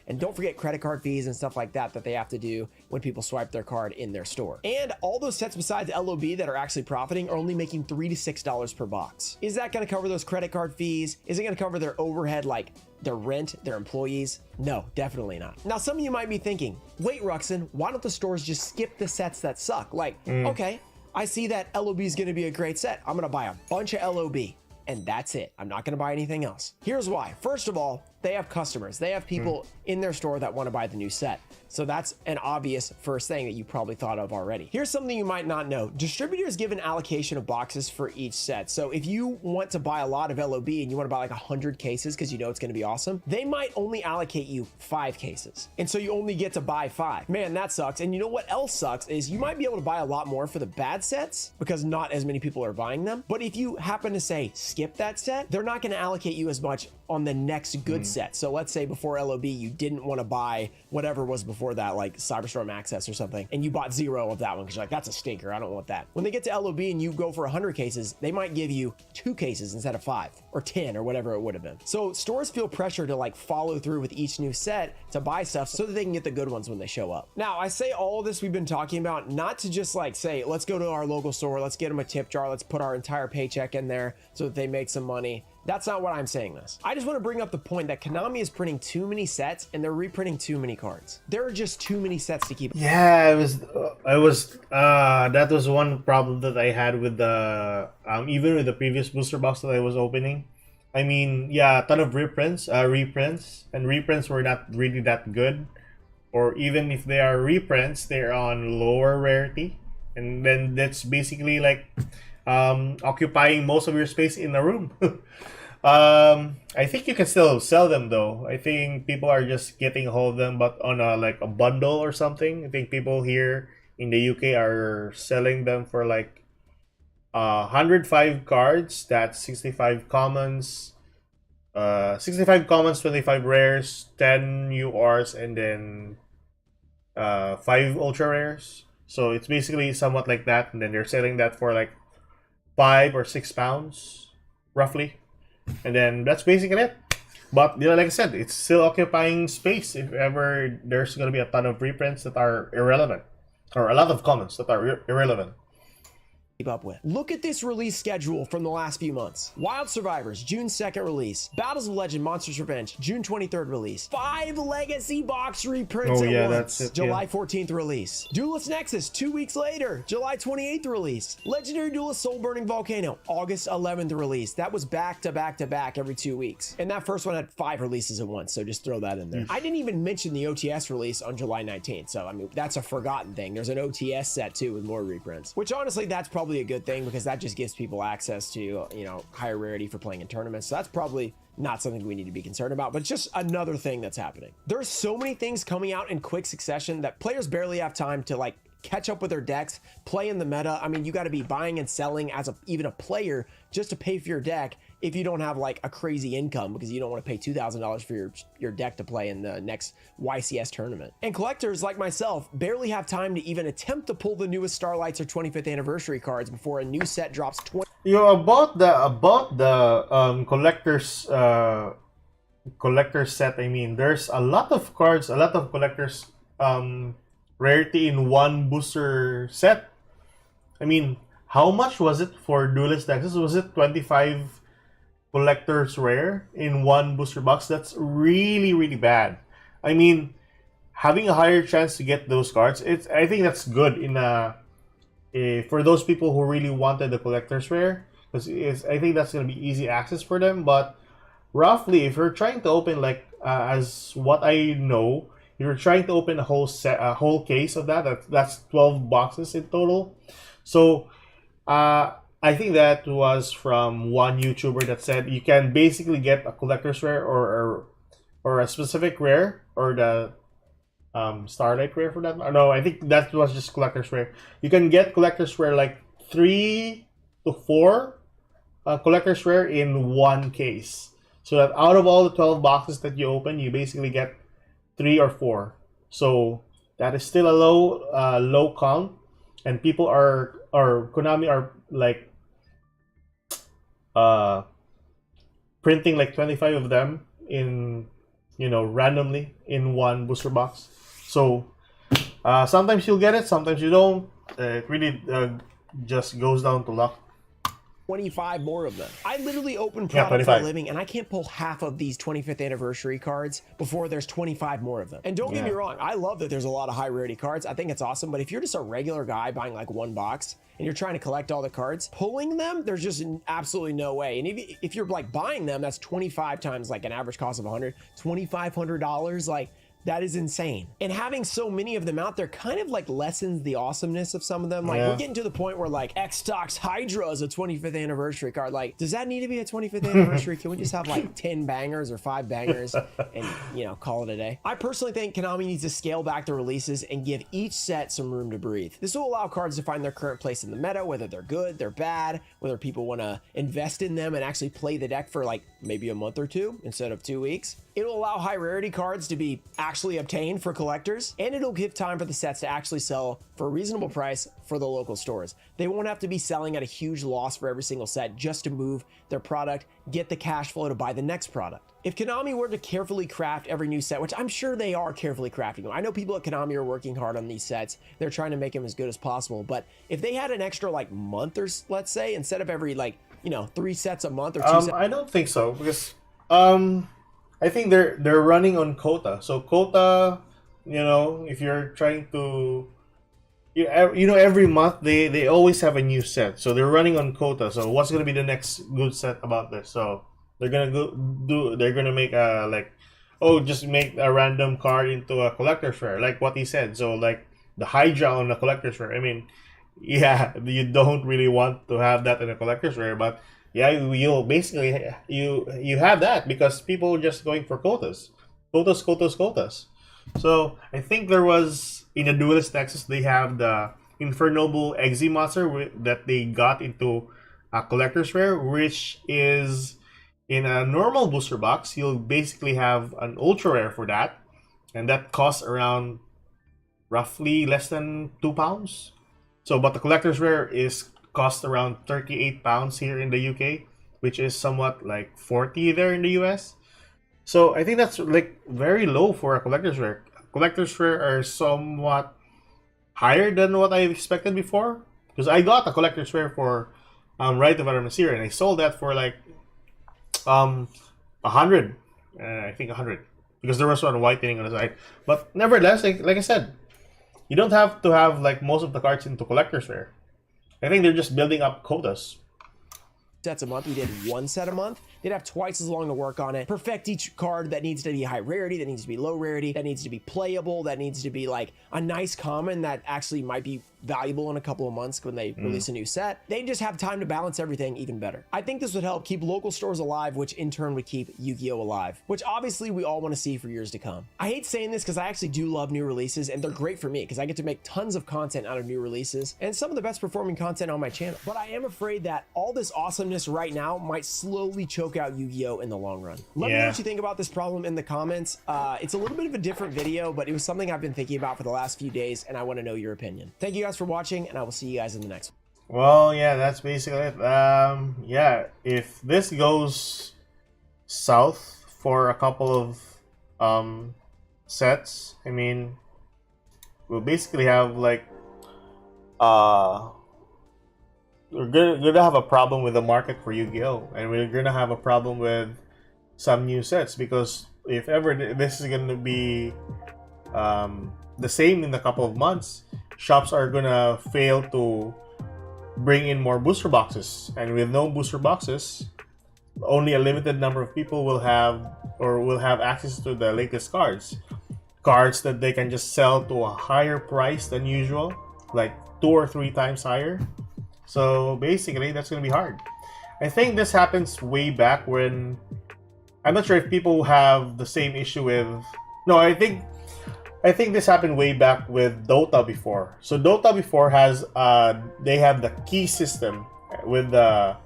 And don't forget credit card fees and stuff like that that they have to do when people swipe their card in their store. And all those sets besides LOB that are actually profiting are only making $3 to $6 per box. Is that going to cover those credit card fees? Is it going to cover their overhead, like their rent, their employees? No, definitely not. Now, some of you might be thinking, wait, Ruxin, why don't the stores just skip the sets that suck? Like, okay, I see that LOB is going to be a great set. I'm going to buy a bunch of LOB. And that's it. I'm not going to buy anything else. Here's why. First of all, they have customers. They have people in their store that want to buy the new set. So that's an obvious first thing that you probably thought of already. Here's something you might not know. Distributors give an allocation of boxes for each set. So if you want to buy a lot of LOB and you want to buy like 100 cases because you know it's going to be awesome, they might only allocate you 5 cases. And so you only get to buy 5. Man, that sucks. And you know what else sucks is you might be able to buy a lot more for the bad sets because not as many people are buying them. But if you happen to say skip that set, they're not going to allocate you as much on the next good set. So let's say before LOB, you didn't want to buy whatever was before that, like Cyberstorm Access or something, and you bought 0 of that one because you're like, that's a stinker. I don't want that. When they get to LOB and you go for 100 cases, they might give you 2 cases instead of 5 or 10 or whatever it would have been. So stores feel pressure to like follow through with each new set to buy stuff so that they can get the good ones when they show up. Now, I say all of this we've been talking about, not to just like say, let's go to our local store, let's get them a tip jar, let's put our entire paycheck in there so that they make some money. That's not what I'm saying this. I just want to bring up the point that Konami is printing too many sets and they're reprinting too many cards. There are just too many sets to keep. Yeah, that was one problem that I had with the even with the previous booster box that I was opening. I mean, yeah, a ton of reprints, and reprints were not really that good, or even if they are reprints, they're on lower rarity, and then that's basically like occupying most of your space in the room. I think you can still sell them though. I think people are just getting a hold of them, but on a like a bundle or something. I think people here in the UK are selling them for like 105 cards. That's 65 commons, 25 rares, 10 URs, and then 5 ultra rares. So it's basically somewhat like that, and then they're selling that for like £5 or £6 roughly, and then that's basically it. But you know, like I said, it's still occupying space if ever there's going to be a ton of reprints that are irrelevant, or a lot of comments that are irrelevant. Keep up with. Look at this release schedule from the last few months. Wild Survivors, June 2nd release. Battles of Legend, Monsters Revenge, June 23rd release. 5 Legacy box reprints at once. That's it, July 14th release. Duelist Nexus, 2 weeks later, July 28th release. Legendary Duelist Soul Burning Volcano, August 11th release. That was back to back to back every 2 weeks. And that first one had 5 releases at once, so just throw that in there. I didn't even mention the OTS release on July 19th, so I mean, that's a forgotten thing. There's an OTS set too with more reprints, which honestly, that's probably a good thing because that just gives people access to, you know, higher rarity for playing in tournaments. So that's probably not something we need to be concerned about, but it's just another thing that's happening. There's so many things coming out in quick succession that players barely have time to like catch up with their decks, play in the meta. I mean, you got to be buying and selling as even a player just to pay for your deck if you don't have like a crazy income, because you don't want to pay $2,000 for your deck to play in the next YCS tournament. And collectors like myself barely have time to even attempt to pull the newest Starlights or 25th anniversary cards before a new set drops 20. You know, about the collector's set, I mean, there's a lot of cards, a lot of collectors rarity in one booster set. I mean, how much was it for Duelist Nexus? Was it 25 collectors rare in one booster box? That's really, really bad. I mean, having a higher chance to get those cards, I think that's good in for those people who really wanted the collector's rare, because I think that's going to be easy access for them. But roughly, if you're trying to open, like as what I know, you're trying to open a whole case of that's 12 boxes in total. So I think that was from one YouTuber that said you can basically get a collector's rare or a specific rare, or the Starlight rare for that. No, I think that was just collector's rare. You can get collector's rare like 3 to 4 collector's rare in one case. So that out of all the 12 boxes that you open, you basically get 3 or 4. So that is still a low count, and people Konami are like printing like 25 of them in you know, randomly in one booster box. So sometimes you'll get it, sometimes you don't. It really just goes down to luck. 25 more of them. I literally open Yeah, product for a 25. living, and I can't pull half of these 25th anniversary cards before there's 25 more of them. And don't get me wrong, I love that there's a lot of high rarity cards. I think it's awesome, but if you're just a regular guy buying like one box and you're trying to collect all the cards, pulling them, there's just absolutely no way. And if you're like buying them, that's 25 times like an average cost of 100, $2,500, like that is insane. And having so many of them out there kind of like lessens the awesomeness of some of them. Like we're getting to the point where like X-Tox Hydra is a 25th anniversary card. Like, does that need to be a 25th anniversary? Can we just have like 10 bangers or 5 bangers and, you know, call it a day? I personally think Konami needs to scale back the releases and give each set some room to breathe. This will allow cards to find their current place in the meta, whether they're good, they're bad, whether people want to invest in them and actually play the deck for like maybe a month or two instead of 2 weeks. It'll allow high rarity cards to be actually obtained for collectors, and it'll give time for the sets to actually sell for a reasonable price for the local stores. They won't have to be selling at a huge loss for every single set just to move their product, get the cash flow to buy the next product. If Konami were to carefully craft every new set, which I'm sure they are carefully crafting them. I know people at Konami are working hard on these sets. They're trying to make them as good as possible, but if they had an extra like month or let's say, instead of every like, you know, 3 sets a month or 2 sets. I don't think so, because I think they're running on quota. So quota, you know, if you're trying to, you know, every month they always have a new set. So they're running on quota. So what's gonna be the next good set about this? So they're gonna make a like, oh, just make a random card into a collector's rare, like what he said. So like the Hydra on the collector's rare. I mean, yeah, you don't really want to have that in a collector's rare, but yeah, you basically you have that because people are just going for quotas. So I think there was in the Duelist Nexus they have the Infernoble Exi monster that they got into a collector's rare, which is in a normal booster box. You'll basically have an ultra rare for that, and that costs around roughly less than £2. So, but the collector's rare is cost around £38 here in the UK, which is somewhat like 40 there in the US. So I think that's like very low for a collector's rare. Collector's rare are somewhat higher than what I expected before, because I got a collector's rare for Rite of Aramisir, and I sold that for like 100, I think 100, because there was one whitening on the side. But nevertheless, like I said, you don't have to have like most of the cards into collector's rare. I think they're just building up quotas. Sets a month. We did 1 set a month. They'd have twice as long to work on it. Perfect each card that needs to be high rarity, that needs to be low rarity, that needs to be playable, that needs to be like a nice common that actually might be valuable in a couple of months when they release a new set. They just have time to balance everything even better. I think this would help keep local stores alive, which in turn would keep Yu-Gi-Oh alive, which obviously we all want to see for years to come. I hate saying this because I actually do love new releases, and they're great for me because I get to make tons of content out of new releases and some of the best performing content on my channel. But I am afraid that all this awesomeness right now might slowly choke out Yu-Gi-Oh in the long run. Let me know what you think about this problem in the comments. It's a little bit of a different video, but it was something I've been thinking about for the last few days, and I want to know your opinion. Thank you guys for watching, and I will see you guys in the next one. Well, yeah, that's basically it. Yeah, if this goes south for a couple of sets, I mean, we'll basically have like we're gonna have a problem with the market for Yu-Gi-Oh, and we're gonna have a problem with some new sets, because if ever this is gonna be the same in a couple of months, shops are gonna fail to bring in more booster boxes, and with no booster boxes, only a limited number of people will have access to the latest cards that they can just sell to a higher price than usual, like 2 or 3 times higher. So basically that's gonna be hard. I think this happens way back when, I'm not sure if people have the same issue with, no, I think this happened way back with Dota before. So Dota before has they have the key system with the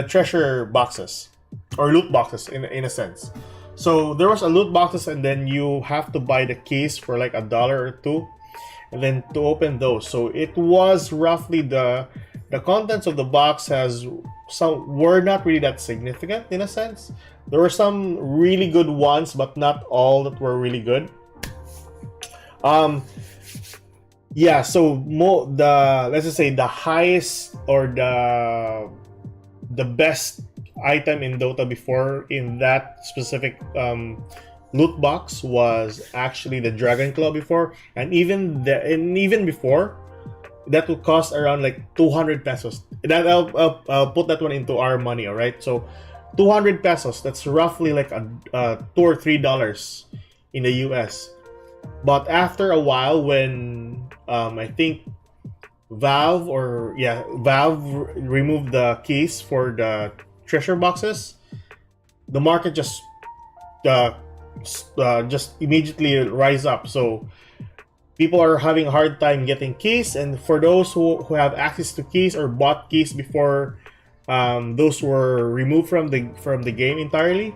treasure boxes or loot boxes in a sense. So there was a loot boxes, and then you have to buy the keys for like $1 or $2, and then to open those. So it was roughly the the contents of the box were not really that significant in a sense. There were some really good ones, but not all that were really good. Yeah, so let's just say the highest or the best item in Dota before in that specific loot box was actually the Dragon Claw before, and even before that would cost around like 200 pesos. That I'll put that one into our money, all right? So 200 pesos, that's roughly like a $2 or $3 in the US. But after a while, when I think Valve removed the keys for the treasure boxes, the market just immediately rise up. So people are having a hard time getting keys, and for those who have access to keys or bought keys before those were removed from the game entirely,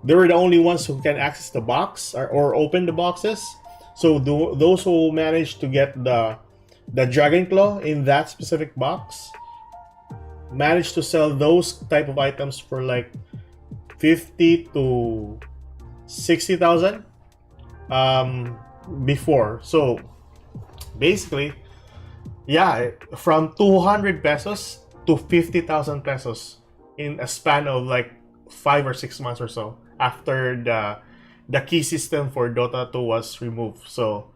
they were the only ones who can access the box or open the boxes. So those who managed to get the Dragon Claw in that specific box managed to sell those type of items for like 50 to 60,000 before. So basically, yeah, from 200 pesos to 50,000 pesos in a span of like 5 or 6 months or so after the key system for Dota 2 was removed. So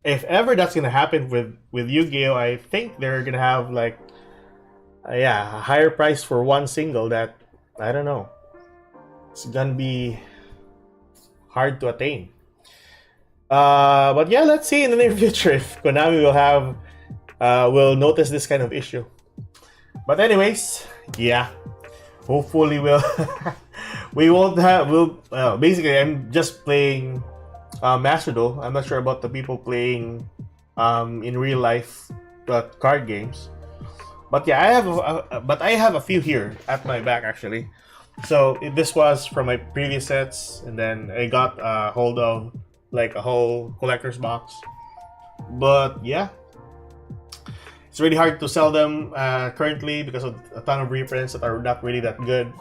if ever that's gonna happen with Yu-Gi-Oh, I think they're gonna have like a higher price for one single that, I don't know, it's gonna be hard to attain. But yeah, let's see in the near future if Konami will notice this kind of issue. But anyways, yeah, hopefully basically I'm just playing Master Duel. I'm not sure about the people playing in real life card games. But yeah, I have a few here at my back actually. So this was from my previous sets, and then I got a hold of like a whole collector's box. But yeah, it's really hard to sell them currently because of a ton of reprints that are not really that good.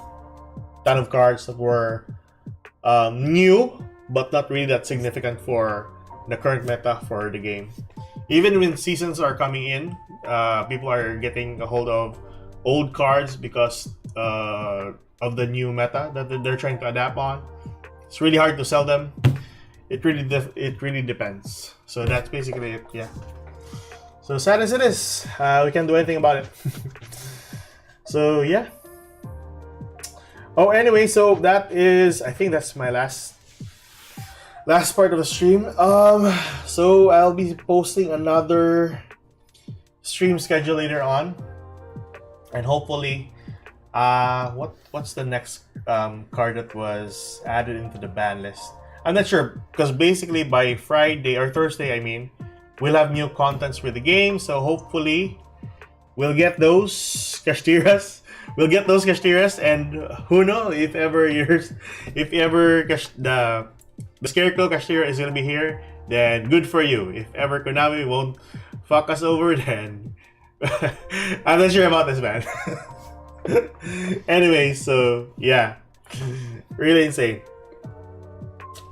Ton of cards that were new but not really that significant for the current meta for the game. Even when seasons are coming in, people are getting a hold of old cards because of the new meta that they're trying to adapt on. It's really hard to sell them. It really depends. So that's basically it. Yeah. So sad as it is, we can't do anything about it. So yeah. Oh, anyway, so I think that's my last part of the stream. So I'll be posting another stream schedule later on, and hopefully, what's the next card that was added into the ban list? I'm not sure, because basically by Friday or Thursday, I mean, we'll have new contents for the game. So hopefully, we'll get those Kashtira's. We'll get those Kashtira's, and who knows if ever the Scarecrow Kashtira is gonna be here, then good for you. If ever Konami won't fuck us over, then I'm not sure about this, man. Anyway, so yeah, really insane.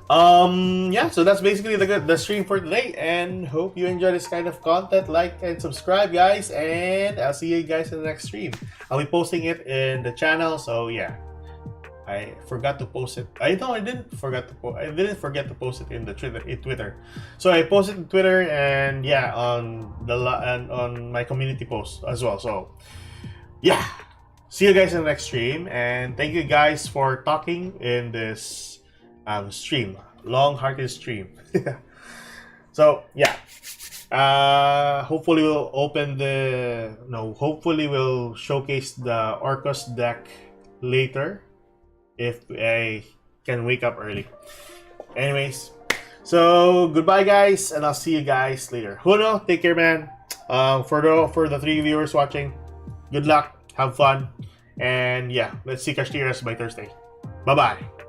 Yeah, so that's basically the stream for today, and hope you enjoy this kind of content. Like and subscribe, guys, and I'll see you guys in the next stream. I'll be posting it in the channel, so yeah. I forgot to post it. I didn't forget to post it in the Twitter. So I posted in Twitter and yeah, on my community post as well. So yeah, see you guys in the next stream, and thank you guys for talking in this stream, long-hearted stream. So yeah, hopefully we'll showcase the Orcus deck later, if I can wake up early. Anyways, so goodbye, guys, and I'll see you guys later. Huno, take care, man. For the 3 viewers watching, good luck, have fun, and yeah, let's see Kashtira's by Thursday. Bye bye.